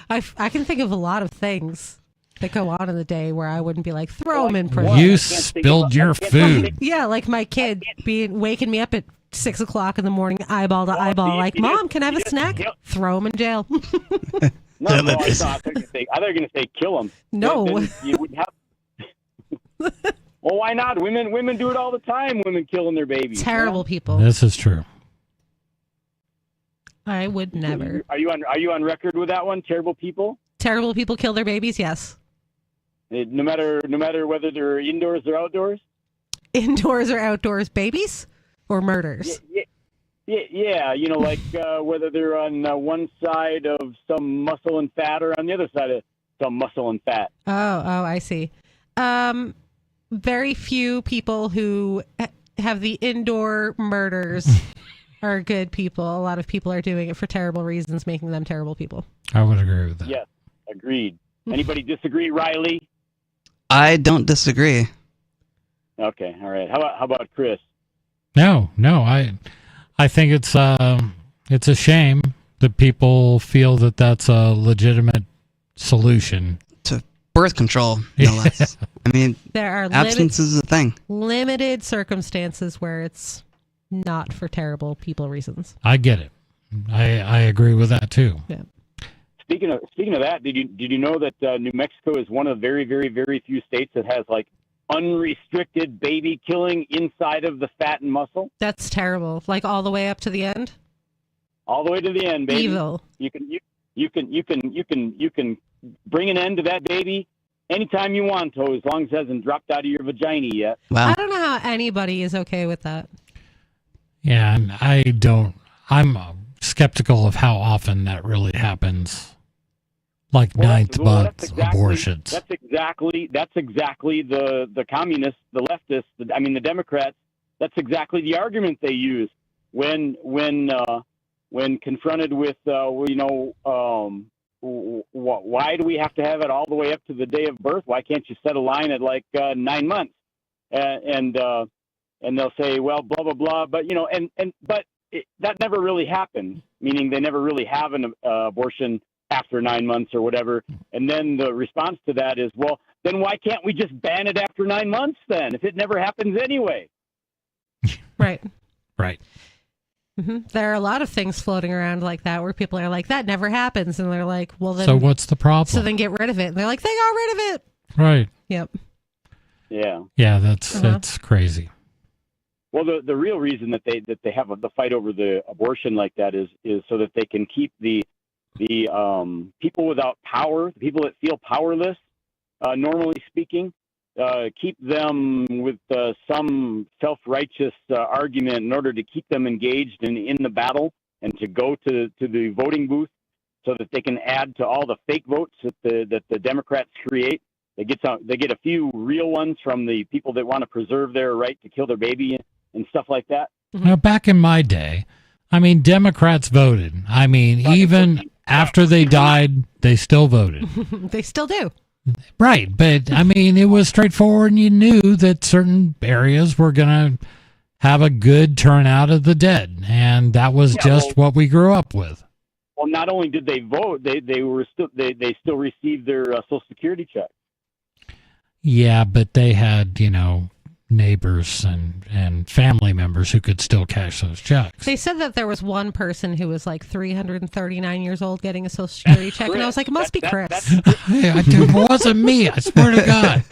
I can think of a lot of things that go on in the day where I wouldn't be like, throw him in prison. You spilled your food. Yeah, like my kid waking me up at 6 o'clock in the morning, eyeball to eyeball, like, Mom, can I have a snack? Throw him in jail. No, I thought they were going to say kill him. No. Then you wouldn't have. Well, why not? Women do it all the time. Women killing their babies. Terrible people. This is true. I would never. Are you on record with that one? Terrible people. Terrible people kill their babies. Yes. No matter whether they're indoors or outdoors. Indoors or outdoors, babies or murders. Yeah, like whether they're on one side of some muscle and fat or on the other side of some muscle and fat. Oh, I see. Very few people who have the indoor murders are good people. A lot of people are doing it for terrible reasons, making them terrible people. I would agree with that. Yes, agreed. Anybody disagree, Riley? I don't disagree. Okay, all right. How about Chris? No, I think it's a shame that people feel that that's a legitimate solution to birth control, no less. I mean, there are abstinence is a thing. Limited circumstances where it's not for terrible people reasons. I get it. I agree with that too. Yeah. Speaking of that, did you know that New Mexico is one of the very, very, very few states that has like unrestricted baby killing inside of the fat and muscle? That's terrible. Like all the way up to the end. All the way to the end, baby. Evil. You can bring an end to that baby anytime you want to, as long as it hasn't dropped out of your vagina yet. Wow. I don't know how anybody is okay with that. Yeah, and I'm skeptical of how often that really happens. Like ninth month abortions. That's exactly the communists, the leftists, the Democrats. That's exactly the argument they use when confronted with why do we have to have it all the way up to the day of birth? Why can't you set a line at like 9 months? And they'll say, well, blah blah blah. But that never really happens. Meaning they never really have an abortion after 9 months or whatever. And then the response to that is, well, then why can't we just ban it after 9 months then, if it never happens anyway? Right. Right. Mm-hmm. There are a lot of things floating around like that where people are like, that never happens. And they're like, well, then. So what's the problem? So then get rid of it. And they're like, they got rid of it. Right. Yep. Yeah. Yeah, that's crazy. Well, the real reason that they have the fight over the abortion like that is so that they can keep the people without power, the people that feel powerless, normally speaking, keep them with some self-righteous argument in order to keep them engaged in the battle and to go to the voting booth so that they can add to all the fake votes that the Democrats create. They get a few real ones from the people that want to preserve their right to kill their baby and stuff like that. Now, back in my day, Democrats voted. Even after they died, they still voted. They still do. Right, but it was straightforward, and you knew that certain areas were going to have a good turnout of the dead, and that was what we grew up with. Well, not only did they vote, they still received their Social Security check. Yeah, but they had neighbors and family members who could still cash those checks. They said that there was one person who was like 339 years old getting a Social Security check, and I was like, it must be Chris. It wasn't me, I swear to God.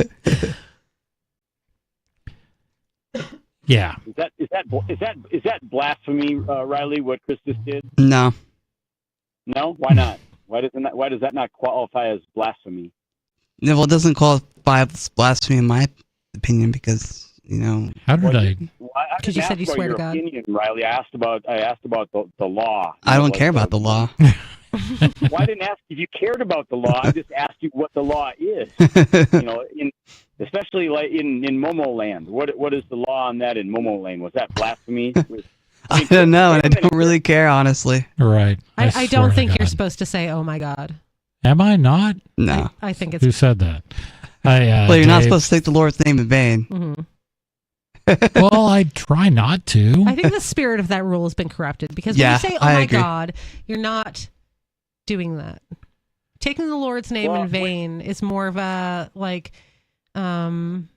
Yeah. Is that blasphemy, Riley? What Chris just did? No. No? Why not? Why does that not qualify as blasphemy? No, well, it doesn't qualify as blasphemy in my opinion because How did I? Because you said you swear to God. Opinion, Riley. I asked about the law. I don't care about the law. Well, I didn't ask if you cared about the law. I just asked you what the law is. Especially like in Momo Land. What is the law on that in Momo Land? Was that blasphemy? I don't know, and I don't really care, honestly. Right. I don't think you're supposed to say, "Oh my God." Am I not? No. I think it's. Who said that? Well, you're not supposed to take the Lord's name in vain. Mm-hmm. Well, I try not to. I think the spirit of that rule has been corrupted because when you say, "Oh my God," you're not doing that. Taking the Lord's name in vain is more of a like, I'm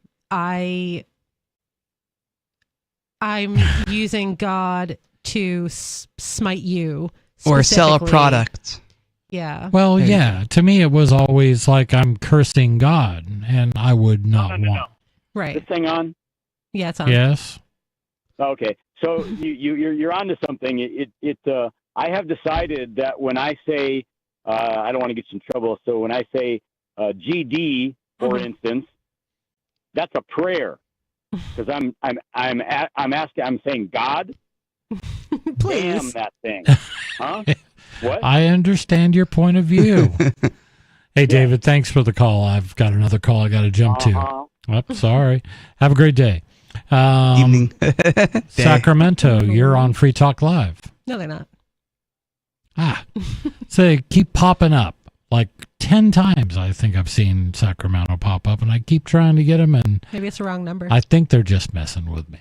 using God to smite you or sell a product. Yeah. Well, yeah. To me, it was always like I'm cursing God, and I would not want. No. Right. This thing on? Yeah, it's on. Yes. Okay. So you're onto something. I have decided that when I say I don't want to get you in trouble. So when I say GD, for instance, that's a prayer because I'm saying God, Please. Damn that thing. Huh? What? I understand your point of view. Hey, David, thanks for the call. I've got another call I got to jump to. Oh, sorry. Have a great day. Evening. Sacramento, you're on Free Talk Live. No, they're not. So they keep popping up. Like 10 times I think I've seen Sacramento pop up, and I keep trying to get them, and Maybe it's the wrong number. I think they're just messing with me.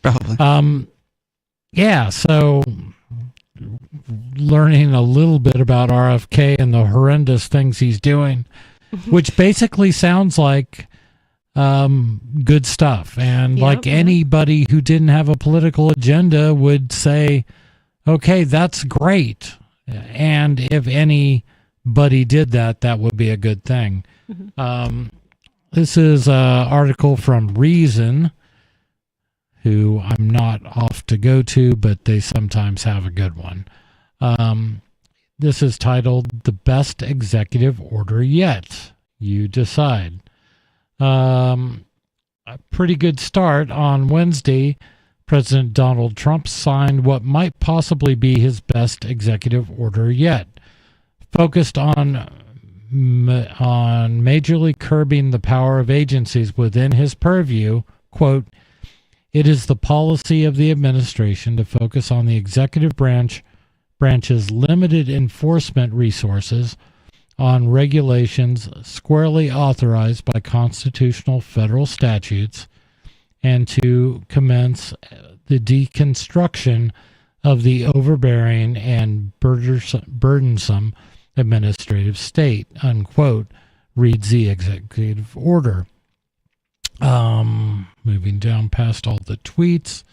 Probably. Yeah, so learning a little bit about RFK and the horrendous things he's doing, which basically sounds like good stuff. And like anybody who didn't have a political agenda would say, okay, that's great. And if anybody did that, that would be a good thing. This is an article from Reason, who I'm not off to go to, but they sometimes have a good one. This is titled The Best Executive Order Yet. You decide. A pretty good start. On Wednesday, President Donald Trump signed what might possibly be his best executive order yet, focused on majorly curbing the power of agencies within his purview. Quote, "It is the policy of the administration to focus on the executive branch's limited enforcement resources on regulations squarely authorized by constitutional federal statutes and to commence the deconstruction of the overbearing and burdensome administrative state," unquote, reads the executive order. Moving down past all the tweets,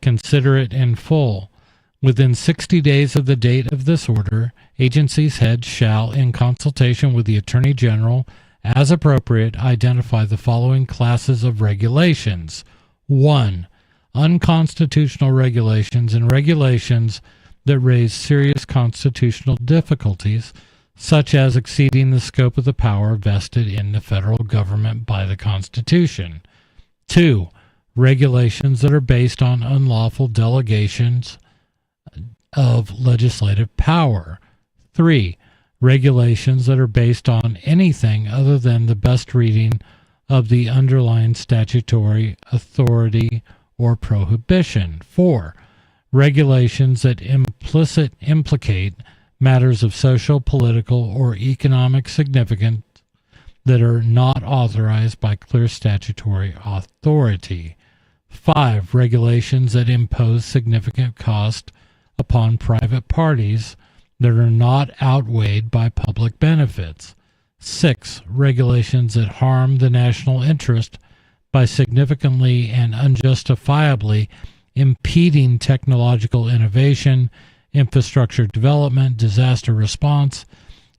consider it in full. Within 60 days of the date of this order, agencies' heads shall, in consultation with the Attorney General, as appropriate, identify the following classes of regulations. 1. Unconstitutional regulations and regulations that raise serious constitutional difficulties, such as exceeding the scope of the power vested in the federal government by the Constitution. 2. Regulations that are based on unlawful delegations of legislative power. 3. Regulations that are based on anything other than the best reading of the underlying statutory authority or prohibition. 4. Regulations that implicate matters of social, political, or economic significance that are not authorized by clear statutory authority. 5. Regulations that impose significant cost upon private parties that are not outweighed by public benefits. 6. Regulations that harm the national interest by significantly and unjustifiably impeding technological innovation, infrastructure development, disaster response,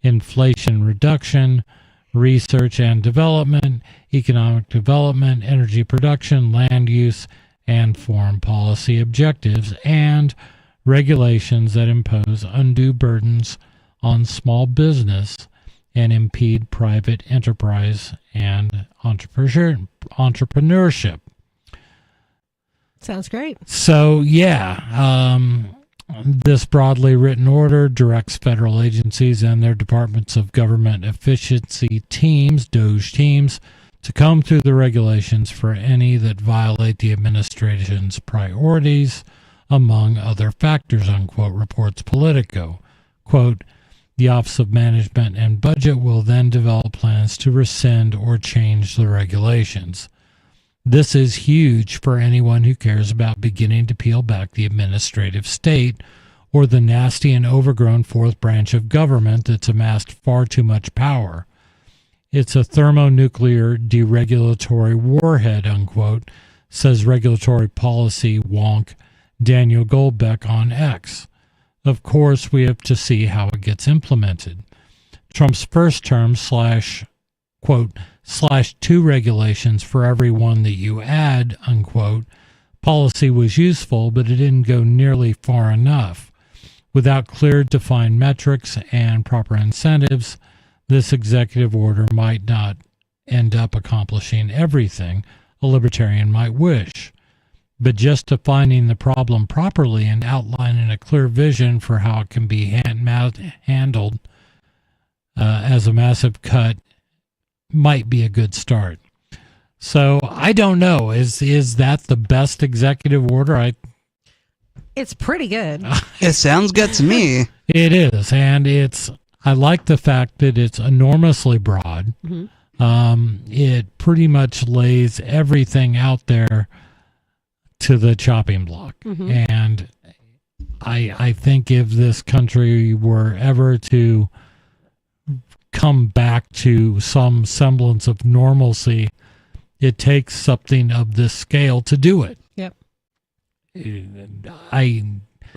inflation reduction, research and development, economic development, energy production, land use, and foreign policy objectives, and regulations that impose undue burdens on small business and impede private enterprise and entrepreneurship. Sounds great. So, this broadly written order directs federal agencies and their departments of government efficiency teams, DOGE teams, to comb through the regulations for any that violate the administration's priorities, among other factors, unquote, reports Politico. Quote, "The Office of Management and Budget will then develop plans to rescind or change the regulations. This is huge for anyone who cares about beginning to peel back the administrative state or the nasty and overgrown fourth branch of government that's amassed far too much power. It's a thermonuclear deregulatory warhead," unquote, says regulatory policy wonk Daniel Goldbeck on X. Of course, we have to see how it gets implemented. Trump's first term quote, /2 regulations for every one that you add, unquote, policy was useful, but it didn't go nearly far enough. Without clear defined metrics and proper incentives, this executive order might not end up accomplishing everything a libertarian might wish. but just defining the problem properly and outlining a clear vision for how it can be handled as a massive cut might be a good start. So I don't know. Is that the best executive order? It's pretty good. It sounds good to me. It is, and I like the fact that it's enormously broad. Mm-hmm. It pretty much lays everything out there to the chopping block. Mm-hmm. And I think if this country were ever to come back to some semblance of normalcy, it takes something of this scale to do it. Yep.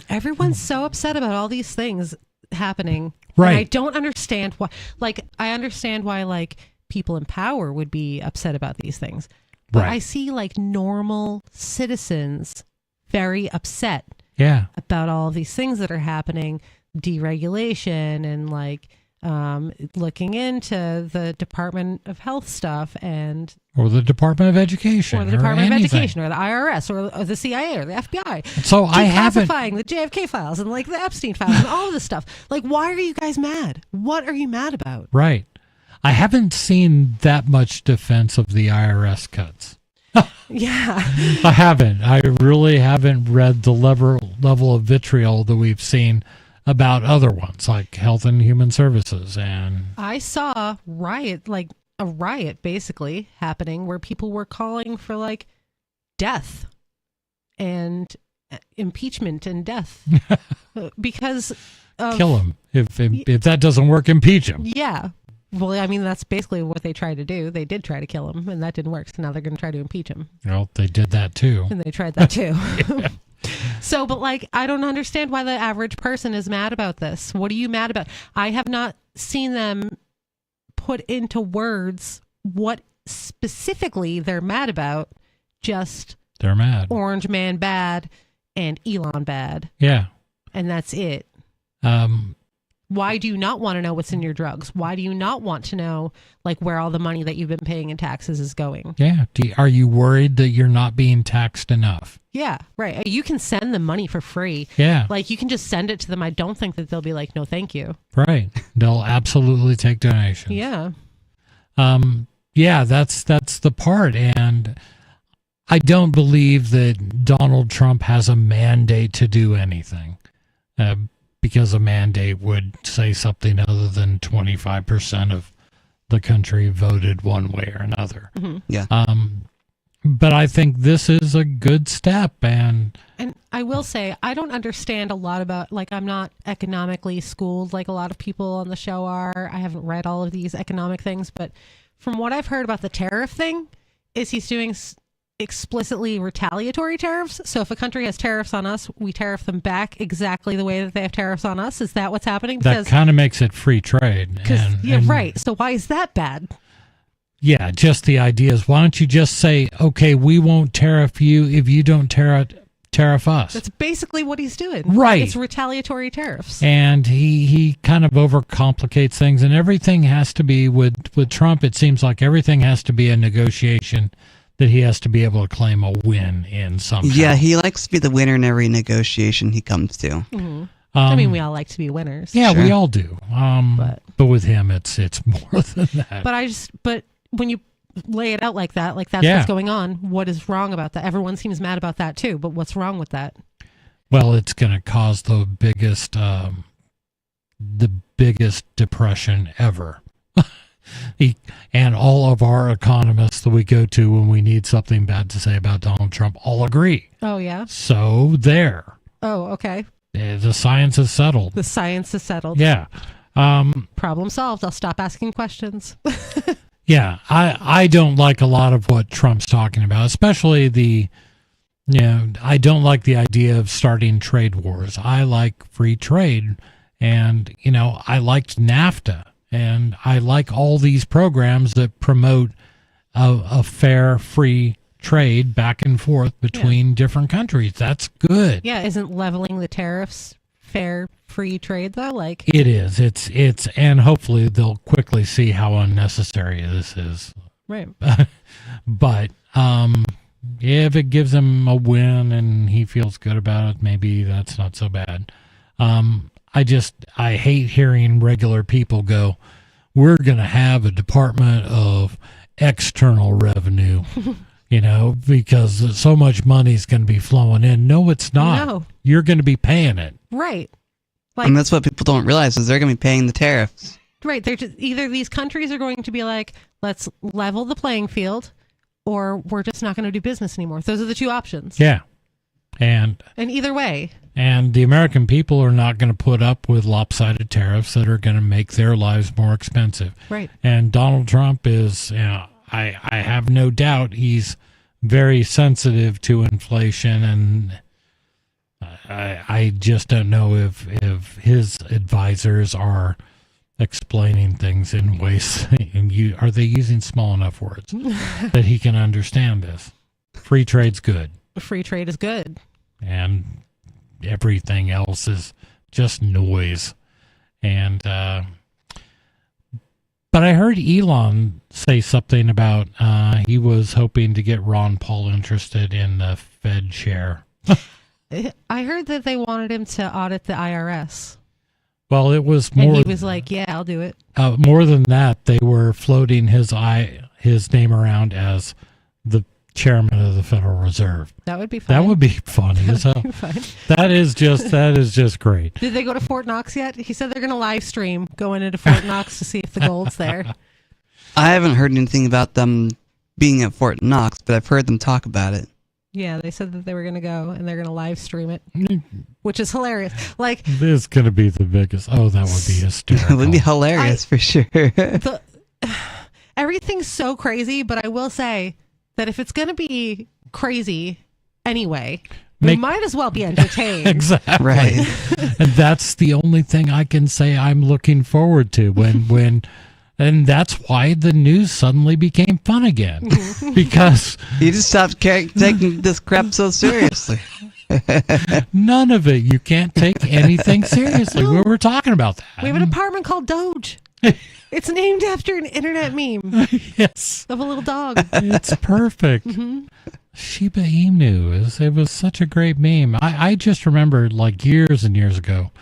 Everyone's so upset about all these things happening. Right. And I don't understand why. Like, I understand why, like, people in power would be upset about these things. But Right. I see, like, normal citizens very upset Yeah. about all of these things that are happening, deregulation and, like, looking into the Department of Health stuff and Or the Department of Education. or the Department of anything. Education or the IRS or the CIA or the FBI. So I haven't- declassifying the JFK files and like the Epstein files and all of this stuff. Like, why are you guys mad? What are you mad about? Right. I haven't seen that much defense of the IRS cuts. Yeah. I haven't. I really haven't read the level of vitriol that we've seen about other ones like Health and Human Services. And I saw a riot basically happening where people were calling for like death and impeachment and death because of, kill him. If that doesn't work, impeach him. Yeah. Well, I mean, that's basically what they tried to do. They did try to kill him, and that didn't work. So now they're going to try to impeach him. Well, they did that too. And they tried that too. So, but like, I don't understand why the average person is mad about this. What are you mad about? I have not seen them put into words what specifically they're mad about. Just they're mad. Orange Man bad and Elon bad. Yeah. And that's it. Why do you not want to know what's in your drugs? Why do you not want to know like where all the money that you've been paying in taxes is going? Yeah. Are you worried that you're not being taxed enough? Yeah, right. You can send them money for free. Yeah. Like you can just send it to them. I don't think that they'll be like, no, thank you. Right. They'll absolutely take donations. Yeah. Yeah, that's the part. And I don't believe that Donald Trump has a mandate to do anything. Because a mandate would say something other than 25% of the country voted one way or another. Mm-hmm. Yeah. But I think this is a good step. And I will say, I don't understand a lot about, like, I'm not economically schooled like a lot of people on the show are. I haven't read all of these economic things, but from what I've heard about the tariff thing, is he's doing explicitly retaliatory tariffs. So if a country has tariffs on us, we tariff them back exactly the way that they have tariffs on us. Is that what's happening? That kind of makes it free trade. Right. So why is that bad? Yeah, just the idea is, why don't you just say, okay, we won't tariff you if you don't tariff us. That's basically what he's doing. Right. It's retaliatory tariffs. And he kind of overcomplicates things, and everything has to be, with Trump, it seems like everything has to be a negotiation that he has to be able to claim a win in somehow. Yeah, he likes to be the winner in every negotiation he comes to. Mm-hmm. I mean, we all like to be winners. Yeah, Sure. we all do. But with him, it's more than that. But when you lay it out like that, like that's what's going on, what is wrong about that? Everyone seems mad about that too, but what's wrong with that? Well, it's going to cause the biggest depression ever. And all of our economists that we go to when we need something bad to say about Donald Trump all agree. Oh, yeah? So there. Oh, okay. The science is settled. The science is settled. Yeah. Problem solved. I'll stop asking questions. Yeah. I don't like a lot of what Trump's talking about, especially I don't like the idea of starting trade wars. I like free trade, and, I liked NAFTA. And I like all these programs that promote a fair, free trade back and forth between different countries. That's good. Yeah, isn't leveling the tariffs fair, free trade though? Like it is. It's and hopefully they'll quickly see how unnecessary this is. Right. But if it gives him a win and he feels good about it, maybe that's not so bad. I hate hearing regular people go, we're going to have a Department of External Revenue, because so much money is going to be flowing in. No, it's not. No. You're going to be paying it. Right. And that's what people don't realize is they're going to be paying the tariffs. Right. They're just, either these countries are going to be like, let's level the playing field, or we're just not going to do business anymore. Those are the two options. Yeah. And either way. And the American people are not going to put up with lopsided tariffs that are going to make their lives more expensive. Right. And Donald Trump is, I have no doubt he's very sensitive to inflation, and I just don't know if his advisors are explaining things in ways, are they using small enough words that he can understand this? Free trade's good. Free trade is good. And everything else is just noise. And but I heard Elon say something about he was hoping to get Ron Paul interested in the Fed chair. I heard that they wanted him to audit the IRS. Well, it was more. And he was like, "Yeah, I'll do it." More than that, they were floating his name around as the chairman of the Federal Reserve. That would be fun. That would be funny as hell. That is just great. Did they go to Fort Knox yet? He said they're going to live stream going into Fort Knox to see if the gold's there. I haven't heard anything about them being at Fort Knox, but I've heard them talk about it. Yeah, they said that they were going to go and they're going to live stream it, which is hilarious. Like, this is going to be the biggest. Oh, that would be hysterical. It would be hilarious for sure. Everything's so crazy, but I will say that if it's going to be crazy anyway, we might as well be entertained. Exactly. Right. And that's the only thing I can say I'm looking forward to and that's why the news suddenly became fun again. Because you just stopped taking this crap so seriously. None of it. You can't take anything seriously. We were talking about that. We have an apartment called Doge. It's named after an internet meme. Yes. Of a little dog. It's perfect. Mm-hmm. Shiba Inu. It was such a great meme. I just remembered like years and years ago,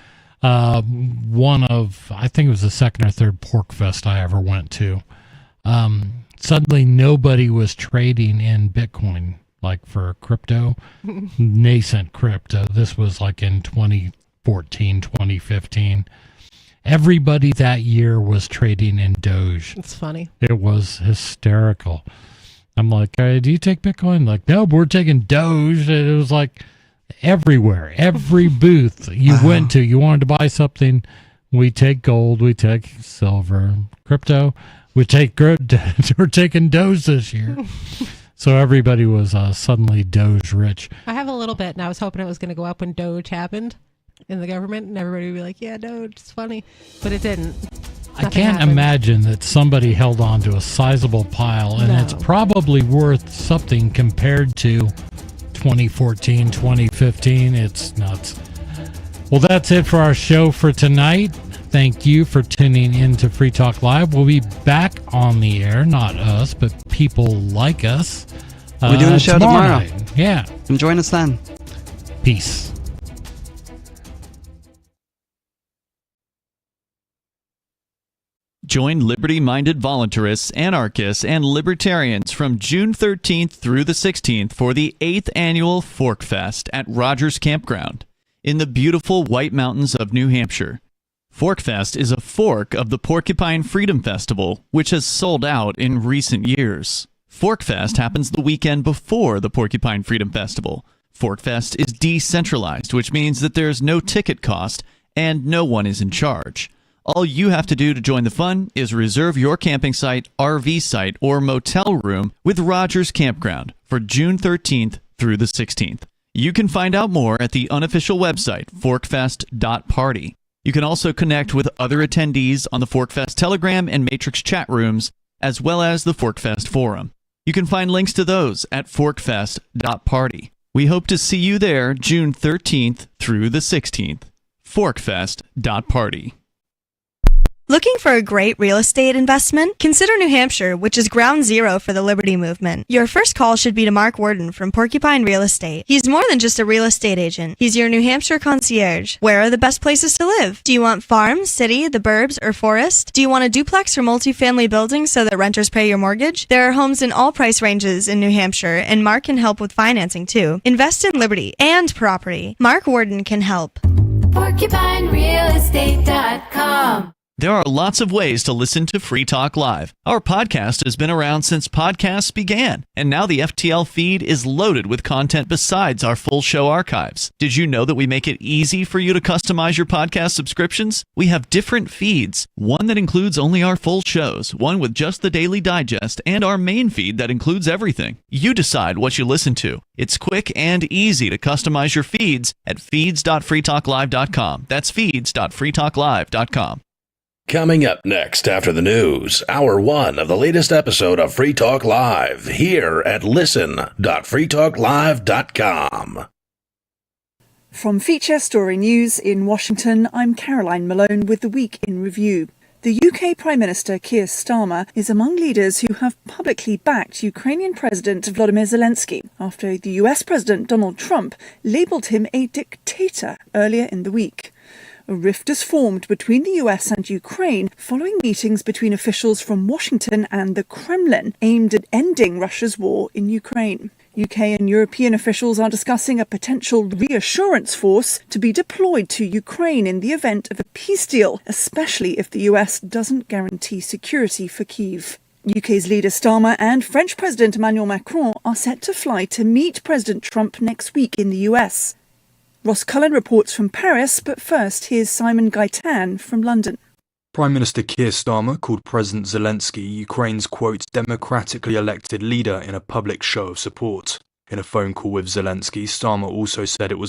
one of, I think it was the second or third Pork Fest I ever went to. Suddenly nobody was trading in Bitcoin, like for crypto, nascent crypto. This was like in 2014, 2015. Everybody that year was trading in Doge. It's funny. It was hysterical. I'm like, do you take Bitcoin? Like, no, we're taking Doge. It was like everywhere, every booth you went to, you wanted to buy something. We take gold, we take silver, crypto. We're taking Doge this year. So everybody was suddenly Doge rich. I have a little bit, and I was hoping it was going to go up when Doge happened in the government, and everybody would be like, yeah, Doge, it's funny. But it didn't. I can't imagine that somebody held on to a sizable pile, and it's probably worth something compared to 2014, 2015. It's nuts. Well, that's it for our show for tonight. Thank you for tuning in to Free Talk Live. We'll be back on the air, not us, but people like us. We're doing a show tomorrow. Night. Yeah. Come join us then. Peace. Join liberty-minded voluntarists, anarchists, and libertarians from June 13th through the 16th for the 8th annual Fork Fest at Rogers Campground in the beautiful White Mountains of New Hampshire. Fork Fest is a fork of the Porcupine Freedom Festival, which has sold out in recent years. Fork Fest happens the weekend before the Porcupine Freedom Festival. Fork Fest is decentralized, which means that there's no ticket cost and no one is in charge. All you have to do to join the fun is reserve your camping site, RV site, or motel room with Rogers Campground for June 13th through the 16th. You can find out more at the unofficial website, forkfest.party. You can also connect with other attendees on the Forkfest Telegram and Matrix chat rooms, as well as the Forkfest forum. You can find links to those at forkfest.party. We hope to see you there June 13th through the 16th. Forkfest.party. Looking for a great real estate investment? Consider New Hampshire, which is ground zero for the Liberty Movement. Your first call should be to Mark Worden from Porcupine Real Estate. He's more than just a real estate agent. He's your New Hampshire concierge. Where are the best places to live? Do you want farm, city, the burbs, or forest? Do you want a duplex or multifamily building so that renters pay your mortgage? There are homes in all price ranges in New Hampshire, and Mark can help with financing too. Invest in liberty and property. Mark Worden can help. PorcupineRealEstate.com. There are lots of ways to listen to Free Talk Live. Our podcast has been around since podcasts began, and now the FTL feed is loaded with content besides our full show archives. Did you know that we make it easy for you to customize your podcast subscriptions? We have different feeds, one that includes only our full shows, one with just the Daily Digest, and our main feed that includes everything. You decide what you listen to. It's quick and easy to customize your feeds at feeds.freetalklive.com. That's feeds.freetalklive.com. Coming up next after the news, hour one of the latest episode of Free Talk Live here at listen.freetalklive.com. From Feature Story News in Washington, I'm Caroline Malone with the Week in Review. The UK Prime Minister Keir Starmer is among leaders who have publicly backed Ukrainian President Volodymyr Zelensky after the US President Donald Trump labelled him a dictator earlier in the week. A rift has formed between the US and Ukraine following meetings between officials from Washington and the Kremlin aimed at ending Russia's war in Ukraine. UK and European officials are discussing a potential reassurance force to be deployed to Ukraine in the event of a peace deal, especially if the US doesn't guarantee security for Kyiv. UK's leader Starmer and French President Emmanuel Macron are set to fly to meet President Trump next week in the US. Ross Cullen reports from Paris, but first here's Simon Gaitan from London. Prime Minister Keir Starmer called President Zelensky Ukraine's, quote, democratically elected leader in a public show of support. In a phone call with Zelensky, Starmer also said it was